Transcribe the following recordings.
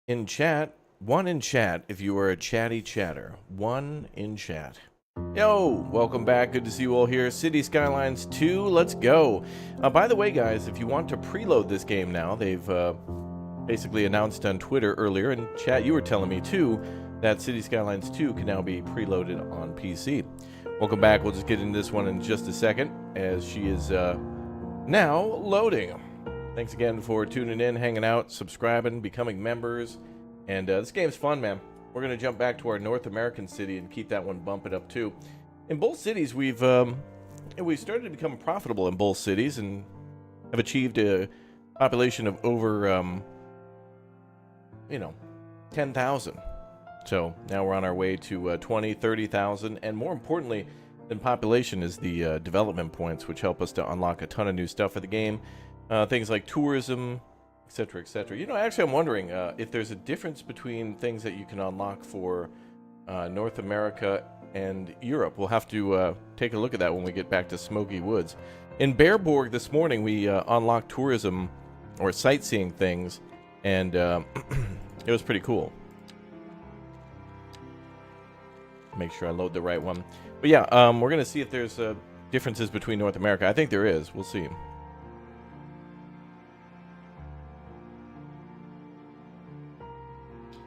In chat, one in chat if you are a chatty chatter. One in chat. Yo, welcome back. Good to see you all here. City Skylines 2, let's go. By the way, guys, if you want to preload this game now, they've basically announced on Twitter earlier, and chat, you were telling me too, that City Skylines 2 can now be preloaded on PC. Welcome back. We'll just get into this one in just a second, as she is now loading. Thanks again for tuning in, hanging out, subscribing, becoming members. And this game's fun, man. We're going to jump back to our North American city and keep that one bumping up, too. In both cities, we've started to become profitable in both cities and have achieved a population of over, 10,000. So now we're on our way to 20, 30,000. And more importantly than population is the development points, which help us to unlock a ton of new stuff for the game. Things like tourism, etc., etc. Actually, I'm wondering if there's a difference between things that you can unlock for North America and Europe. We'll have to take a look at that when we get back to Smoky Woods. In Bearborg this morning, we unlocked tourism or sightseeing things, and it was pretty cool. Make sure I load the right one. But yeah, we're going to see if there's differences between North America. I think there is. We'll see.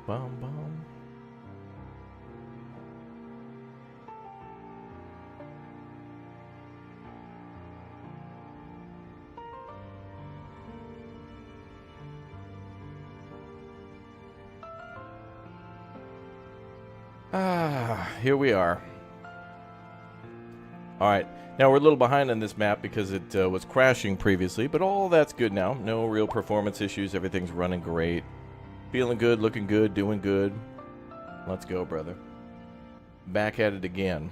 Bum, bum. Here we are. Alright, now we're a little behind on this map because it was crashing previously, but all that's good now. No real performance issues, everything's running great. Feeling good, looking good, doing good. Let's go, brother. Back at it again.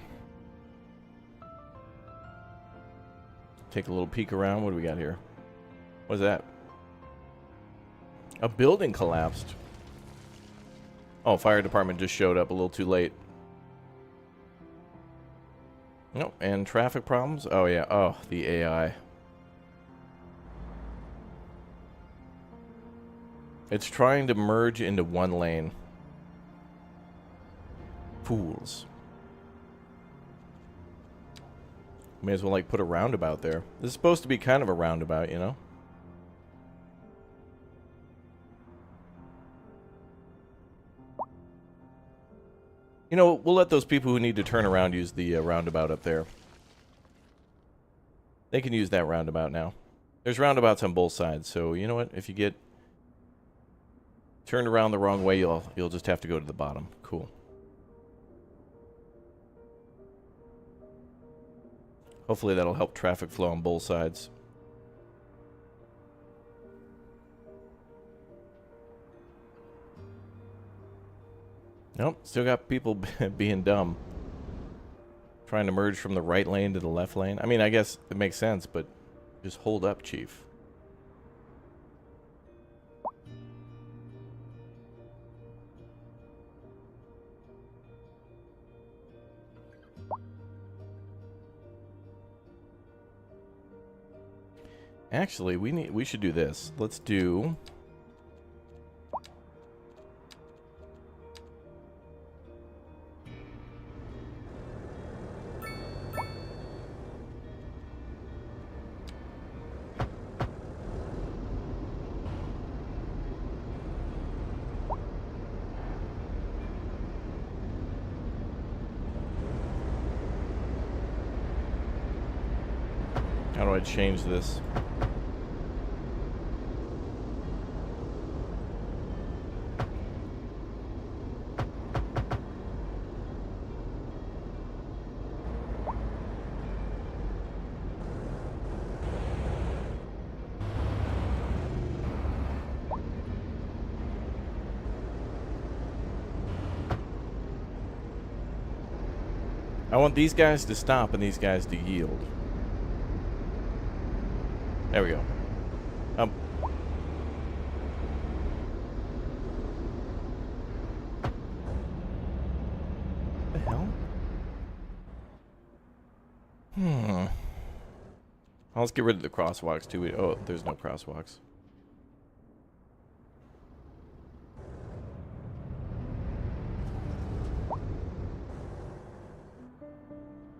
Take a little peek around. What do we got here? What is that? A building collapsed. Oh, fire department just showed up a little too late. Nope, and traffic problems? Oh, yeah. Oh, the AI. It's trying to merge into one lane. Fools. May as well, like, put a roundabout there. This is supposed to be kind of a roundabout, you know? We'll let those people who need to turn around use the roundabout up there. They can use that roundabout now. There's roundabouts on both sides, so you know what? If you get turned around the wrong way, you'll just have to go to the bottom. Cool. Hopefully that'll help traffic flow on both sides. Nope, still got people being dumb. Trying to merge from the right lane to the left lane. I mean, I guess it makes sense, but just hold up, Chief. Actually, we should do this. Let's do... How do I change this? I want these guys to stop and these guys to yield. There we go. What the hell? Let's get rid of the crosswalks too. Oh, there's no crosswalks.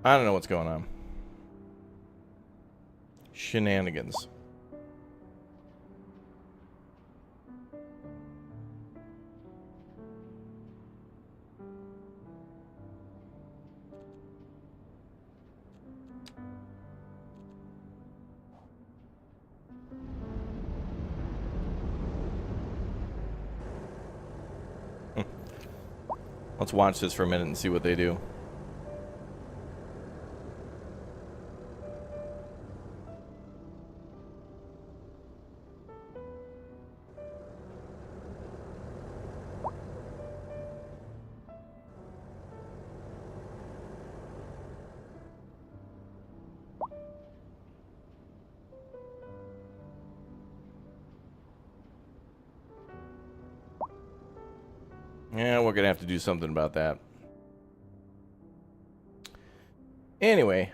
I don't know what's going on. Shenanigans. Let's watch this for a minute and see what they do. Yeah, we're gonna have to do something about that. Anyway,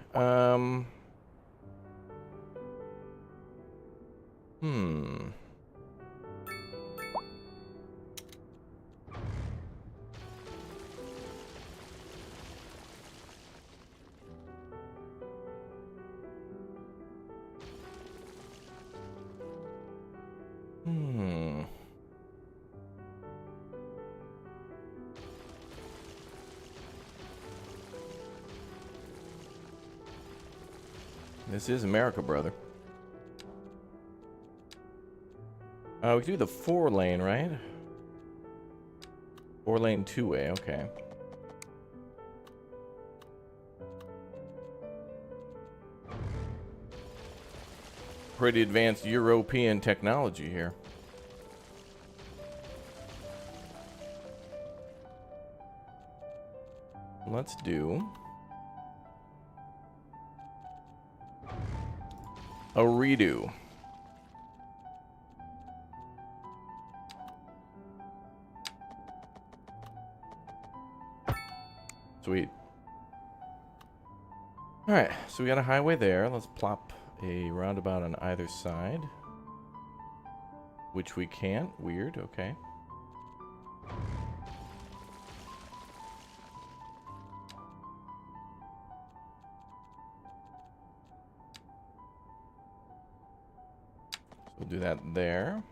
This is America, brother. We can do the 4-lane, right? 4-lane 2-way, okay. Pretty advanced European technology here. Let's do a redo. Sweet. Alright, so we got a highway there. Let's plop a roundabout on either side. Which we can't. Weird, okay. We'll do that there.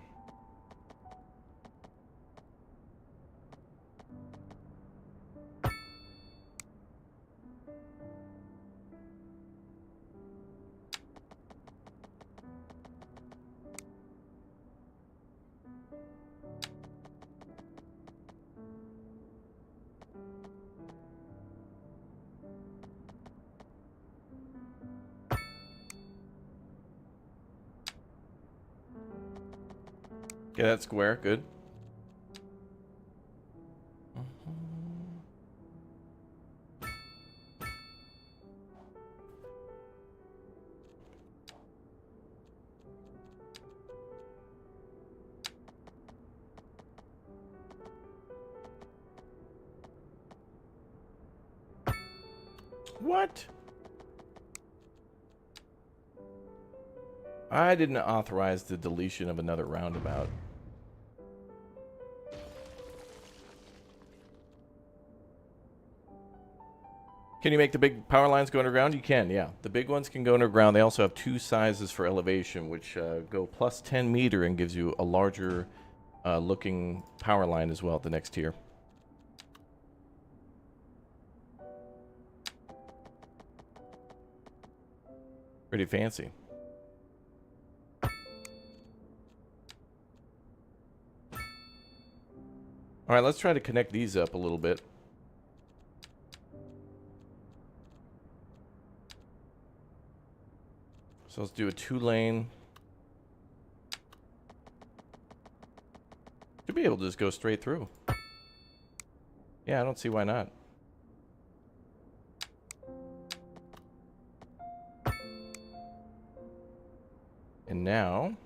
Okay, that's square. Good. What? I didn't authorize the deletion of another roundabout. Can you make the big power lines go underground? You can, yeah. The big ones can go underground. They also have 2 sizes for elevation, which go plus 10 meter and gives you a larger looking power line as well at the next tier. Pretty fancy. All right, let's try to connect these up a little bit. So let's do a 2-lane. Should be able to just go straight through. Yeah, I don't see why not. And now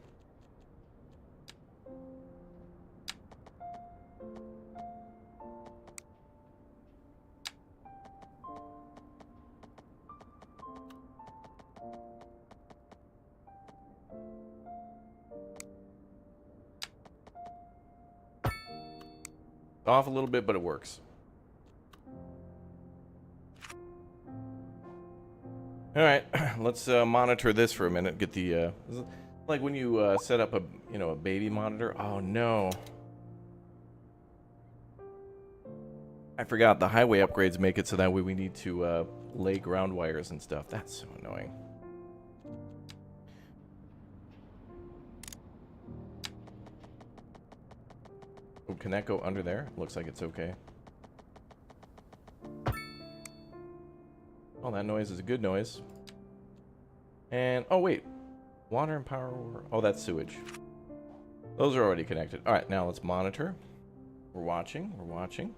off a little bit, but it works. All right, let's monitor this for a minute. Get the like when you set up a a baby monitor. Oh no, I forgot the highway upgrades make it so that way we need to lay ground wires and stuff. That's so annoying. Oh, can that go under there? Looks like it's okay. Oh, that noise is a good noise. And, oh wait. Water and power. Oh, that's sewage. Those are already connected. All right, now let's monitor. We're watching. We're watching.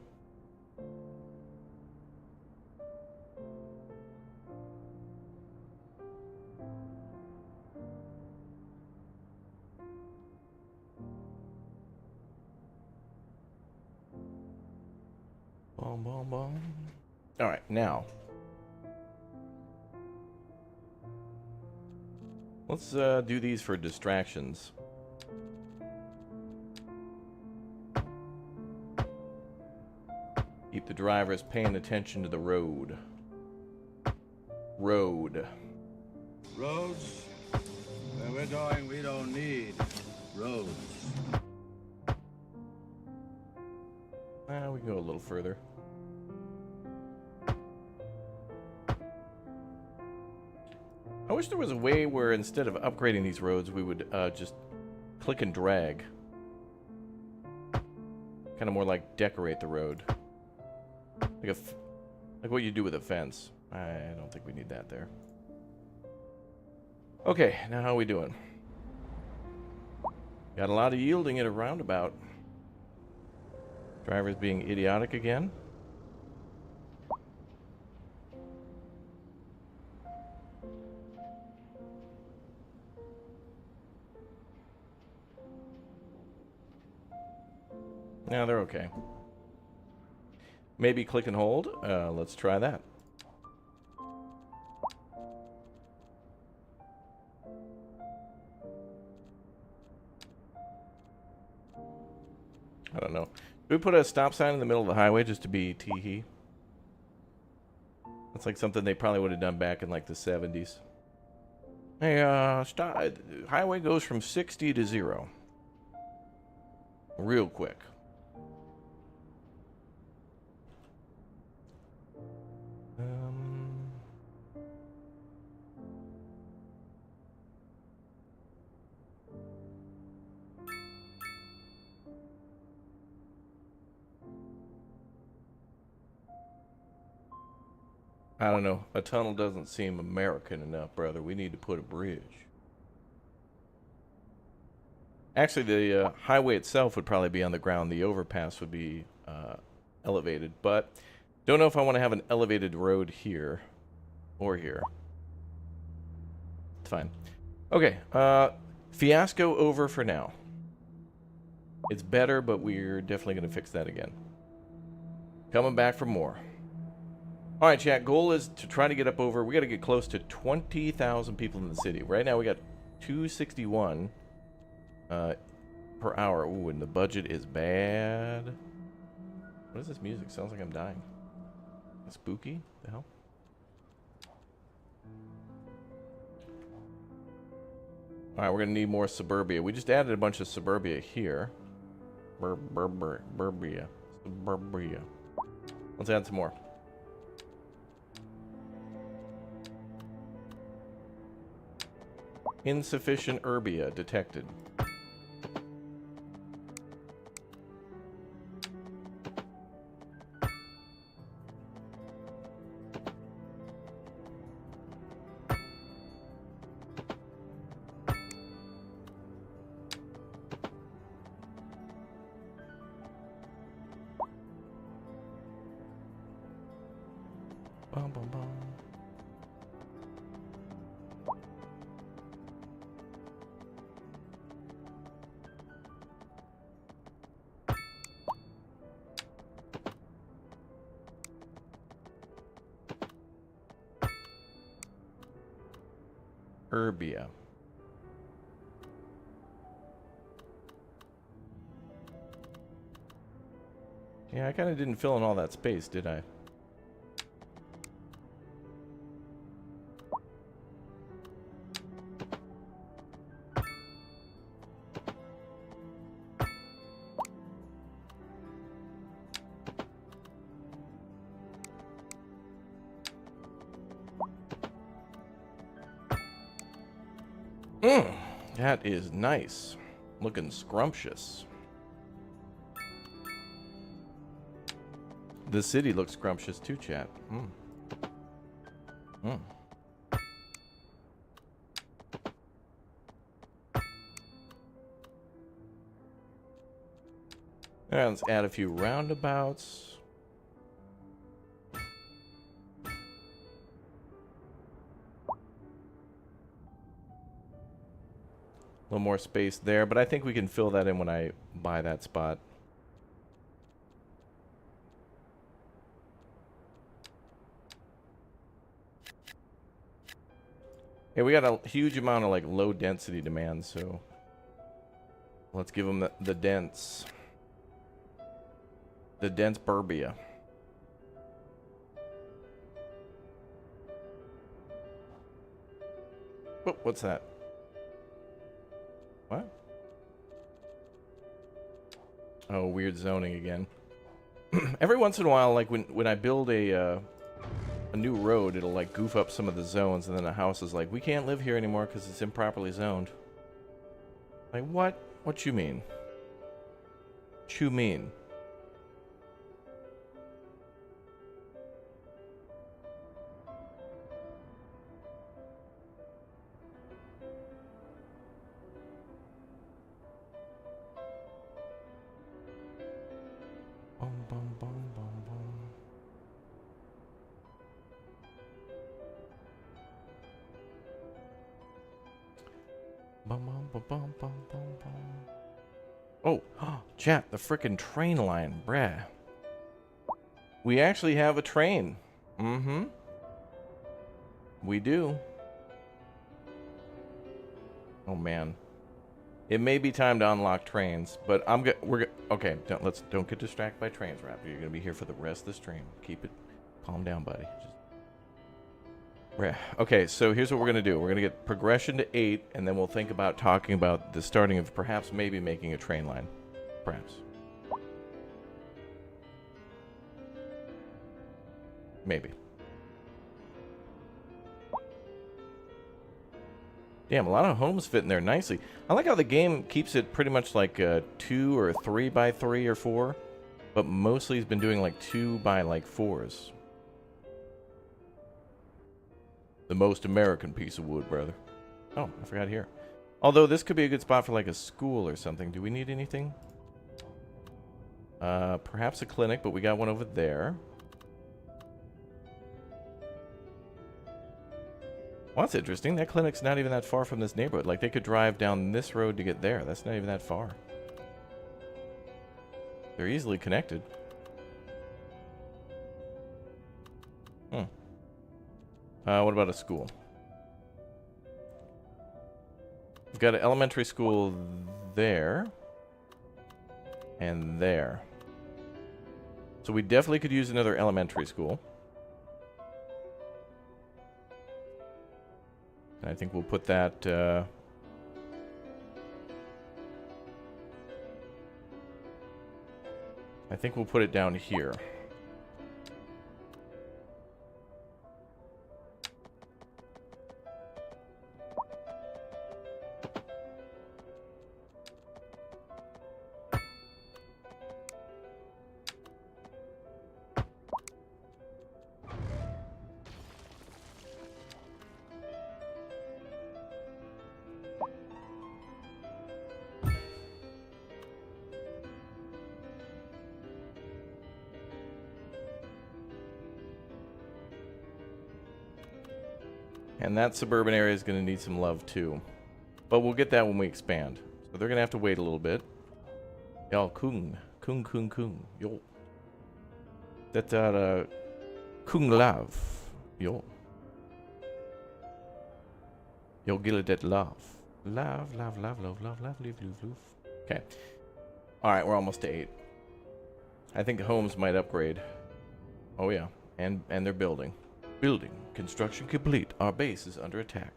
Boom, boom, boom. All right, now. Let's do these for distractions. Keep the drivers paying attention to the road. Road. Roads? Where we're going, we don't need roads. We can go a little further. I wish there was a way where instead of upgrading these roads, we would just click and drag. Kind of more like decorate the road. Like what you do with a fence. I don't think we need that there. Okay, now how are we doing? Got a lot of yielding at a roundabout. Drivers being idiotic again. No, they're okay. Maybe click and hold. Let's try that. I don't know. Do we put a stop sign in the middle of the highway just to be tee-hee? That's like something they probably would have done back in like the 70s. Hey, stop. Highway goes from 60 to 0. Real quick. I don't know. A tunnel doesn't seem American enough, brother. We need to put a bridge. Actually, the highway itself would probably be on the ground. The overpass would be elevated. But don't know if I want to have an elevated road here or here. It's fine. Okay. Fiasco over for now. It's better, but we're definitely going to fix that again. Coming back for more. All right, chat. Goal is to try to get up over. We got to get close to 20,000 people in the city. Right now, we got 261 per hour. Ooh, and the budget is bad. What is this music? Sounds like I'm dying. Spooky? The hell? All right, we're gonna need more suburbia. We just added a bunch of suburbia here. Suburbia. Let's add some more. Insufficient herbia detected. Bum, bum, bum. Herbia. Yeah, I kind of didn't fill in all that space, did I? That is nice. Looking scrumptious. The city looks scrumptious too, chat. Now let's add a few roundabouts. A little more space there, but I think we can fill that in when I buy that spot. Hey, we got a huge amount of like low density demands, so let's give them the dense. The dense burbia. Oh, what's that? What? Oh, weird zoning again. Every once in a while, like when I build a new road, it'll like goof up some of the zones, and then the house is like, we can't live here anymore because it's improperly zoned. Like, what? What you mean? What you mean? Bum, bum, bum, bum, bum. Bum, bum, bum, bum, bum, bum, bum. Oh, chat, the frickin' train line, bruh. We actually have a train. Mm-hmm. We do. Oh man. It may be time to unlock trains, but okay, don't get distracted by trains, Raptor. You're gonna be here for the rest of the stream. Keep it calm down, buddy. Okay, so here's what we're gonna do. We're gonna get progression to 8, and then we'll think about talking about the starting of perhaps maybe making a train line. Perhaps. Maybe. Damn, a lot of homes fit in there nicely. I like how the game keeps it pretty much like 2 or 3 by 3 or 4, but mostly he's been doing like 2 by like 4s. The most American piece of wood, brother. Oh, I forgot here. Although this could be a good spot for like a school or something. Do we need anything? Perhaps a clinic, but we got one over there. Well, that's interesting. That clinic's not even that far from this neighborhood. Like, they could drive down this road to get there. That's not even that far. They're easily connected. What about a school? We've got an elementary school there. And there. So we definitely could use another elementary school. I think we'll put that, I think we'll put it down here. And that suburban area is going to need some love too. But we'll get that when we expand. So they're going to have to wait a little bit. Y'all, kung. Kung, kung, kung. Yo. That, kung love. Yo. Yo, gilla that love. Love, love, love, love, love, love, love, love, love. Okay. Alright, we're almost to 8. I think homes might upgrade. Oh yeah. And they're building. Building. Construction complete. Our base is under attack.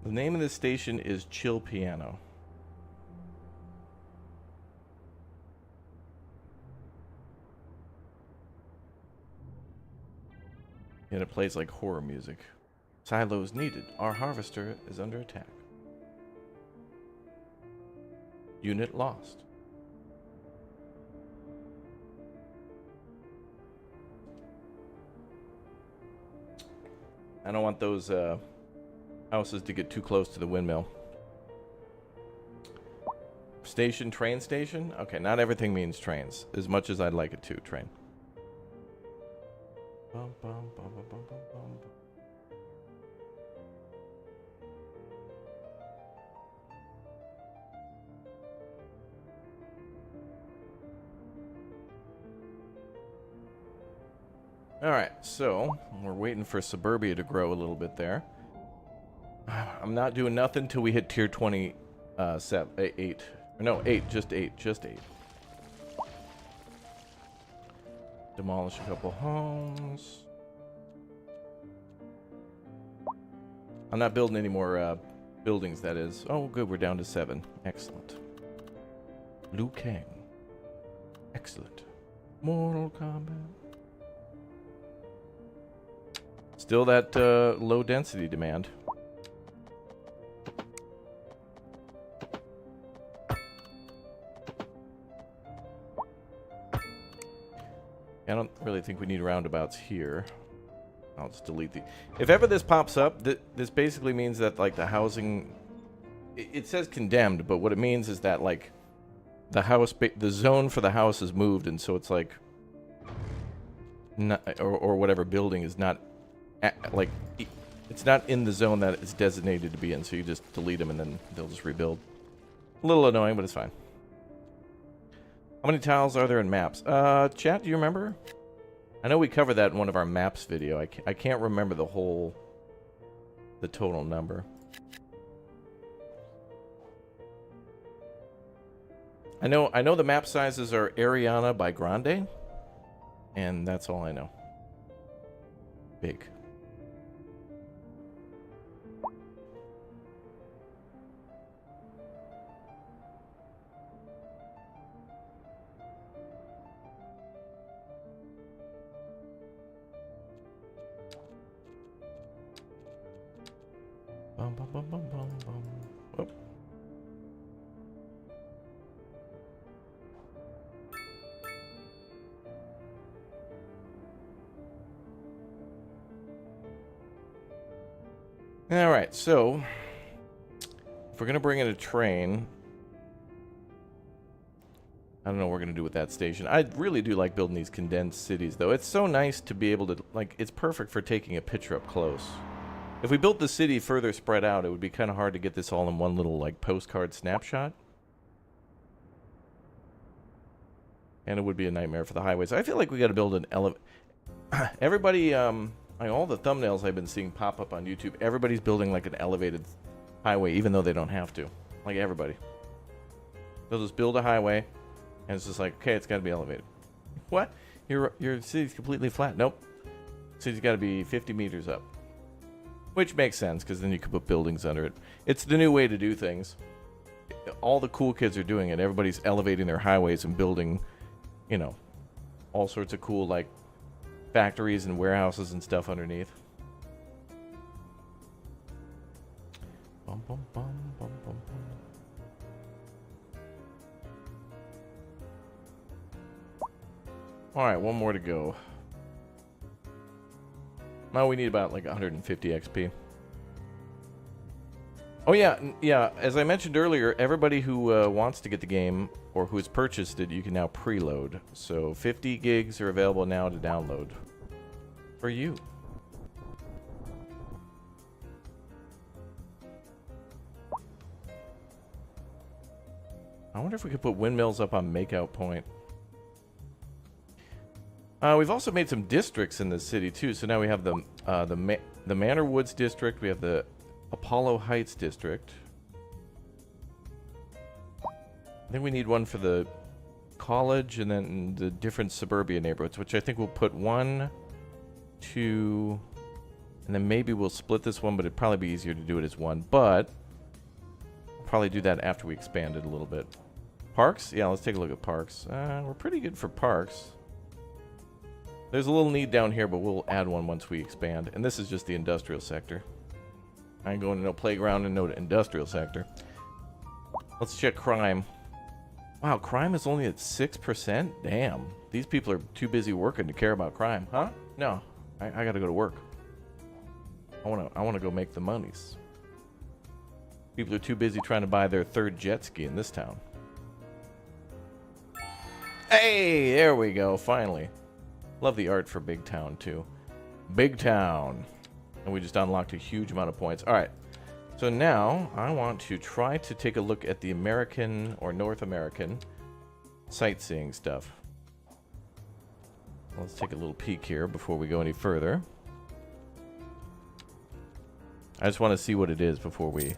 The name of this station is Chill Piano. And it plays like horror music. Silos needed. Our harvester is under attack. Unit lost. I don't want those houses to get too close to the windmill. Station, train station? Okay, not everything means trains, as much as I'd like it to, train. Bum, bum, bum, bum, bum, bum, bum. Alright, so we're waiting for suburbia to grow a little bit there. I'm not doing nothing till we hit tier 8. No, 8, just 8, just 8. Demolish a couple homes. I'm not building any more buildings, that is. Oh, good, we're down to 7. Excellent. Liu Kang. Excellent. Mortal Kombat. Still that low density demand. I don't really think we need roundabouts here. I'll just delete the... If ever this pops up, this basically means that, like, the housing... It says condemned, but what it means is that, like, the house... The zone for the house is moved, and so it's, like... Not, or whatever building is not... Like, it's not in the zone that it's designated to be in, so you just delete them and then they'll just rebuild. A little annoying, but it's fine. How many tiles are there in maps? Chat, do you remember? I know we covered that in one of our maps video. I can't remember the total number. I know the map sizes are Ariana by Grande, and that's all I know. Big. Bum, bum, bum, bum, bum, bum. Oh. All right, so if we're gonna bring in a train, I don't know what we're gonna do with that station. I really do like building these condensed cities, though. It's so nice to be able to, like, it's perfect for taking a picture up close. If we built the city further spread out, it would be kind of hard to get this all in one little, like, postcard snapshot. And it would be a nightmare for the highways. I feel like we got to build an everybody, like, all the thumbnails I've been seeing pop up on YouTube, everybody's building, like, an elevated highway, even though they don't have to. Like, everybody. They'll just build a highway, and it's just like, okay, it's got to be elevated. What? Your city's completely flat. Nope. City's got to be 50 meters up. Which makes sense, because then you could put buildings under it. It's the new way to do things. All the cool kids are doing it. Everybody's elevating their highways and building, you know, all sorts of cool, like, factories and warehouses and stuff underneath. Bum, bum, bum, bum, bum, bum. Alright, one more to go. Now we need about like 150 XP. Oh yeah, as I mentioned earlier, everybody who wants to get the game or who has purchased it, you can now preload. So 50 gigs are available now to download for you. I wonder if we could put windmills up on Makeout Point. We've also made some districts in the city too. So now we have the Manor Woods district. We have the Apollo Heights district. I think we need one for the college and then the different suburbia neighborhoods, which I think we'll put 1, 2, And then maybe we'll split this one, but it'd probably be easier to do it as one. But we'll probably do that after we expand it a little bit. Parks? Yeah, let's take a look at parks. We're pretty good for parks. There's a little need down here, but we'll add one once we expand. And this is just the industrial sector. I ain't going to no playground and no industrial sector. Let's check crime. Wow, crime is only at 6%? Damn. These people are too busy working to care about crime. Huh? No. I gotta go to work. I wanna go make the monies. People are too busy trying to buy their third jet ski in this town. Hey, there we go, finally. Love the art for Big Town, too. Big Town. And we just unlocked a huge amount of points. Alright. So now, I want to try to take a look at the American or North American sightseeing stuff. Let's take a little peek here before we go any further. I just want to see what it is before we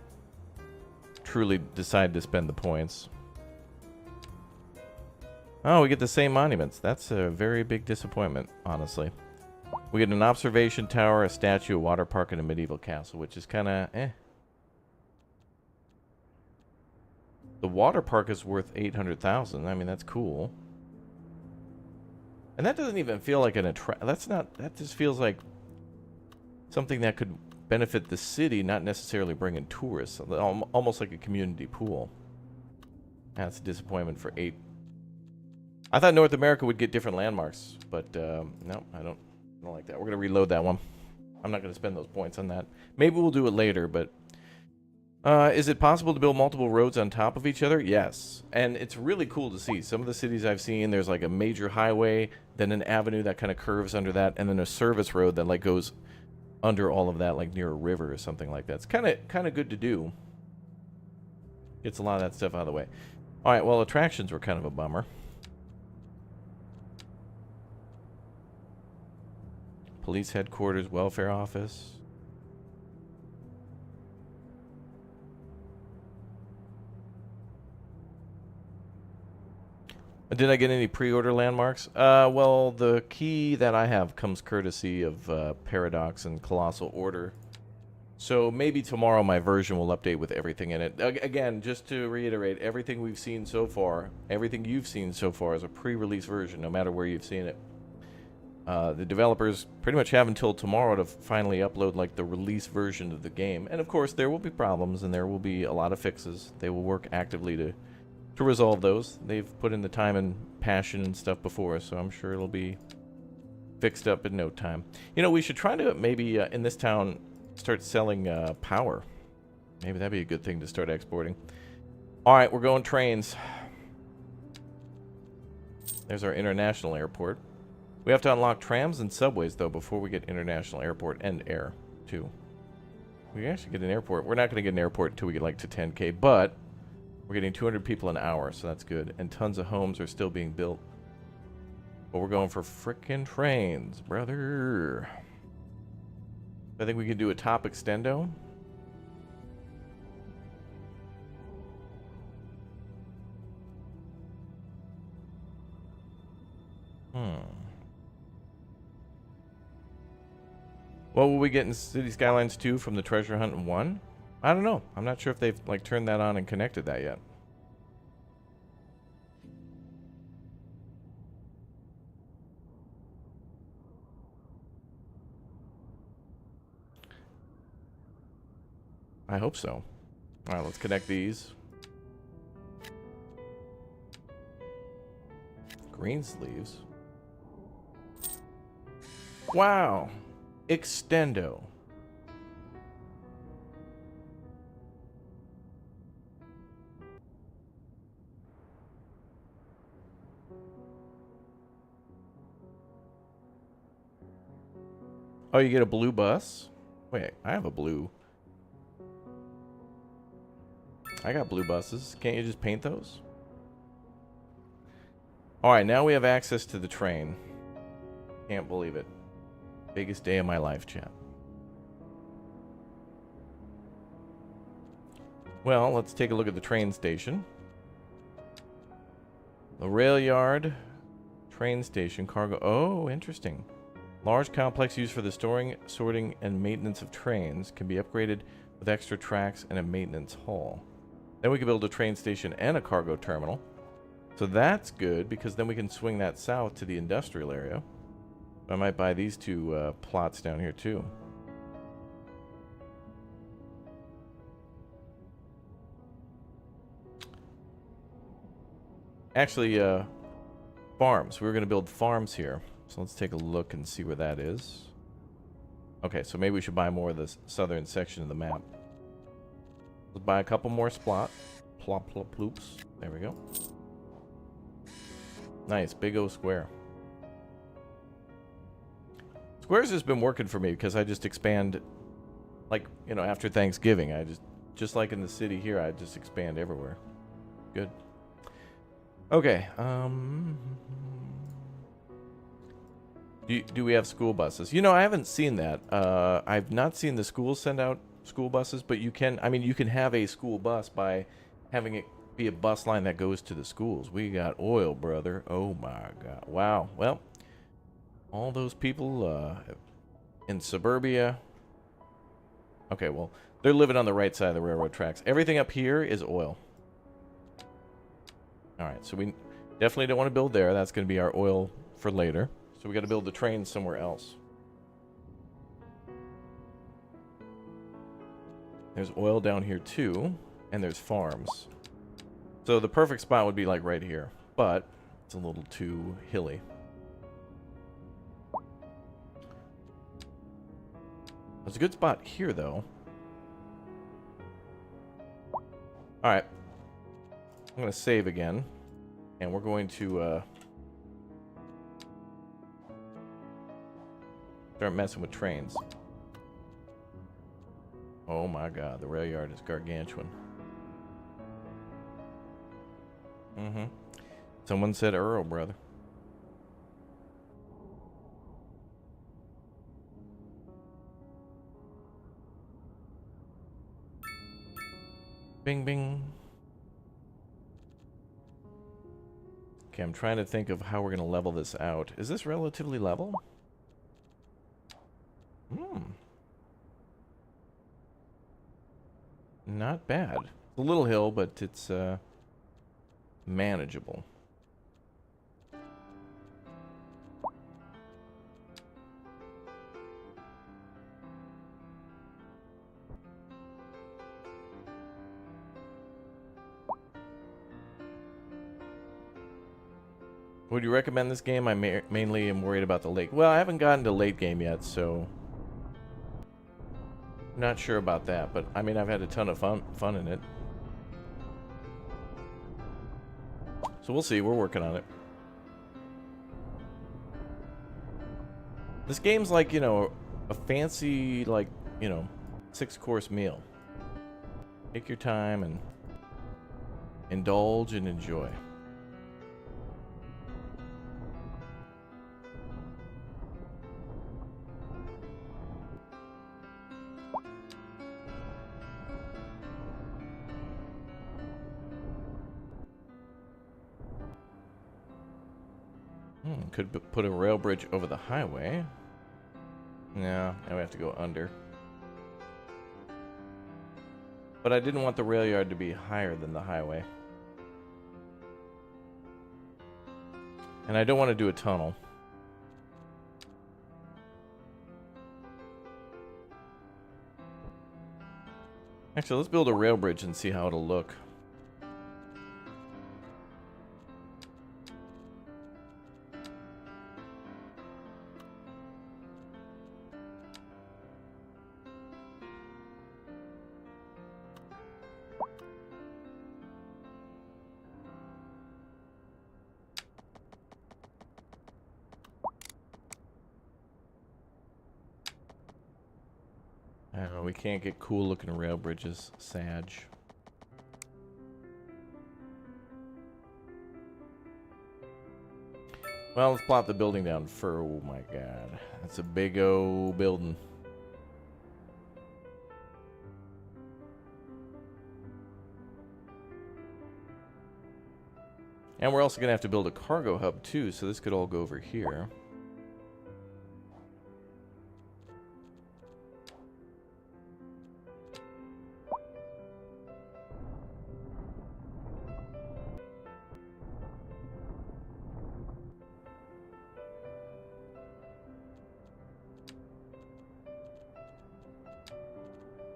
truly decide to spend the points. Oh, we get the same monuments. That's a very big disappointment, honestly. We get an observation tower, a statue, a water park, and a medieval castle, which is kind of eh. The water park is worth 800,000. I mean, that's cool. And that doesn't even feel like an that just feels like something that could benefit the city, not necessarily bring in tourists. Almost like a community pool. That's a disappointment for 8. I thought North America would get different landmarks, but no, I don't like that. We're going to reload that one. I'm not going to spend those points on that. Maybe we'll do it later, but is it possible to build multiple roads on top of each other? Yes. And it's really cool to see. Some of the cities I've seen, there's like a major highway, then an avenue that kind of curves under that, and then a service road that like goes under all of that, like near a river or something like that. It's kind of good to do. Gets a lot of that stuff out of the way. All right, well, attractions were kind of a bummer. Police headquarters, welfare office. Did I get any pre-order landmarks? Well, the key that I have comes courtesy of Paradox and Colossal Order. So maybe tomorrow my version will update with everything in it. Again, just to reiterate, everything we've seen so far, everything you've seen so far is a pre-release version, no matter where you've seen it. The developers pretty much have until tomorrow to finally upload like the release version of the game. And of course, there will be problems and there will be a lot of fixes. They will work actively to resolve those. They've put in the time and passion and stuff before, so I'm sure it'll be fixed up in no time. You know, we should try to maybe in this town start selling power. Maybe that'd be a good thing to start exporting. All right, we're going trains. There's our international airport. We have to unlock trams and subways, though, before we get international airport and air, too. We actually get an airport. We're not going to get an airport until we get, like, to 10K, but we're getting 200 people an hour, so that's good. And tons of homes are still being built. But we're going for frickin' trains, brother. I think we can do a top extendo. What will we get in City Skylines 2 from the Treasure Hunt 1? I don't know. I'm not sure if they've like turned that on and connected that yet. I hope so. All right, let's connect these. Green sleeves. Wow. Extendo. Oh, you get a blue bus? Wait, I have a blue. I got blue buses. Can't you just paint those? Alright, now we have access to the train. Can't believe it. Biggest day of my life, chat. Well, let's take a look at the train station. The rail yard, train station, cargo. Oh, interesting. Large complex used for the storing, sorting, and maintenance of trains can be upgraded with extra tracks and a maintenance hall. Then we can build a train station and a cargo terminal. So that's good, because then we can swing that south to the industrial area. I might buy these two plots down here too. Actually, farms. We were going to build farms here. So let's take a look and see where that is. Okay, so maybe we should buy more of the southern section of the map. Let's buy a couple more plop, plop, ploops. There we go. Nice, big O square. Squares has been working for me because I just expand, like, you know, after Thanksgiving. I just like in the city here, I just expand everywhere. Good. Okay, do we have school buses? You know, I haven't seen that. I've not seen the schools send out school buses, but you can, I mean, you can have a school bus by having it be a bus line that goes to the schools. We got oil, brother. Oh my God. Wow. Well, all those people in suburbia. Okay, well, they're living on the right side of the railroad tracks. Everything up here is oil. All right, so we definitely don't want to build there. That's going to be our oil for later. So we got to build the train somewhere else. There's oil down here too, and there's farms. So the perfect spot would be like right here, but it's a little too hilly. There's a good spot here though. All right. I'm going to save again, and we're going to start messing with trains. Oh my God, the rail yard is gargantuan. Mm-hmm. Someone said Earl, brother. Bing, bing. Okay, I'm trying to think of how we're going to level this out. Is this relatively level? Not bad. It's a little hill, but it's manageable. Would you recommend this game? I mainly am worried about the late. Well, I haven't gotten to late game yet, so not sure about that. But I mean, I've had a ton of fun in it. So we'll see. We're working on it. This game's like, you know, a fancy, like, you know, 6-course meal. Take your time and indulge and enjoy. Could put a rail bridge over the highway. No, now we have to go under. But I didn't want the rail yard to be higher than the highway. And I don't want to do a tunnel. Actually, let's build a rail bridge and see how it'll look. We can't get cool looking rail bridges, Sag. Well, let's plop the building down for, oh my God, that's a big old building. And we're also gonna have to build a cargo hub too, so this could all go over here.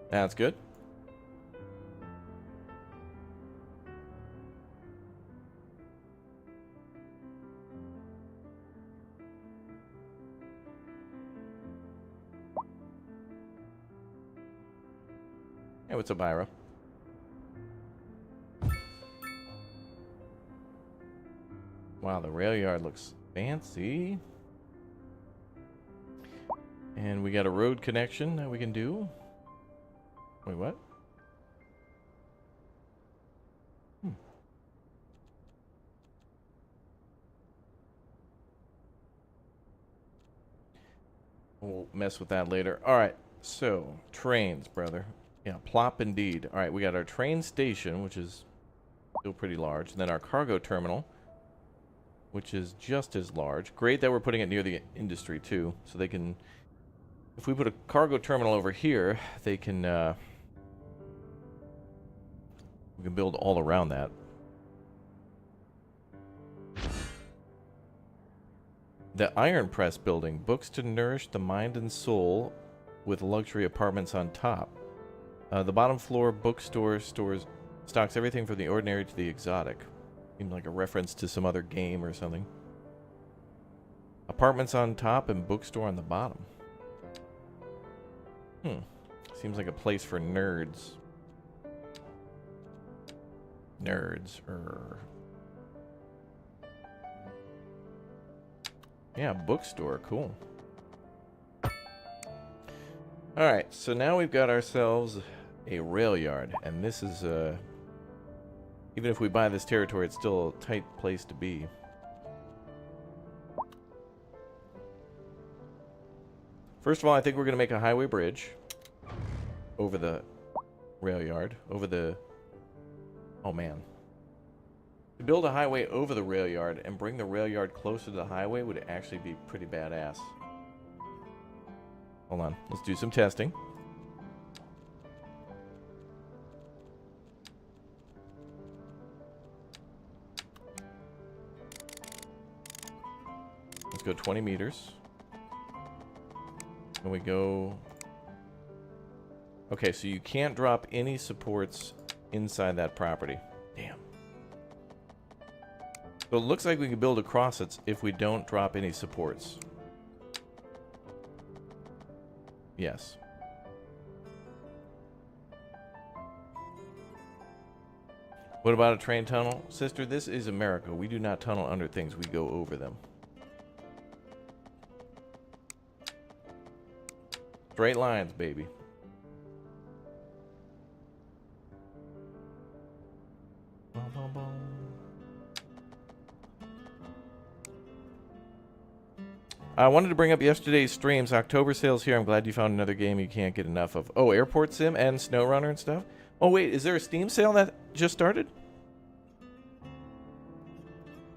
That's good. Hey, what's up, Ira? Wow, the rail yard looks fancy. And we got a road connection that we can do. Wait, what? We'll mess with that later. All right, so trains, brother. Yeah, plop indeed. All right, we got our train station, which is still pretty large. And then our cargo terminal, which is just as large. Great that we're putting it near the industry, too. So they can... If we put a cargo terminal over here, they can... we can build all around that. The Iron Press building. Books to nourish the mind and soul with luxury apartments on top. The bottom floor bookstore stocks everything from the ordinary to the exotic. Seems like a reference to some other game or something. Apartments on top and bookstore on the bottom. Seems like a place for nerds. Nerds. Yeah, bookstore. Cool. Alright, so now we've got ourselves a rail yard. And this is, even if we buy this territory, it's still a tight place to be. First of all, I think we're going to make a highway bridge over the rail yard. Over the... Oh, man. To build a highway over the rail yard and bring the rail yard closer to the highway would actually be pretty badass. Hold on. Let's do some testing. Let's go 20 meters. And we go... Okay, so you can't drop any supports inside that property. Damn. So it looks like we can build across it if we don't drop any supports. Yes. What about a train tunnel? Sister, this is America. We do not tunnel under things. We go over them. Straight lines, baby. Bum, bum, bum. I wanted to bring up yesterday's streams. October sales here. I'm glad you found another game you can't get enough of. Oh, Airport Sim and SnowRunner and stuff? Oh, wait. Is there a Steam sale that just started?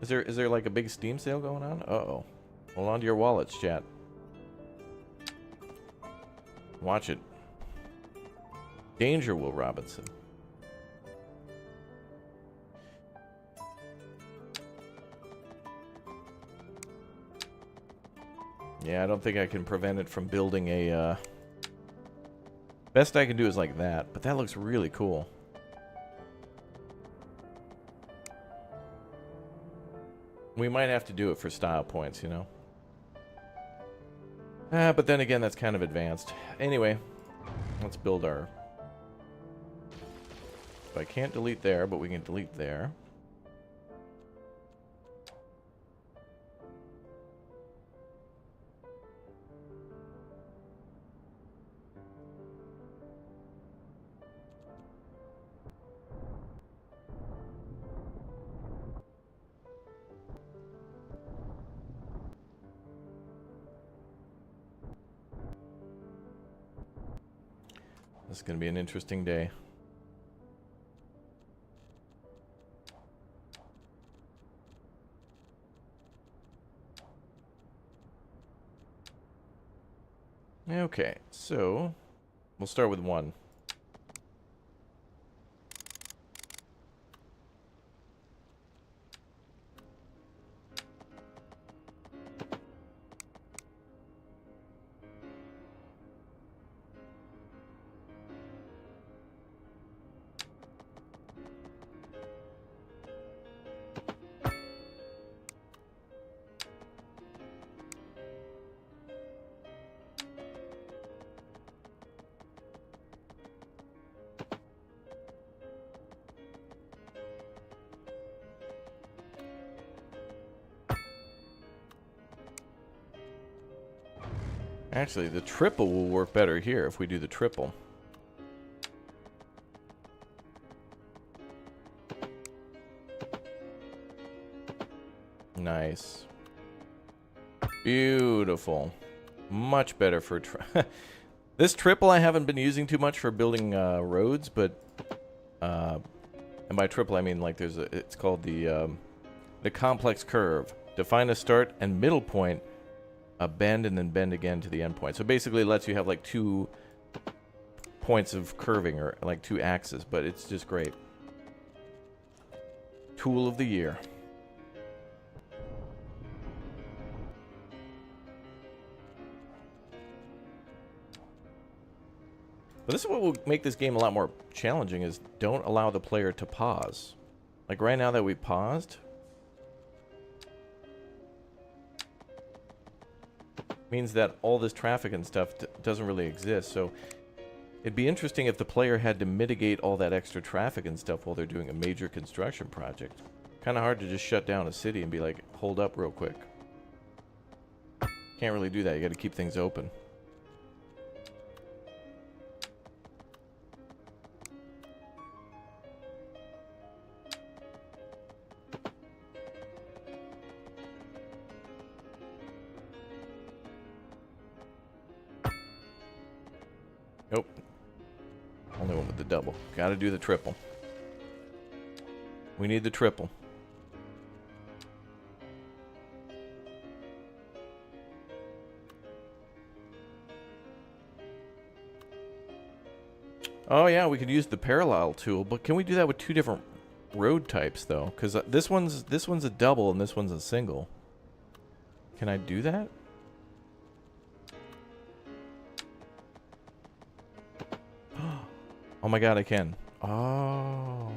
Is there like a big Steam sale going on? Uh-oh. Hold on to your wallets, chat. Watch it. Danger, Will Robinson. Yeah, I don't think I can prevent it from building a, Best I can do is like that, but that looks really cool. We might have to do it for style points, you know? But then again, that's kind of advanced. Anyway, let's build our... So I can't delete there, but we can delete there. This is going to be an interesting day. Okay, so we'll start with one. Actually, the triple will work better here if we do the triple. Nice. Beautiful. Much better for... This triple I haven't been using too much for building roads, but... and by triple I mean like there's a... It's called the complex curve. Define a start and middle point, a bend, and then bend again to the end point. So basically it lets you have like 2 points of curving, or like 2 axes, but it's just great. Tool of the year. But this is what will make this game a lot more challenging, is don't allow the player to pause. Like right now that we paused, means that all this traffic and stuff doesn't really exist. So it'd be interesting if the player had to mitigate all that extra traffic and stuff while they're doing a major construction project. Kind of hard to just shut down a city and be like, hold up real quick. Can't really do that. You got to keep things open. Nope. Only one with the double. Gotta do the triple. We need the triple. Oh yeah, we could use the parallel tool, but can we do that with 2 different road types though? Because this one's a double and this one's a single. Can I do that? Oh my god, I can. Oh.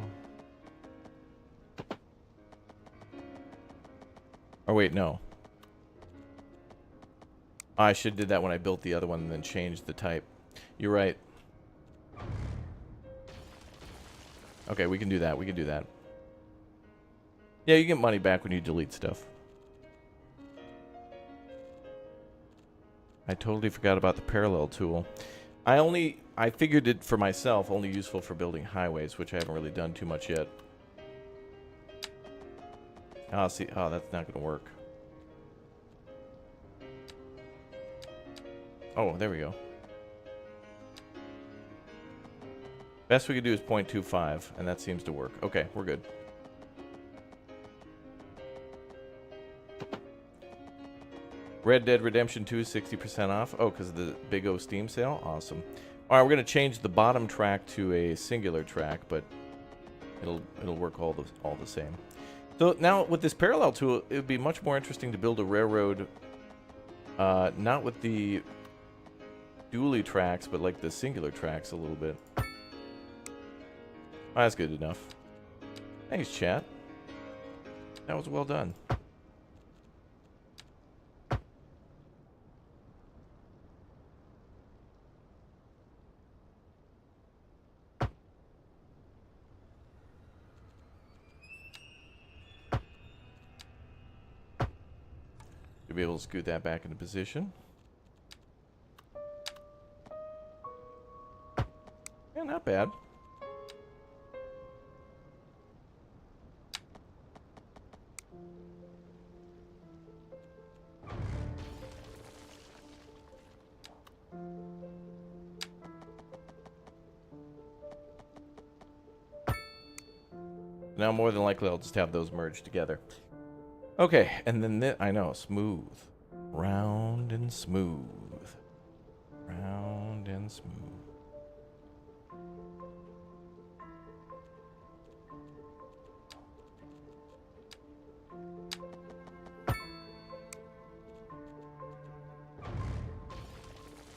Oh wait, no. I should have did that when I built the other one and then changed the type. You're right. Okay, we can do that. We can do that. Yeah, you get money back when you delete stuff. I totally forgot about the parallel tool. I figured it for myself, only useful for building highways, which I haven't really done too much yet. Oh, see, oh, that's not gonna work. Oh, there we go. Best we could do is 0.25, and that seems to work. Okay, we're good. Red Dead Redemption 2 is 60% off. Oh, because of the Big O Steam sale? Awesome. Alright, we're going to change the bottom track to a singular track, but it'll work all the same. So now with this parallel tool, it would be much more interesting to build a railroad, not with the dually tracks, but like the singular tracks a little bit. Oh, that's good enough. Thanks, chat. That was well done. You'll be able to scoot that back into position. Yeah, not bad. Now more than likely I'll just have those merged together. Okay, and then I know, smooth. Round and smooth. Round and smooth.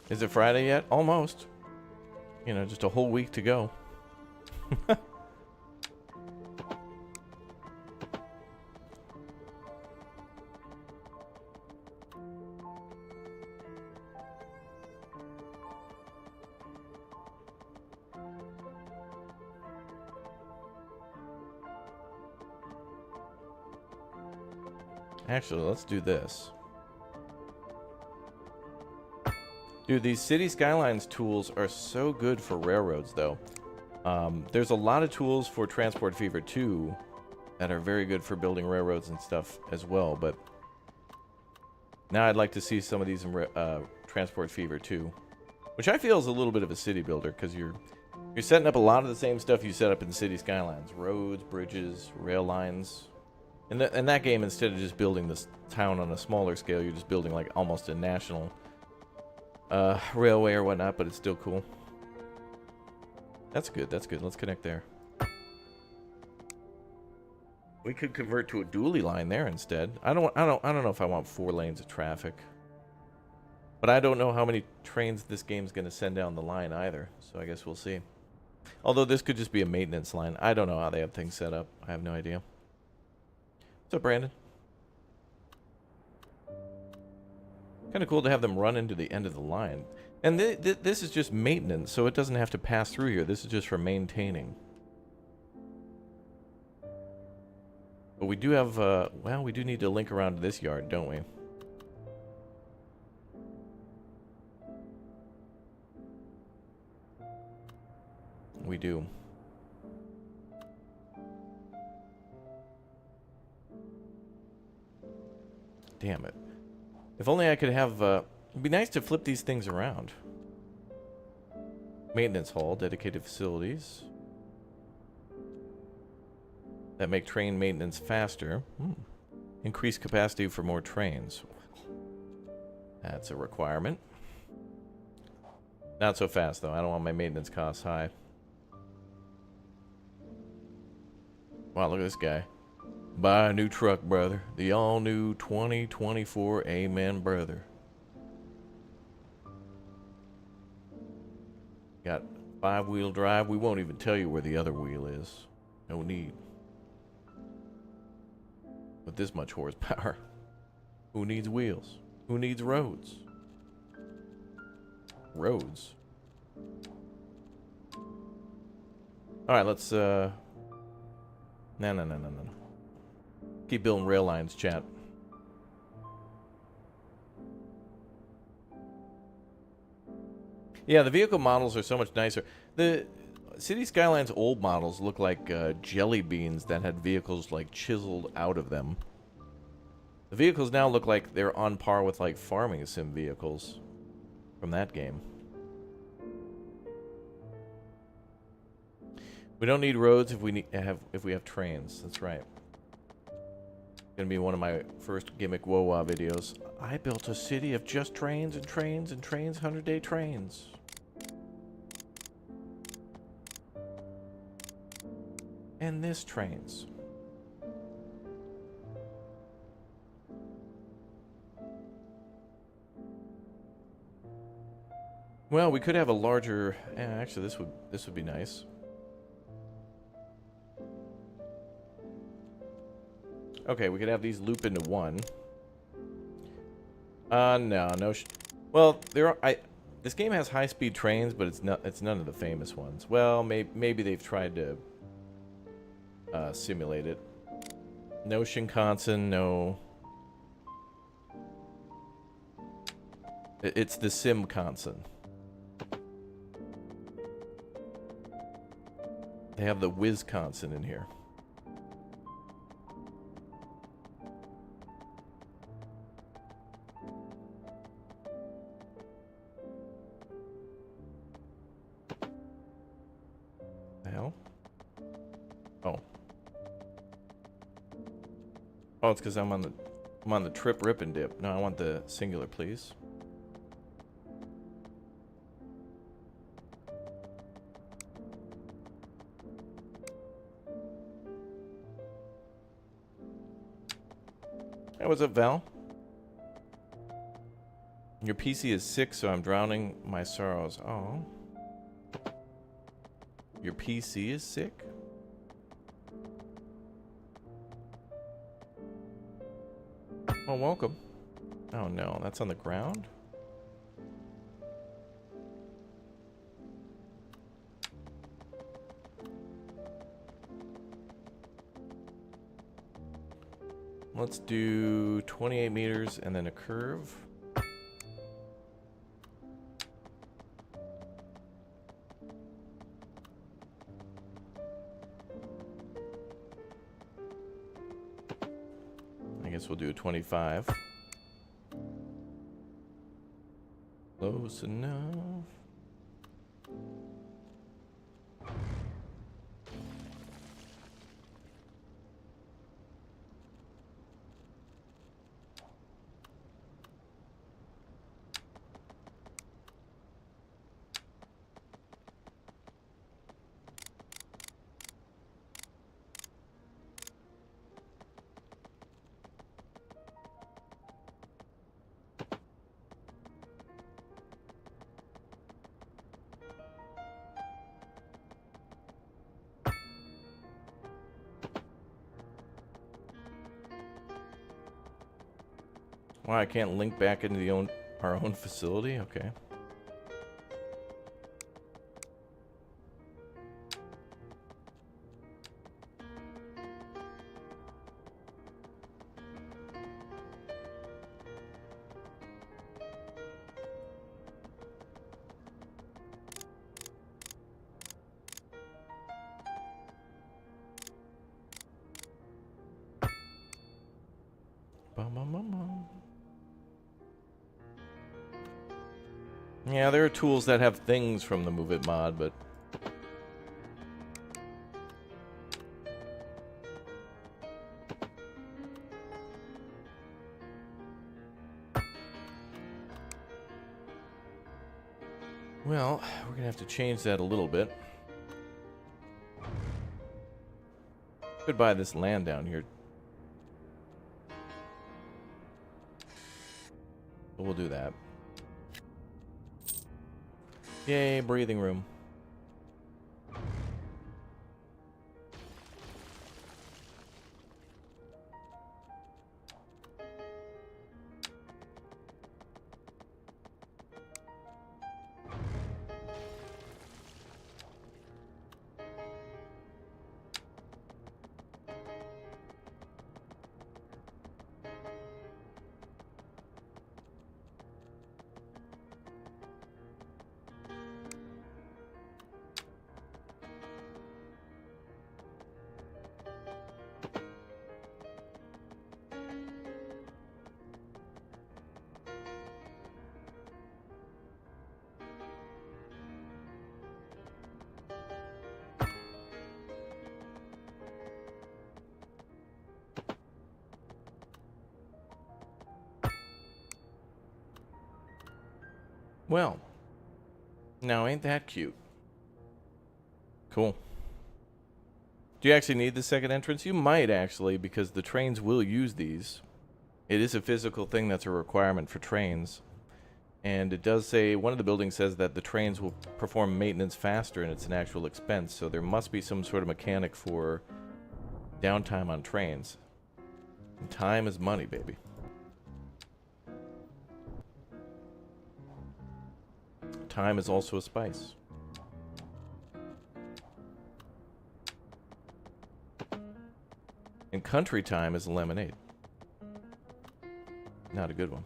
Is it Friday yet? Almost. You know, just a whole week to go. Actually, let's do this. Dude, these City Skylines tools are so good for railroads, though. There's a lot of tools for Transport Fever 2 that are very good for building railroads and stuff as well, but now I'd like to see some of these in Transport Fever 2, which I feel is a little bit of a city builder, because you're setting up a lot of the same stuff you set up in City Skylines. Roads, bridges, rail lines. In that game, instead of just building this town on a smaller scale, you're just building like almost a national railway or whatnot, but it's still cool. That's good, that's good. Let's connect there. We could convert to a dually line there instead. I don't know if I want 4 lanes of traffic. But I don't know how many trains this game's going to send down the line either, so I guess we'll see. Although this could just be a maintenance line. I don't know how they have things set up. I have no idea. What's up, Brandon? Kind of cool to have them run into the end of the line. And this is just maintenance, so it doesn't have to pass through here. This is just for maintaining. But we do have, well, we do need to link around to this yard, don't we? We do. Damn it. If only I could have, it'd be nice to flip these things around. Maintenance hall, dedicated facilities. That make train maintenance faster. Increase capacity for more trains. That's a requirement. Not so fast, though. I don't want my maintenance costs high. Wow, look at this guy. Buy a new truck, brother. The all-new 2024 Amen, brother. Got 5-wheel drive. We won't even tell you where the other wheel is. No need. With this much horsepower. Who needs wheels? Who needs roads? Roads. Alright, let's, No. Keep building rail lines, chat. Yeah, the vehicle models are so much nicer. The City Skylines old models look like jelly beans that had vehicles like chiseled out of them. The vehicles now look like they're on par with like farming sim vehicles from that game. We don't need roads if we have trains. That's right. Gonna be one of my first gimmick WoWa videos. I built a city of just trains and trains and trains, 100-day trains. And this trains. Well, we could have a larger. Actually, this would be nice. Okay, we could have these loop into one. No. Well, this game has high-speed trains, but it's none of the famous ones. Well, maybe they've tried to simulate it. No Shinkansen, no. It's the Simkansen. They have the Wisconsin in here. The hell? Oh. Oh, it's because I'm on the trip, rip, and dip. No, I want the singular, please. Hey, what's up, Val? Your PC is sick, so I'm drowning my sorrows. Oh. Your PC is sick? Oh, welcome. Oh no, that's on the ground? Let's do 28 meters and then a curve. guess we'll do a 25. Close enough. Wow, I can't link back into our own facility? Okay. Bum, bum, bum, bum. Yeah, there are tools that have things from the Move It mod, but... well, we're gonna have to change that a little bit. Could buy this land down here. But we'll do that. Yay, breathing room. Well, now ain't that cute? Cool. Do you actually need the second entrance? You might actually, because the trains will use these. It is a physical thing that's a requirement for trains. And it does say, one of the buildings says that the trains will perform maintenance faster and it's an actual expense. So there must be some sort of mechanic for downtime on trains. And time is money, baby. Time is also a spice. And country time is a lemonade. Not a good one.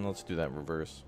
Let's do that in reverse.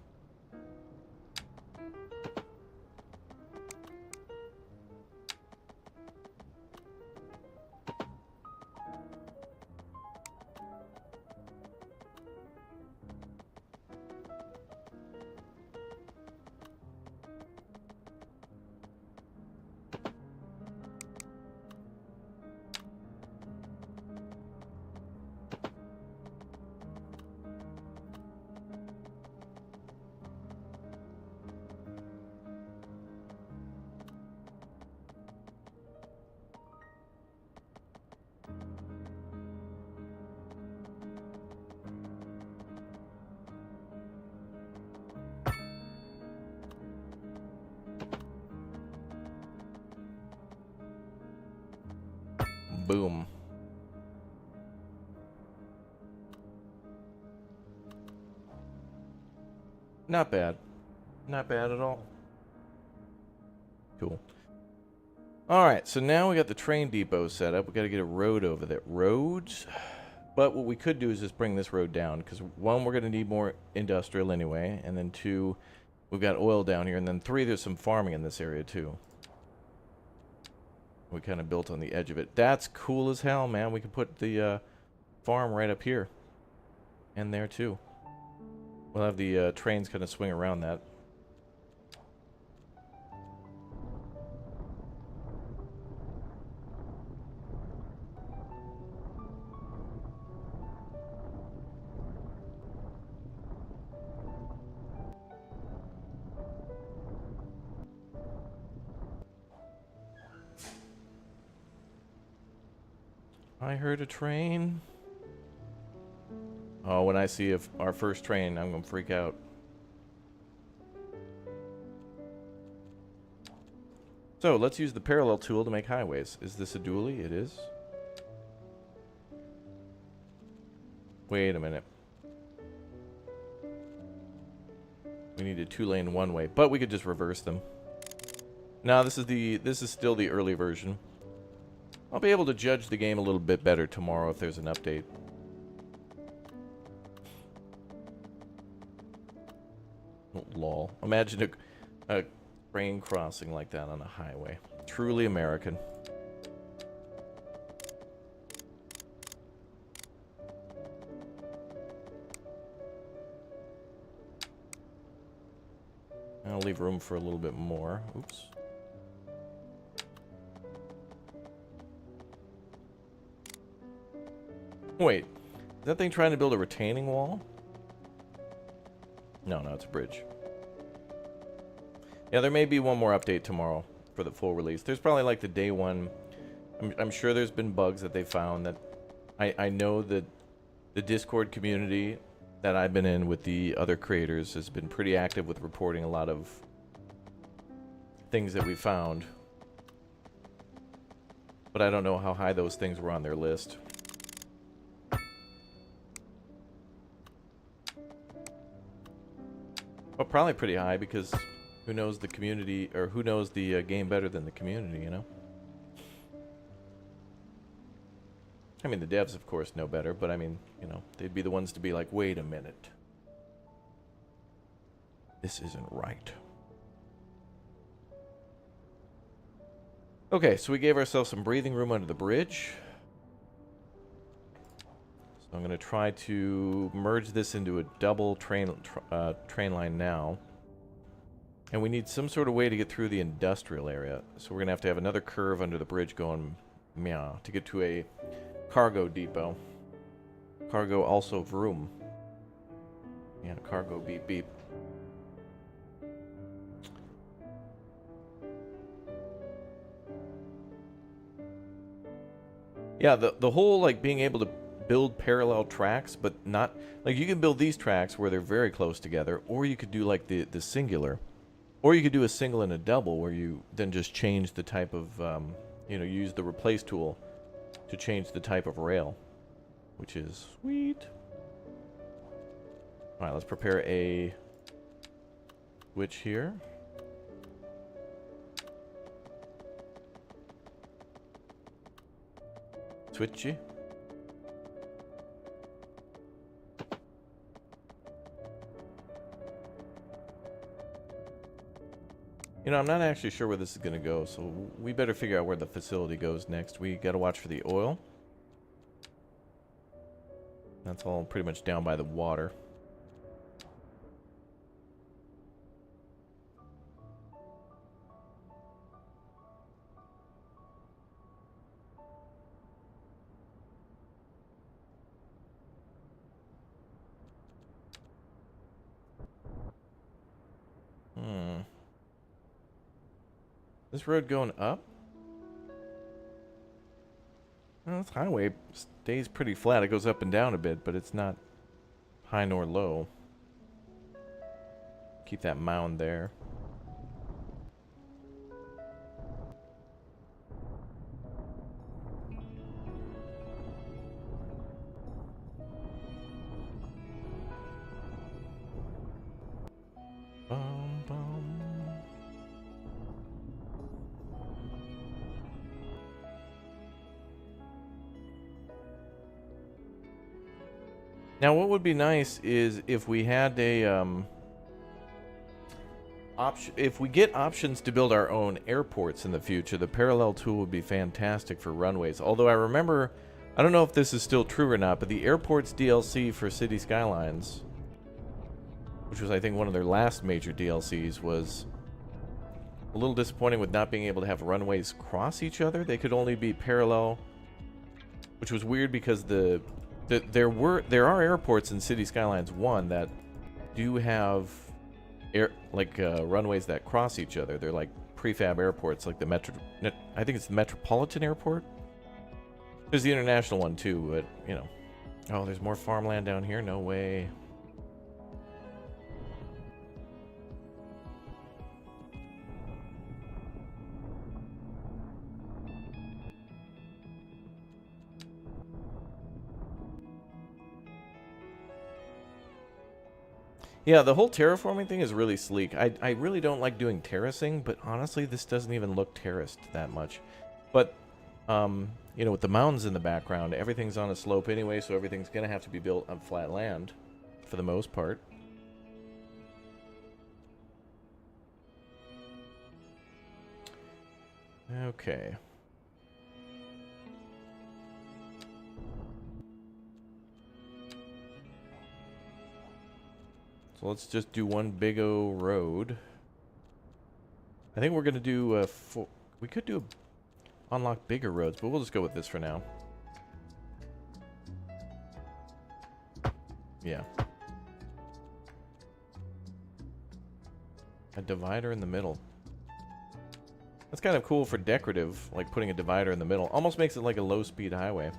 Boom. Not bad. Not bad at all. Cool. Alright, so now we got the train depot set up. We got to get a road over there. Roads? But what we could do is just bring this road down, because one, we're going to need more industrial anyway, and then two, we've got oil down here, and then three, there's some farming in this area too. We kind of built on the edge of it. That's cool as hell, man. We could put the farm right up here. And there too. We'll have the trains kind of swing around that. I heard a train. Oh, when I see our first train, I'm going to freak out. So, let's use the parallel tool to make highways. Is this a dually? It is. Wait a minute. We need a 2-lane one-way, but we could just reverse them. No, this is still the early version. I'll be able to judge the game a little bit better tomorrow if there's an update. Oh, lol. Imagine a train crossing like that on a highway. Truly American. I'll leave room for a little bit more. Oops. Wait, is that thing trying to build a retaining wall? No, it's a bridge. Yeah, there may be one more update tomorrow for the full release. There's probably like the day one. I'm sure there's been bugs that they found that I know that the Discord community that I've been in with the other creators has been pretty active with reporting a lot of things that we found. But I don't know how high those things were on their list. Well, probably pretty high, because who knows the community, or who knows the game better than the community, you know? I mean, the devs, of course, know better, but I mean, you know, they'd be the ones to be like, wait a minute. This isn't right. Okay, so we gave ourselves some breathing room under the bridge. So I'm going to try to merge this into a double train line now. And we need some sort of way to get through the industrial area. So we're going to have another curve under the bridge going meow to get to a cargo depot. Cargo also vroom. Yeah, cargo beep beep. Yeah, the whole like being able to build parallel tracks, but not like you can build these tracks where they're very close together, or you could do like the singular, or you could do a single and a double where you then just change the type of you know, use the replace tool to change the type of rail, which is sweet. All right, let's prepare a switch here. Switchy. You know, I'm not actually sure where this is going to go, so we better figure out where the facility goes next. We got to watch for the oil. That's all pretty much down by the water. This road going up? Well, this highway stays pretty flat. It goes up and down a bit, but it's not high nor low. Keep that mound there. Bum, bum. Now, what would be nice is if we had a if we get options to build our own airports in the future, the parallel tool would be fantastic for runways. Although I remember, I don't know if this is still true or not, but the airports DLC for City Skylines, which was I think one of their last major DLCs, was a little disappointing with not being able to have runways cross each other. They could only be parallel, which was weird because there are airports in City Skylines 1 that do have runways that cross each other. They're like prefab airports, like I think it's the Metropolitan Airport. There's the international one too, but you know. Oh, there's more farmland down here. No way. Yeah, the whole terraforming thing is really sleek. I really don't like doing terracing, but honestly, this doesn't even look terraced that much. But, you know, with the mountains in the background, everything's on a slope anyway, so everything's going to have to be built on flat land, for the most part. Okay. So let's just do one big O road. I think we're gonna do we could do unlock bigger roads, but we'll just go with this for now. Yeah. A divider in the middle. That's kind of cool for decorative, like putting a divider in the middle. Almost makes it like a low-speed highway.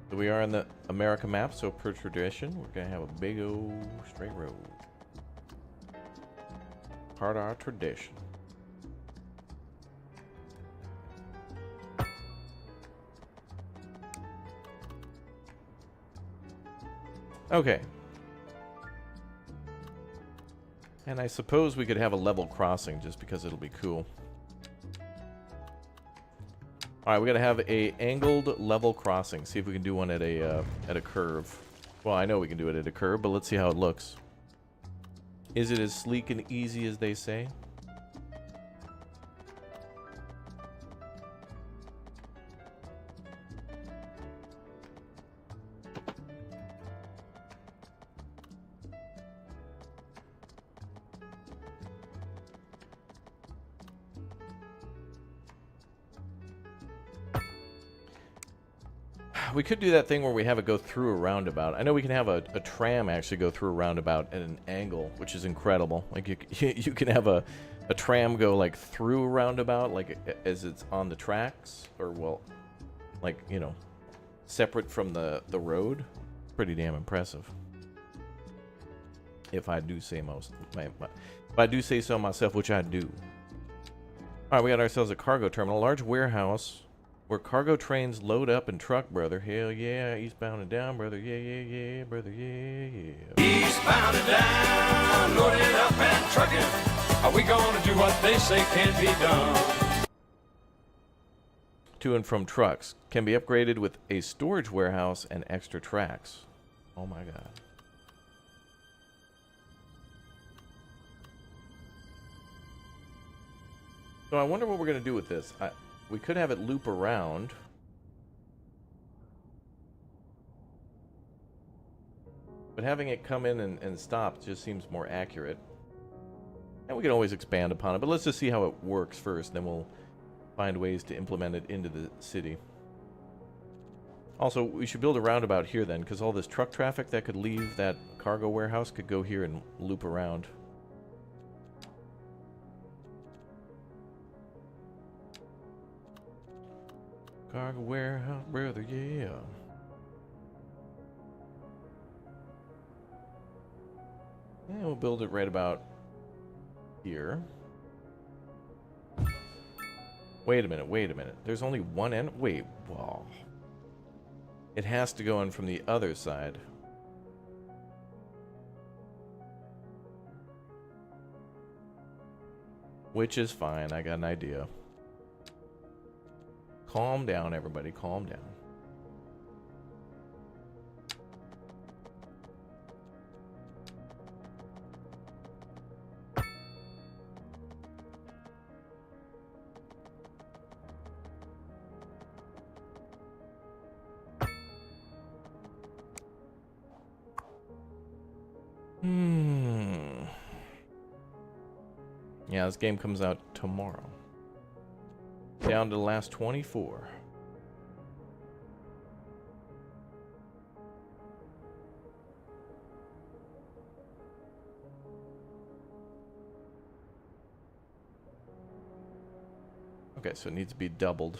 So we are on the America map, so per tradition, we're going to have a big old straight road. Part of our tradition. Okay. And I suppose we could have a level crossing just because it'll be cool. Alright, we gotta have a angled level crossing. See if we can do one at a curve. Well, I know we can do it at a curve, but let's see how it looks. Is it as sleek and easy as they say? We could do that thing where we have it go through a roundabout. I know we can have a tram actually go through a roundabout at an angle, which is incredible. Like you can have a tram go like through a roundabout, like as it's on the tracks, or well, like, you know, separate from the road. Pretty damn impressive. If I do say if I do say so myself, which I do. All right, we got ourselves a cargo terminal, a large warehouse where cargo trains load up and truck, brother. Hell yeah, eastbound and down, brother. Yeah, yeah, yeah, brother. Yeah, yeah. Eastbound and down, loading up and trucking. Are we gonna do what they say can't be done? To and from trucks can be upgraded with a storage warehouse and extra tracks. Oh my god. So I wonder what we're gonna do with this. We could have it loop around. But having it come in and stop just seems more accurate. And we can always expand upon it, but let's just see how it works first, then we'll find ways to implement it into the city. Also, we should build a roundabout here then, because all this truck traffic that could leave that cargo warehouse could go here and loop around. Cargo warehouse, brother, yeah. And we'll build it right about here. Wait a minute. There's only one end? Wait, whoa. It has to go in from the other side. Which is fine, I got an idea. Calm down, everybody, calm down. Yeah, this game comes out tomorrow. Down to the last 24. Okay, so it needs to be doubled.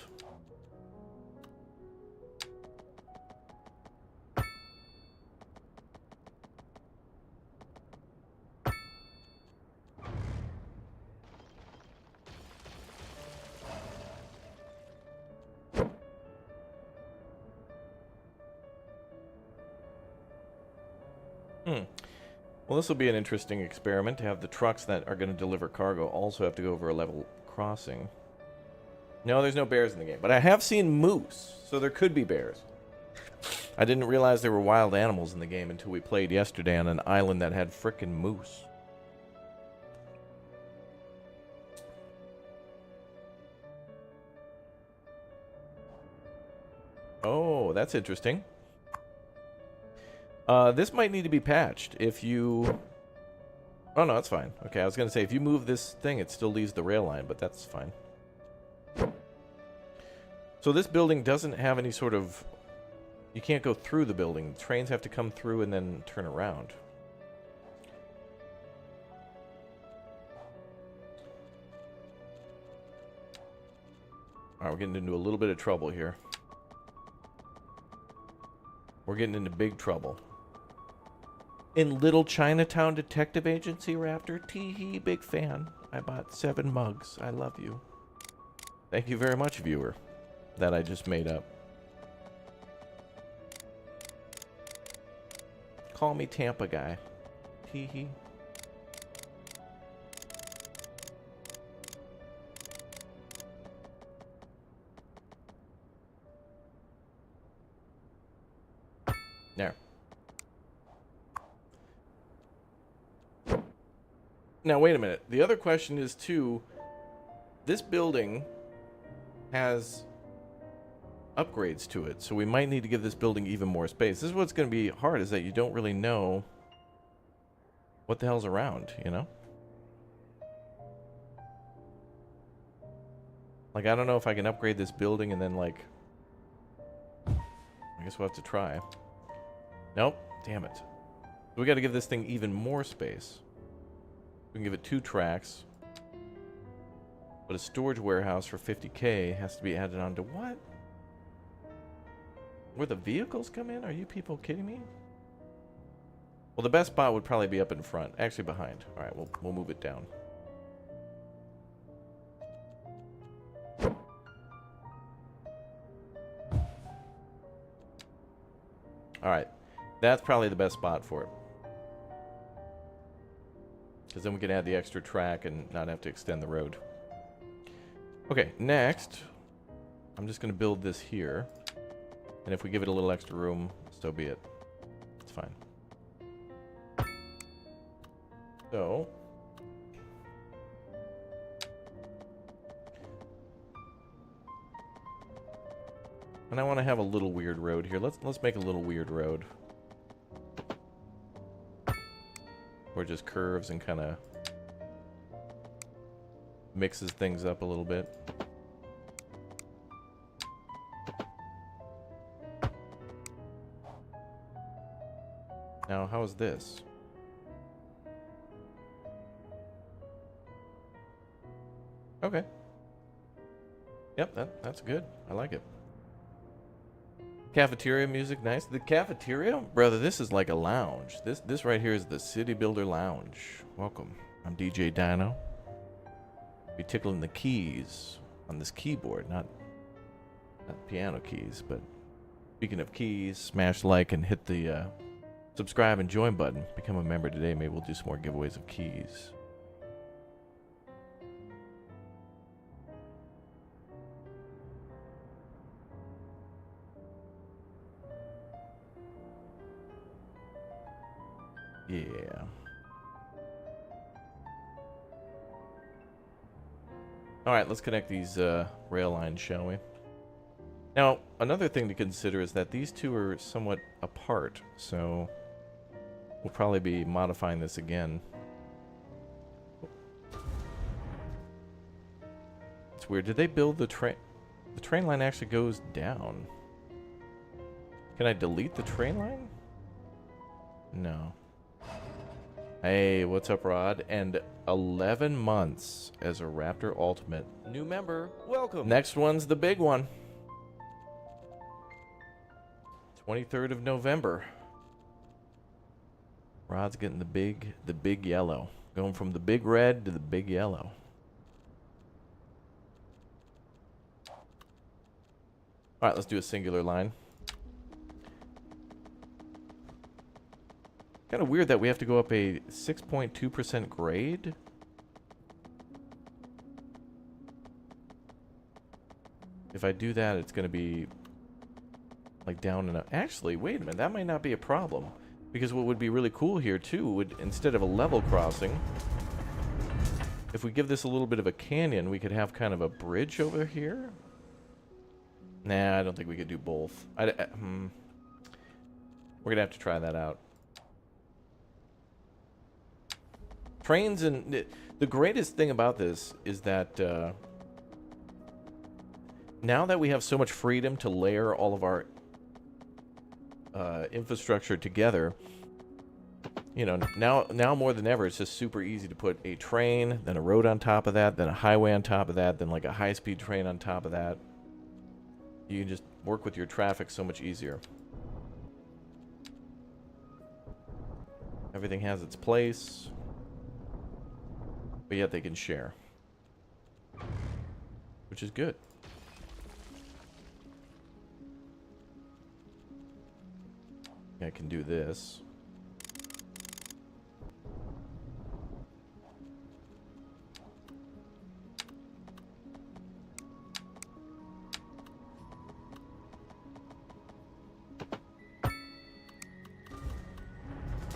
Well, this will be an interesting experiment to have the trucks that are going to deliver cargo also have to go over a level crossing. No, there's no bears in the game, but I have seen moose, so there could be bears. I didn't realize there were wild animals in the game until we played yesterday on an island that had frickin' moose. Oh, that's interesting. This might need to be patched if you... Oh, no, that's fine. Okay, I was going to say, if you move this thing, it still leaves the rail line, but that's fine. So this building doesn't have any sort of... You can't go through the building. The trains have to come through and then turn around. Alright, we're getting into a little bit of trouble here. We're getting into big trouble. In Little Chinatown Detective Agency, Raptor. Tee-hee, big fan. I bought 7 mugs. I love you. Thank you very much, viewer. That I just made up. Call me Tampa guy. Tee-hee. There. Now, wait a minute. The other question is, too, this building has upgrades to it, so we might need to give this building even more space. This is what's going to be hard, is that you don't really know what the hell's around, you know? Like, I don't know if I can upgrade this building and then, like... I guess we'll have to try. Nope. Damn it. We got to give this thing even more space. We can give it 2 tracks. But a storage warehouse for 50K has to be added on to what? Where the vehicles come in? Are you people kidding me? Well, the best spot would probably be up in front. Actually, behind. All right, we'll move it down. All right. That's probably the best spot for it. Because then we can add the extra track and not have to extend the road. Okay, next, I'm just going to build this here. And if we give it a little extra room, so be it. It's fine. So... And I want to have a little weird road here. Let's make a little weird road. Where it just curves and kind of mixes things up a little bit. Now, how is this? Okay. Yep, that's good. I like it. Cafeteria music, nice. The cafeteria? Brother, this is like a lounge. This right here is the City Builder Lounge. Welcome. I'm DJ Dino. Be tickling the keys on this keyboard, not piano keys, but speaking of keys, smash like and hit the subscribe and join button. Become a member today. Maybe we'll do some more giveaways of keys. Yeah. Alright, let's connect these rail lines, shall we? Now, another thing to consider is that these two are somewhat apart, so we'll probably be modifying this again. It's weird. Did they build the train? The train line actually goes down. Can I delete the train line? No. Hey, what's up, Rod? And 11 months as a Raptor Ultimate. New member, welcome. Next one's the big one. 23rd of November. Rod's getting the big yellow. Going from the big red to the big yellow. Alright, let's do a singular line. Kind of weird that we have to go up a 6.2% grade. If I do that, it's going to be like down and up. Actually, wait a minute. That might not be a problem. Because what would be really cool here, too, would, instead of a level crossing, if we give this a little bit of a canyon, we could have kind of a bridge over here. Nah, I don't think we could do both. We're going to have to try that out. Trains, and the greatest thing about this is that now that we have so much freedom to layer all of our infrastructure together, you know, now more than ever, it's just super easy to put a train, then a road on top of that, then a highway on top of that, then like a high-speed train on top of that. You can just work with your traffic so much easier. Everything has its place, but yet they can share, which is good. I can do this.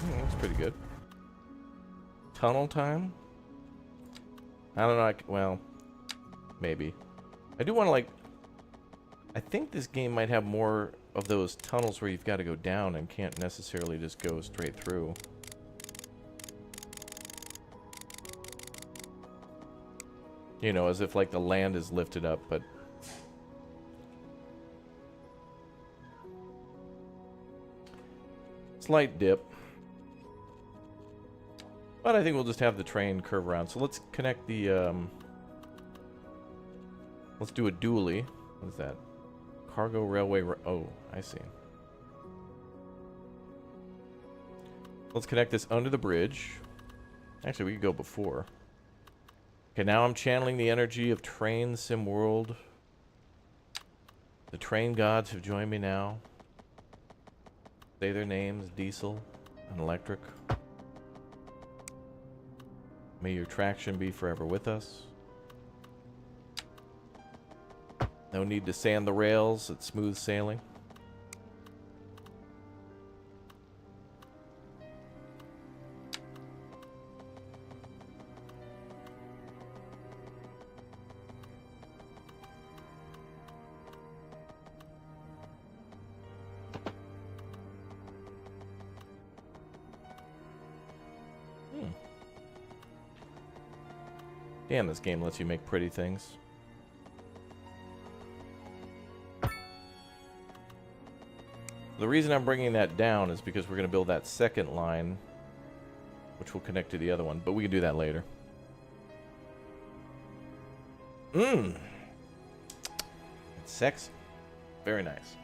That's pretty good. Tunnel time? I don't know. Well, maybe. I do want to, like... I think this game might have more of those tunnels where you've got to go down and can't necessarily just go straight through. You know, as if, like, the land is lifted up, but... Slight dip. But I think we'll just have the train curve around. So let's connect the, let's do a dually. What is that? Cargo railway. Oh, I see. Let's connect this under the bridge. Actually, we could go before. Okay, now I'm channeling the energy of Train Sim World. The train gods have joined me now. Say their names, Diesel and Electric. May your traction be forever with us. No need to sand the rails. It's smooth sailing. Damn, this game lets you make pretty things. The reason I'm bringing that down is because we're going to build that second line, which will connect to the other one, but we can do that later. It's sexy. Very nice.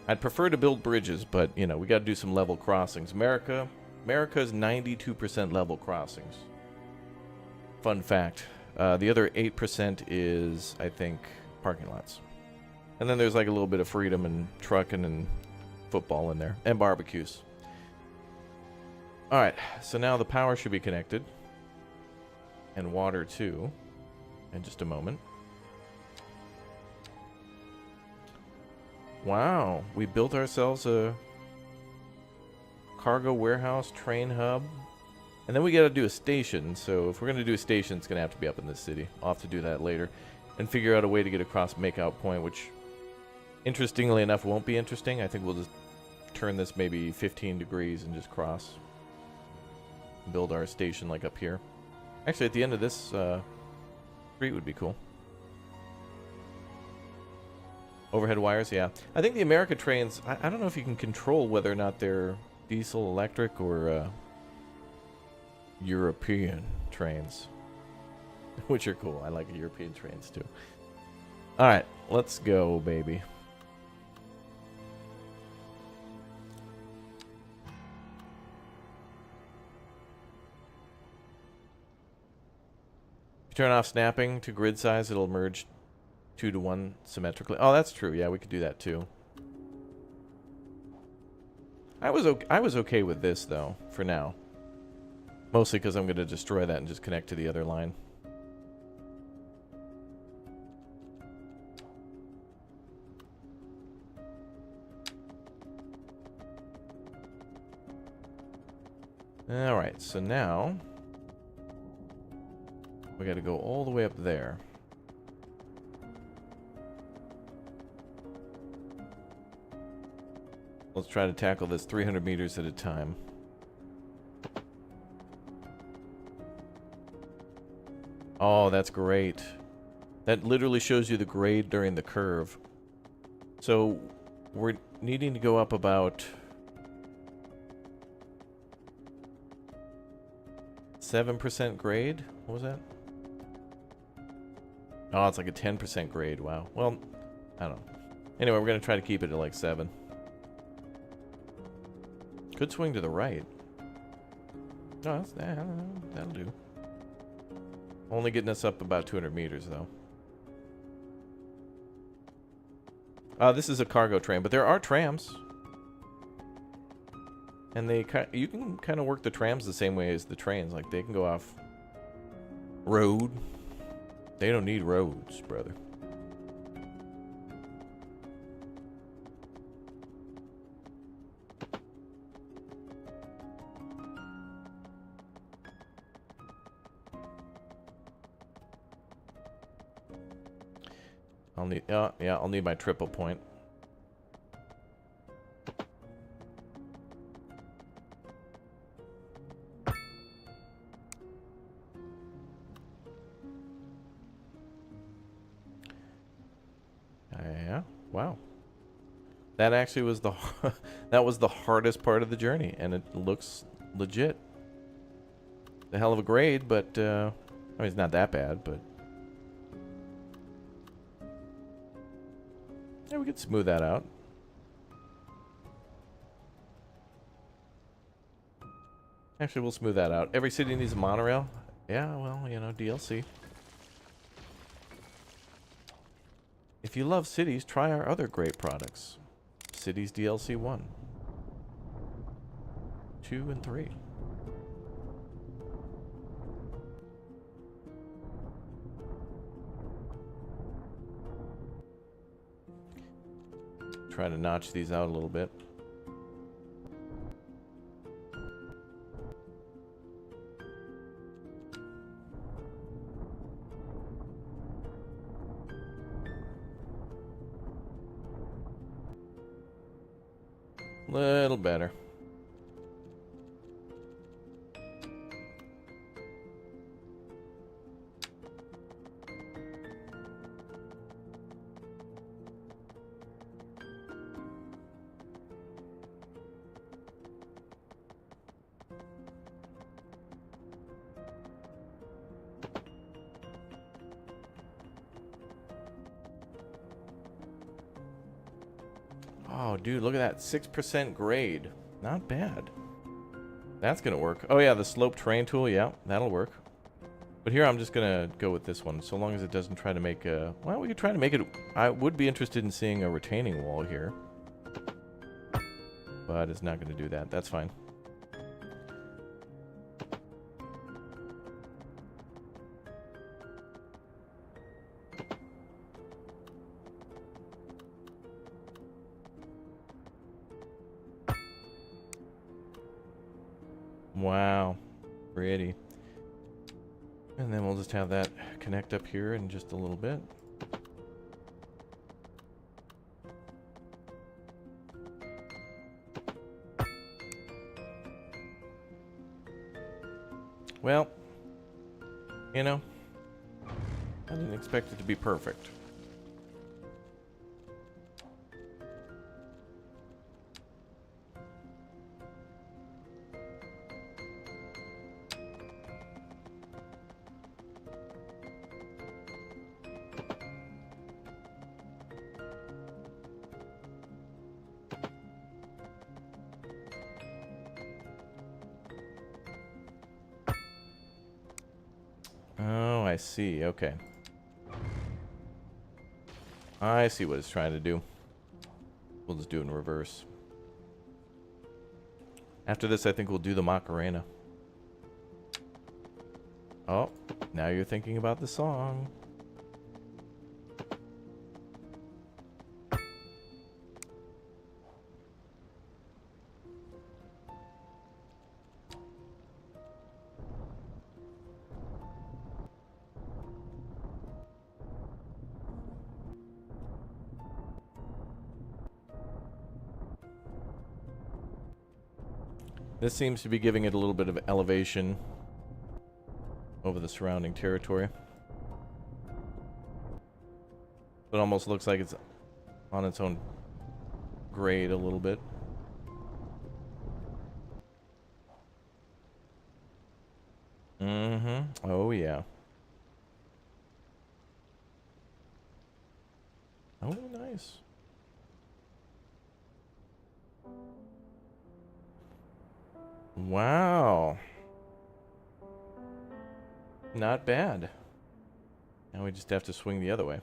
I'd prefer to build bridges, but, you know, we got to do some level crossings. America's 92% level crossings. Fun fact. The other 8% is, I think, parking lots. And then there's like a little bit of freedom and trucking and football in there. And barbecues. Alright, so now the power should be connected. And water too. In just a moment. Wow, we built ourselves a cargo warehouse, train hub. And then we gotta do a station, so if we're gonna do a station, it's gonna have to be up in this city. I'll have to do that later. And figure out a way to get across Makeout Point, which, interestingly enough, won't be interesting. I think we'll just turn this maybe 15 degrees and just cross. Build our station, like, up here. Actually, at the end of this Street would be cool. Overhead wires, yeah. I think the America trains, I don't know if you can control whether or not they're diesel, electric, or European trains. Which are cool. I like European trains too. Alright, let's go, baby. If you turn off snapping to grid size, it'll merge 2 to 1 symmetrically. Oh, that's true. Yeah, we could do that too. I was okay with this though, for now. Mostly because I'm going to destroy that and just connect to the other line. Alright, so now we got to go all the way up there. Let's try to tackle this 300 meters at a time. Oh, that's great. That literally shows you the grade during the curve. So we're needing to go up about 7% grade? What was that? Oh, it's like a 10% grade. Wow. Well, I don't know. Anyway, we're going to try to keep it at like 7. Could swing to the right. No, that'll do. Only getting us up about 200 meters, though. This is a cargo train, but there are trams. And you can kind of work the trams the same way as the trains. Like, they can go off road. They don't need roads, brother. I'll need, yeah, I'll need my triple point. Yeah, wow. That actually was the that was the hardest part of the journey, and it looks legit. The hell of a grade, but I mean, it's not that bad, but yeah, we could smooth that out. Actually, we'll smooth that out. Every city needs a monorail. Yeah, well, you know, DLC. If you love cities, try our other great products. Cities DLC 1, 2, and 3. Try to notch these out a little bit. Little better. Oh, dude, look at that. 6% grade. Not bad. That's going to work. Oh, yeah, the slope terrain tool. Yeah, that'll work. But here I'm just going to go with this one, so long as it doesn't try to make a... Well, we could try to make it... I would be interested in seeing a retaining wall here. But it's not going to do that. That's fine. Wow, pretty. And then we'll just have that connect up here in just a little bit. Well, you know, I didn't expect it to be perfect. Oh, I see. Okay. I see what it's trying to do. We'll just do it in reverse. After this, I think we'll do the Macarena. Oh, now you're thinking about the song. This seems to be giving it a little bit of elevation over the surrounding territory. It almost looks like it's on its own grade a little bit. Mm-hmm. Oh, yeah. Oh, nice. Wow. Not bad. Now we just have to swing the other way.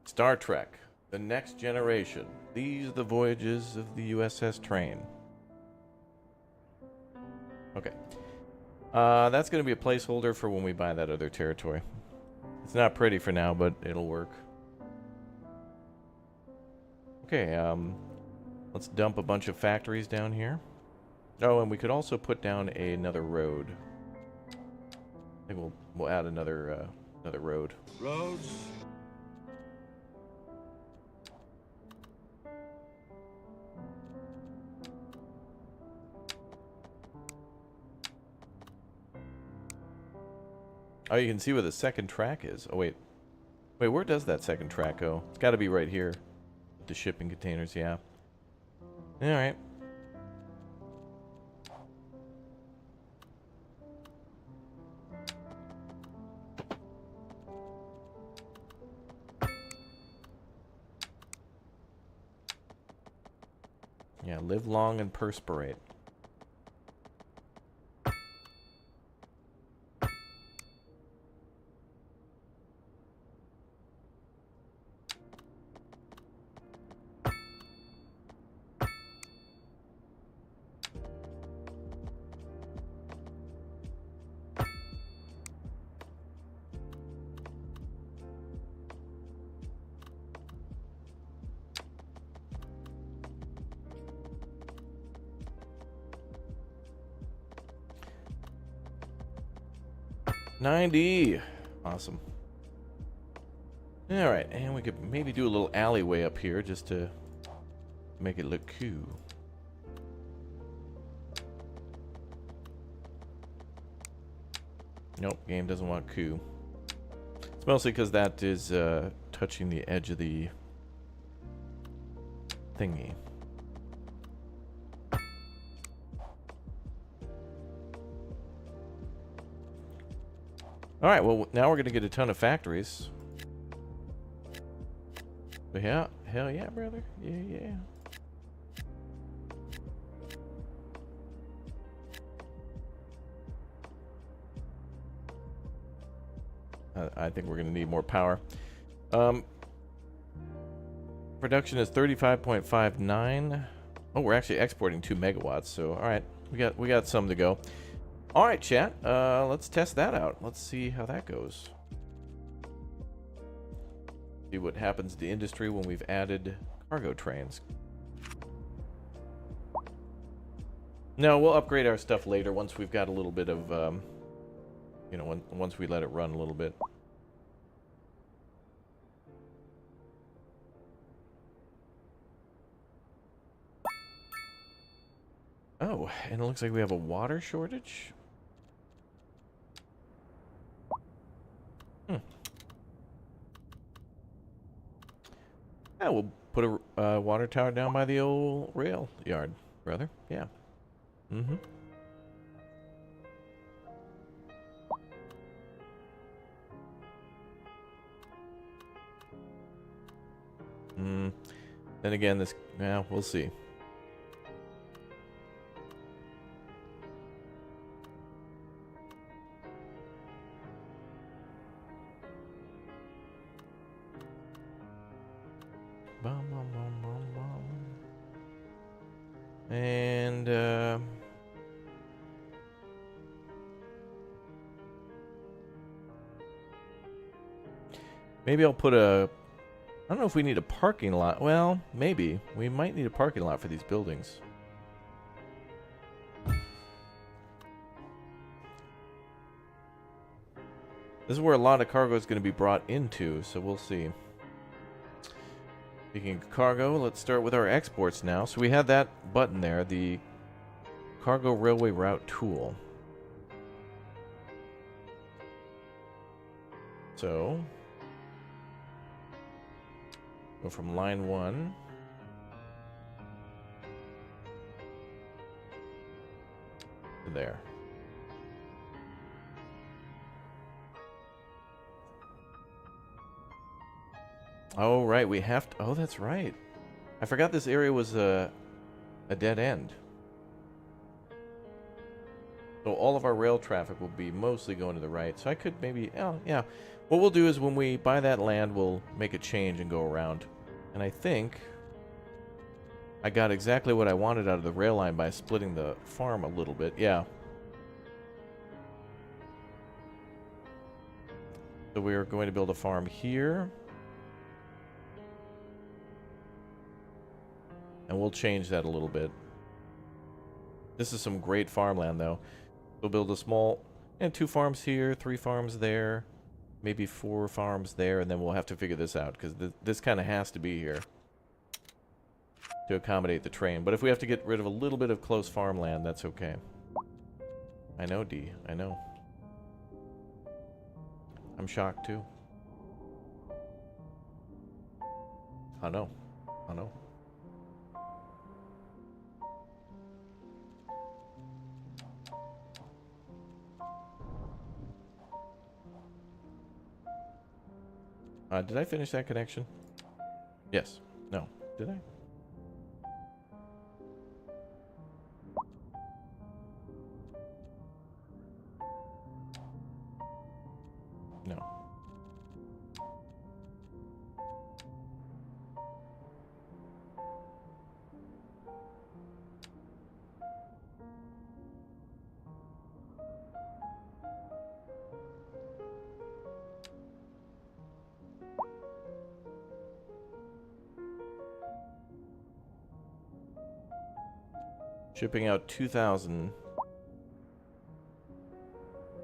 Star Trek, The Next Generation. These are the voyages of the USS Train. Okay. That's going to be a placeholder for when we buy that other territory. It's not pretty for now, but it'll work. Okay, let's dump a bunch of factories down here. Oh, and we could also put down another road. I think we'll add another road. Roads. Oh, you can see where the second track is. Oh, wait. Wait, where does that second track go? It's got to be right here. The shipping containers, yeah. Alright. Yeah, live long and perspirate. $90. Awesome. Alright, and we could maybe do a little alleyway up here just to make it look cool. Nope, game doesn't want cool. It's mostly because that is touching the edge of the thingy. Alright, well, now we're going to get a ton of factories. But yeah, hell yeah, brother. Yeah, yeah. I think we're going to need more power. Production is 35.59. Oh, we're actually exporting 2 megawatts, so alright. We got some to go. Alright, chat. Let's test that out. Let's see how that goes. See what happens to industry when we've added cargo trains. No, we'll upgrade our stuff later once we've got a little bit of, you know, once we let it run a little bit. Oh, and it looks like we have a water shortage. Yeah, we'll put a water tower down by the old rail yard, brother. Yeah. Mm-hmm. Then again, this... Yeah, we'll see. Bum, bum, bum, bum, bum. And, maybe I'll put a... I don't know if we need a parking lot. Well, maybe. We might need a parking lot for these buildings. This is where a lot of cargo is going to be brought into, so we'll see. Speaking of cargo, let's start with our exports now. So we had that button there, the cargo railway route tool. So, go from line 1 to there. Oh, right, we have to... Oh, that's right. I forgot this area was a dead end. So all of our rail traffic will be mostly going to the right. So I could maybe... Oh, yeah. What we'll do is when we buy that land, we'll make a change and go around. And I think I got exactly what I wanted out of the rail line by splitting the farm a little bit. Yeah. So we are going to build a farm here. And we'll change that a little bit. This is some great farmland, though. We'll build a small... And 2 farms here, 3 farms there. Maybe 4 farms there, and then we'll have to figure this out, because this kind of has to be here to accommodate the train. But if we have to get rid of a little bit of close farmland, that's okay. I know, D. I know. I'm shocked, too. I know. I know. Did I finish that connection? Yes. No. Did I? No. Shipping out 2,000.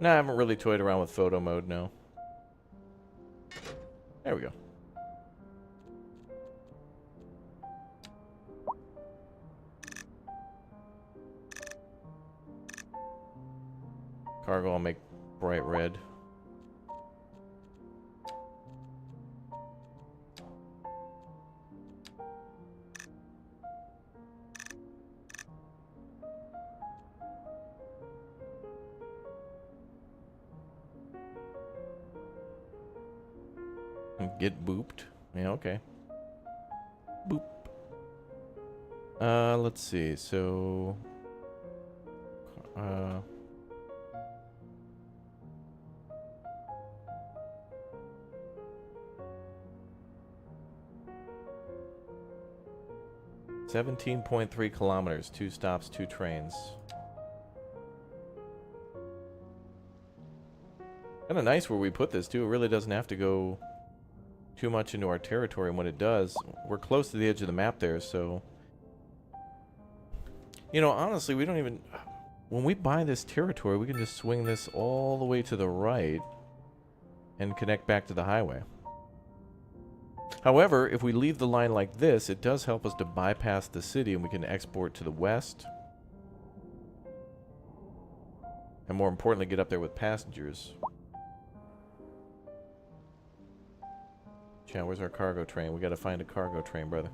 Nah, I haven't really toyed around with photo mode, no. There we go. Cargo I'll make bright red. Get booped. Yeah, okay. Boop. Let's see. So, 17.3 kilometers, 2 stops, 2 trains. Kind of nice where we put this too. It really doesn't have to go too much into our territory, and when it does, we're close to the edge of the map there, so... You know, honestly, we don't even... When we buy this territory, we can just swing this all the way to the right and connect back to the highway. However, if we leave the line like this, it does help us to bypass the city, and we can export to the west. And more importantly, get up there with passengers. Chad, where's our cargo train? We gotta find a cargo train, brother.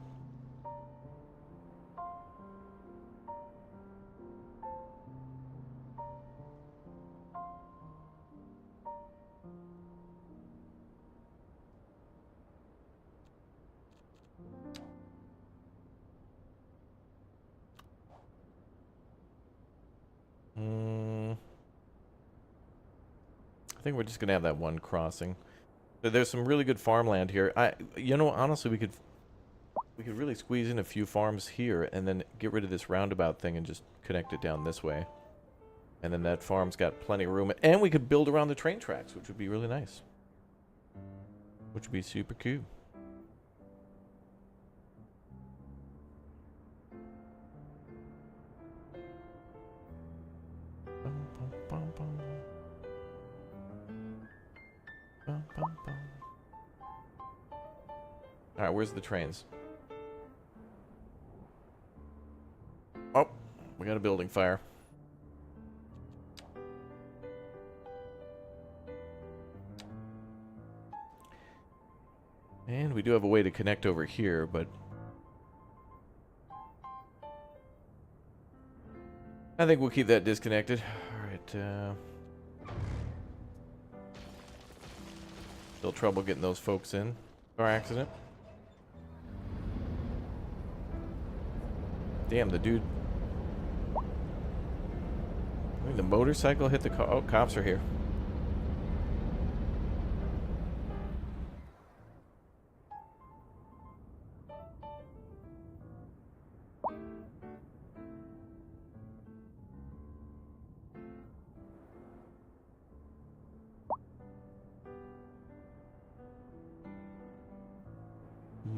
I think we're just gonna have that one crossing. But there's some really good farmland here. You know, honestly, we could really squeeze in a few farms here and then get rid of this roundabout thing and just connect it down this way. And then that farm's got plenty of room, and we could build around the train tracks, which would be really nice. Which would be super cool. Alright, where's the trains? Oh, we got a building fire. And we do have a way to connect over here, but... I think we'll keep that disconnected. Alright, still trouble getting those folks in. Car accident. Damn, the dude... I mean, the motorcycle hit the car. Oh, cops are here.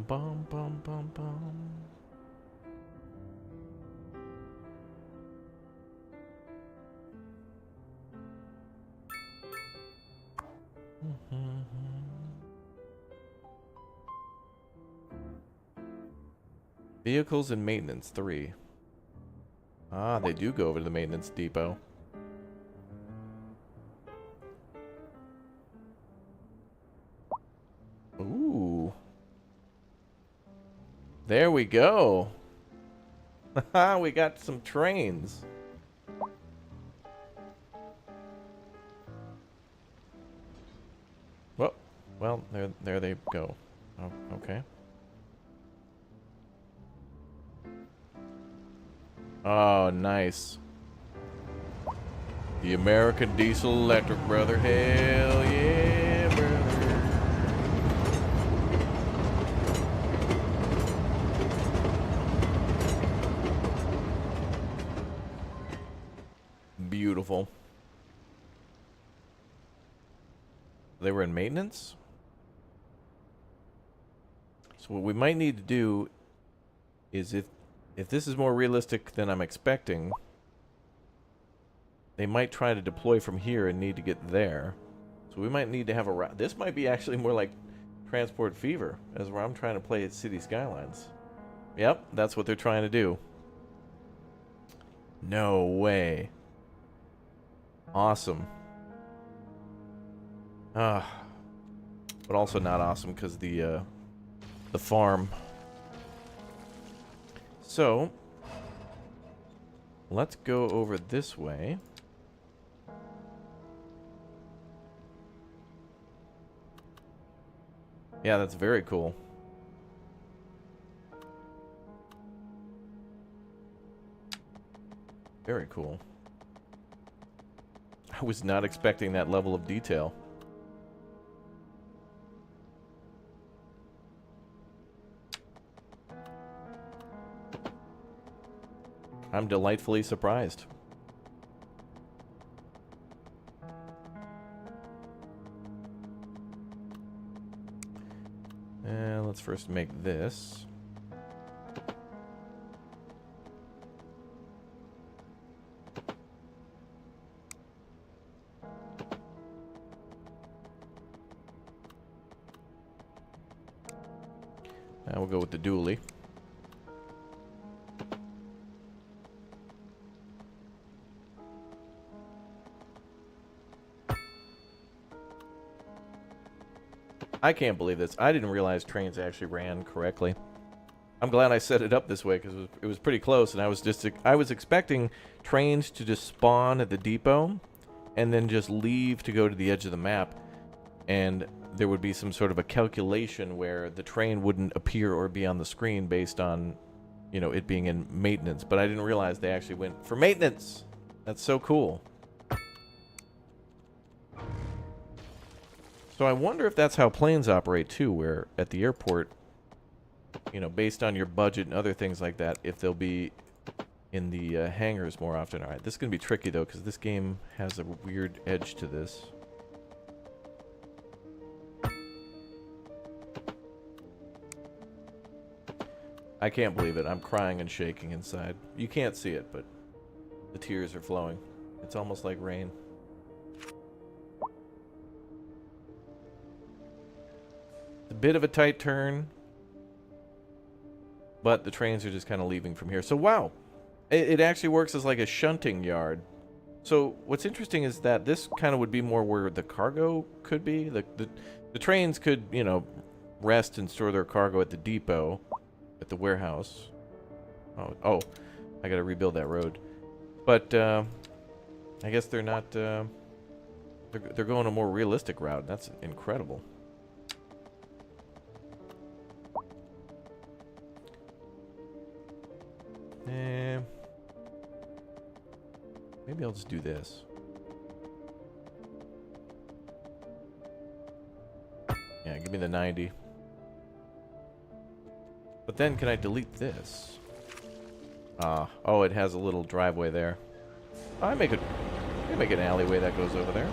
Bum, bum, bum, bum. Vehicles and maintenance 3. Ah, they do go over to the maintenance depot. Ooh. There we go. Haha, we got some trains. Well, there they go. Oh, okay. Oh, nice. The American Diesel Electric, brother. Hell yeah, brother. Beautiful. They were in maintenance? So what we might need to do is if this is more realistic than I'm expecting, they might try to deploy from here and need to get there. So we might need to have a route. This might be actually more like Transport Fever, as where I'm trying to play at City Skylines. Yep, that's what they're trying to do. No way. Awesome. But also not awesome because the farm. So let's go over this way. Yeah, that's very cool. Very cool. I was not expecting that level of detail. I'm delightfully surprised. first make this. Now we'll go with the dually. I can't believe this. I didn't realize trains actually ran correctly. I'm glad I set it up this way because it was pretty close, and I was expecting trains to just spawn at the depot and then just leave to go to the edge of the map, and there would be some sort of a calculation where the train wouldn't appear or be on the screen based on, you know, it being in maintenance. But I didn't realize they actually went for maintenance. That's so cool. So I wonder if that's how planes operate too, where at the airport, you know, based on your budget and other things like that, if they'll be in the hangars more often. All right, this is going to be tricky though, because this game has a weird edge to this. I can't believe it. I'm crying and shaking inside. You can't see it, but the tears are flowing. It's almost like rain. A bit of a tight turn, but the trains are just kind of leaving from here. So wow, it actually works as like a shunting yard. So what's interesting is that this kind of would be more where the cargo could be. The trains could, you know, rest and store their cargo at the depot, at the warehouse. Oh, I gotta rebuild that road. But I guess they're not. They're going a more realistic route. That's incredible. Maybe I'll just do this. Yeah, give me the 90. But then can I delete this? Oh, it has a little driveway there. I make an alleyway that goes over there.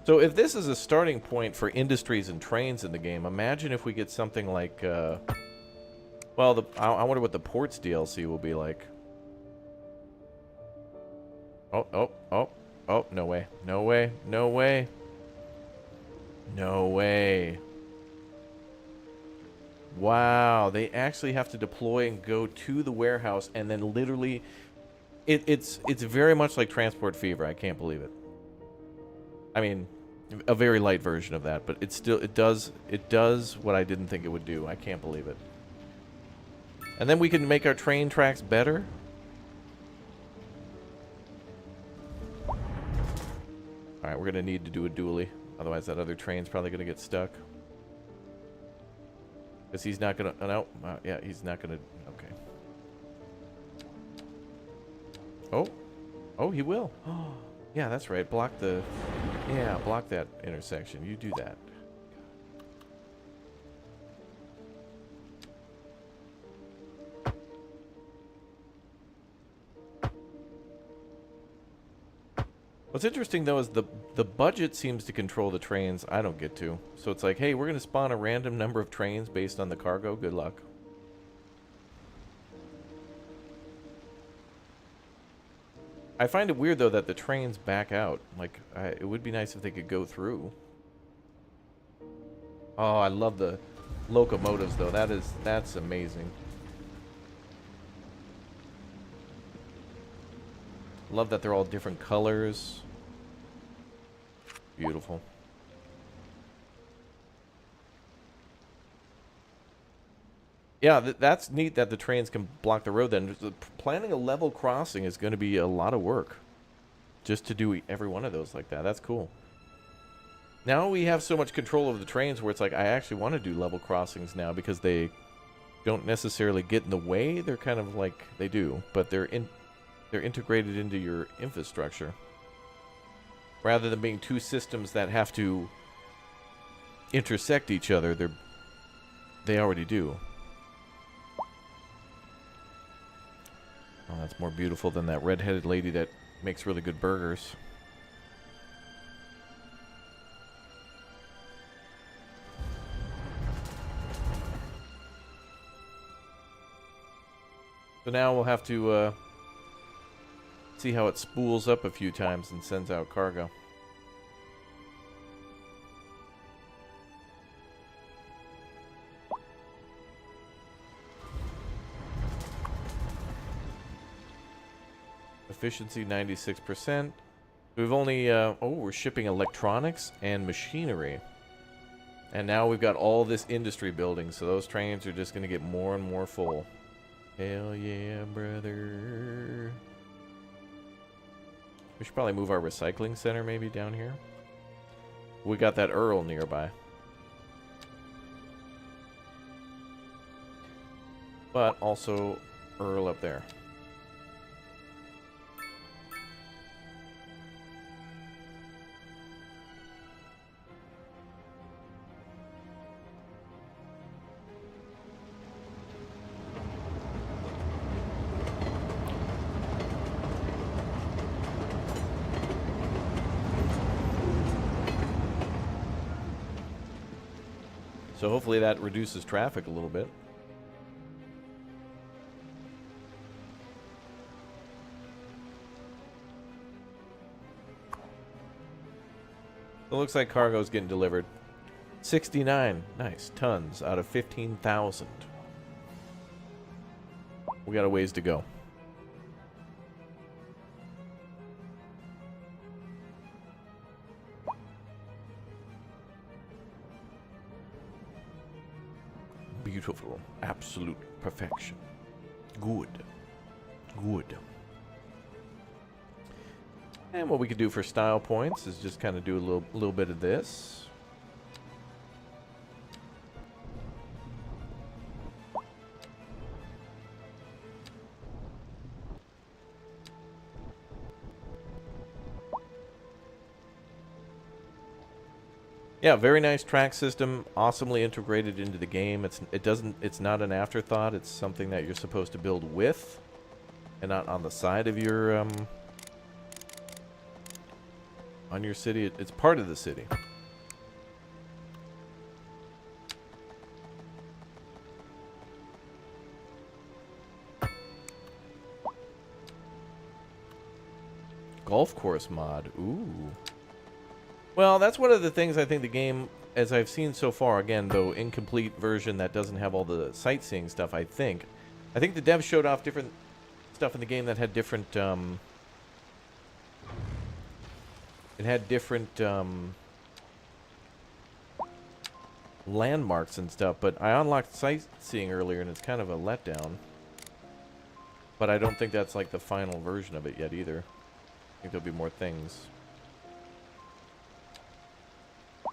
So if this is a starting point for industries and trains in the game, imagine if we get something like, well, I wonder what the ports DLC will be like. Oh, no way. No way. No way. No way. Wow, they actually have to deploy and go to the warehouse and then literally... It's very much like Transport Fever. I can't believe it. I mean, a very light version of that, but it does what I didn't think it would do. I can't believe it. And then we can make our train tracks better. Alright, we're going to need to do a dually. Otherwise that other train's probably going to get stuck. Because he's not going to... no. Yeah, he's not going to... Okay. Oh. Oh, he will. Yeah, that's right. Block the... Yeah, block that intersection. You do that. What's interesting, though, is the budget seems to control the trains. I don't get to. So it's like, hey, we're going to spawn a random number of trains based on the cargo. Good luck. I find it weird, though, that the trains back out. Like, it would be nice if they could go through. Oh, I love the locomotives, though. That's amazing. Love that they're all different colors. Beautiful. Yeah, that's neat that the trains can block the road then. Planning a level crossing is going to be a lot of work. Just to do every one of those like that. That's cool. Now we have so much control over the trains where it's like, I actually want to do level crossings now because they don't necessarily get in the way. They're kind of like, they do, but they're integrated into your infrastructure. Rather than being two systems that have to intersect each other, they already do. Oh, that's more beautiful than that red-headed lady that makes really good burgers. So now we'll have to see how it spools up a few times and sends out cargo. Efficiency 96%. We've only, we're shipping electronics and machinery. And now we've got all this industry building, so those trains are just going to get more and more full. Hell yeah, brother. We should probably move our recycling center maybe down here. We got that Earl nearby. But also Earl up there. So hopefully that reduces traffic a little bit. It looks like cargo is getting delivered. 69, nice, tons out of 15,000. We got a ways to go. Beautiful. Absolute perfection. Good. Good. And what we could do for style points is just kind of do a little bit of this. Yeah, very nice track system, awesomely integrated into the game. It's not an afterthought. It's something that you're supposed to build with, and not on the side of your on your city. It's part of the city. Golf course mod. Ooh. Well, that's one of the things I think the game, as I've seen so far, again, though incomplete version that doesn't have all the sightseeing stuff, I think the devs showed off different stuff in the game that had different, landmarks and stuff, but I unlocked sightseeing earlier and it's kind of a letdown. But I don't think that's like the final version of it yet either. I think there'll be more things.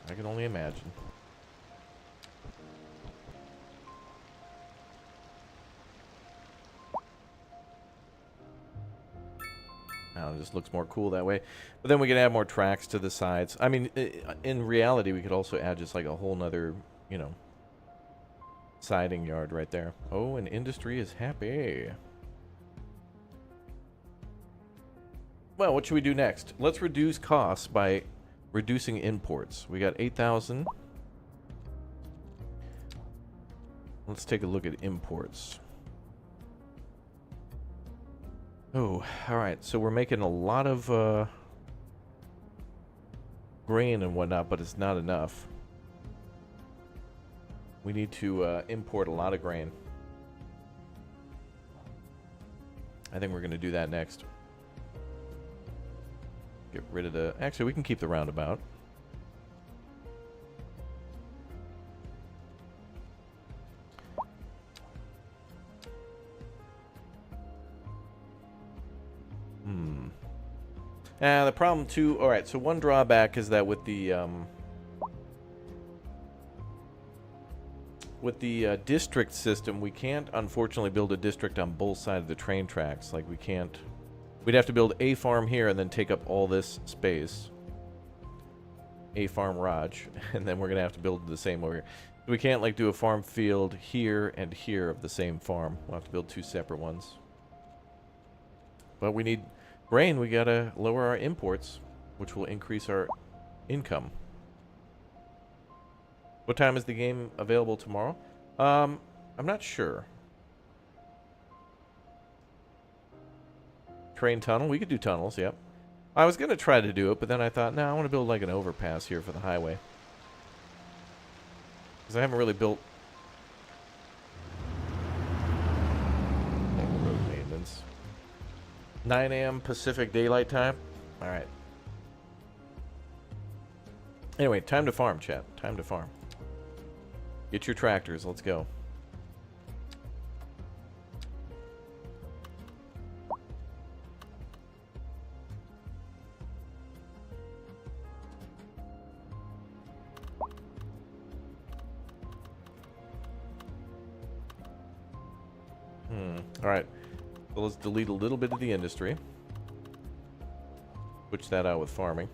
I can only imagine. It just looks more cool that way. But then we can add more tracks to the sides. I mean, in reality, we could also add just like a whole nother, you know, siding yard right there. Oh, and industry is happy. Well, what should we do next? Let's reduce costs by reducing imports. We got 8,000. Let's take a look at imports. Oh, alright. So we're making a lot of grain and whatnot, but it's not enough. We need to import a lot of grain. I think we're going to do that next. Get rid of the... Actually, we can keep the roundabout. The problem too... Alright, so one drawback is that with the district system, we can't, unfortunately, build a district on both sides of the train tracks. Like, we can't... We'd have to build a farm here and then take up all this space. A farm Raj. And then we're going to have to build the same over here. We can't, like, do a farm field here and here of the same farm. We'll have to build two separate ones. But we need grain. We got to lower our imports, which will increase our income. What time is the game available tomorrow? I'm not sure. Train tunnel. We could do tunnels, yep. I was going to try to do it, but then I thought, no, I want to build like an overpass here for the highway. Because I haven't really built road maintenance. 9 a.m. Pacific Daylight Time. All right. Anyway, time to farm, chat. Time to farm. Get your tractors. Let's go. All right. So let's delete a little bit of the industry. Switch that out with farming.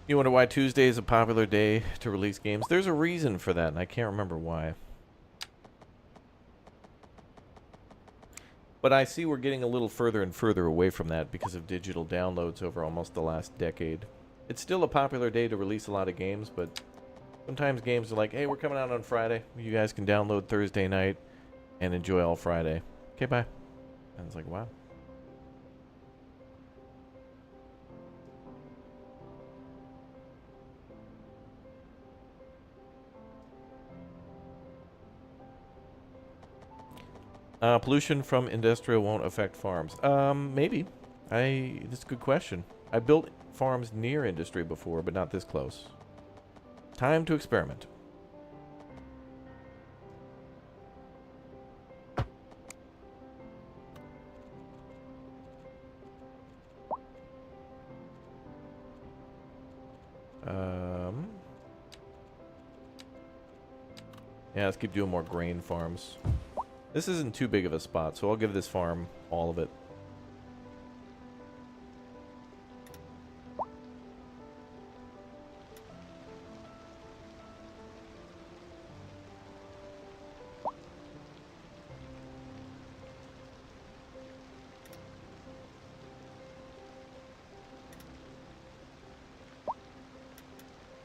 You wonder why Tuesday is a popular day to release games? There's a reason for that, and I can't remember why. But I see we're getting a little further and further away from that because of digital downloads over almost the last decade. It's still a popular day to release a lot of games, but sometimes games are like, hey, we're coming out on Friday. You guys can download Thursday night and enjoy all Friday. Okay, bye. And it's like, wow. Pollution from industrial won't affect farms. Maybe. That's a good question. I built farms near industry before, but not this close. Time to experiment. Yeah, let's keep doing more grain farms. This isn't too big of a spot, so I'll give this farm all of it.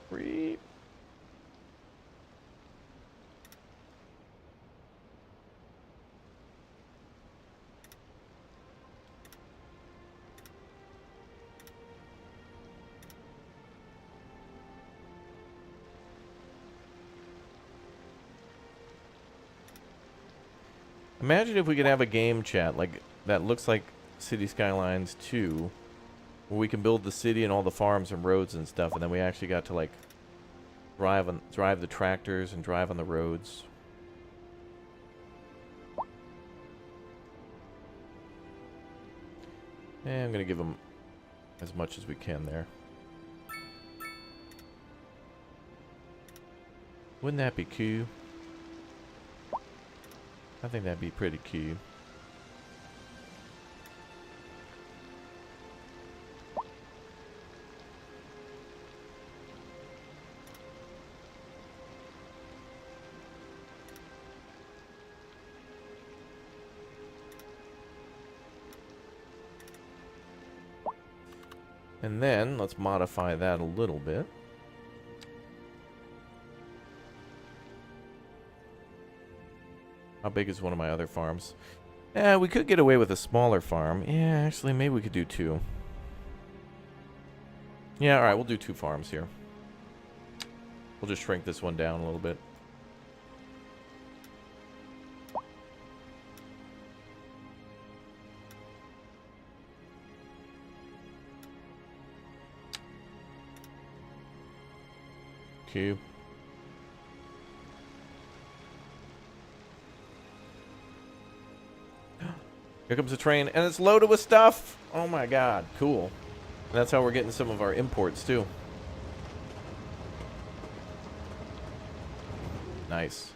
Free. Imagine if we could have a game chat like that looks like City Skylines 2, where we can build the city and all the farms and roads and stuff, and then we actually got to like drive the tractors and drive on the roads. And I'm gonna give them as much as we can there. Wouldn't that be cool? I think that'd be pretty cute. And then let's modify that a little bit. How big is one of my other farms? Yeah, we could get away with a smaller farm. Yeah, actually, maybe we could do 2. Yeah, alright, we'll do 2 farms here. We'll just shrink this one down a little bit. Cube. Here comes a train, and it's loaded with stuff! Oh my god, cool. And that's how we're getting some of our imports, too. Nice.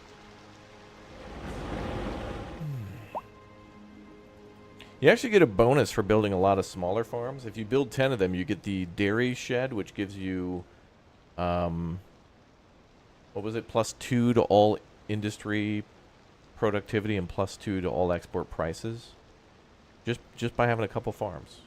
You actually get a bonus for building a lot of smaller farms. If you build 10 of them, you get the dairy shed, which gives you, what was it, +2 to all industry productivity and +2 to all export prices, just by having a couple farms.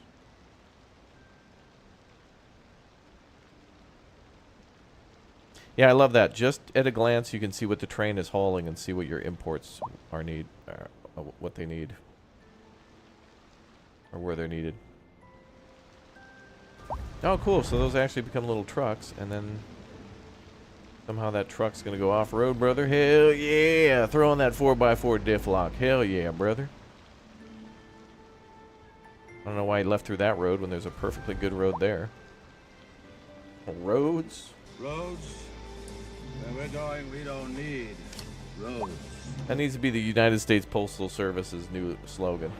Yeah, I love that. Just at a glance, you can see what the train is hauling and see what your imports what they need, or where they're needed. Oh, cool. So those actually become little trucks, and then somehow that truck's gonna go off-road, brother. Hell yeah! Throw on that 4x4 diff lock. Hell yeah, brother. I don't know why he left through that road when there's a perfectly good road there. Roads? Roads? Where we're going, we don't need roads. That needs to be the United States Postal Service's new slogan.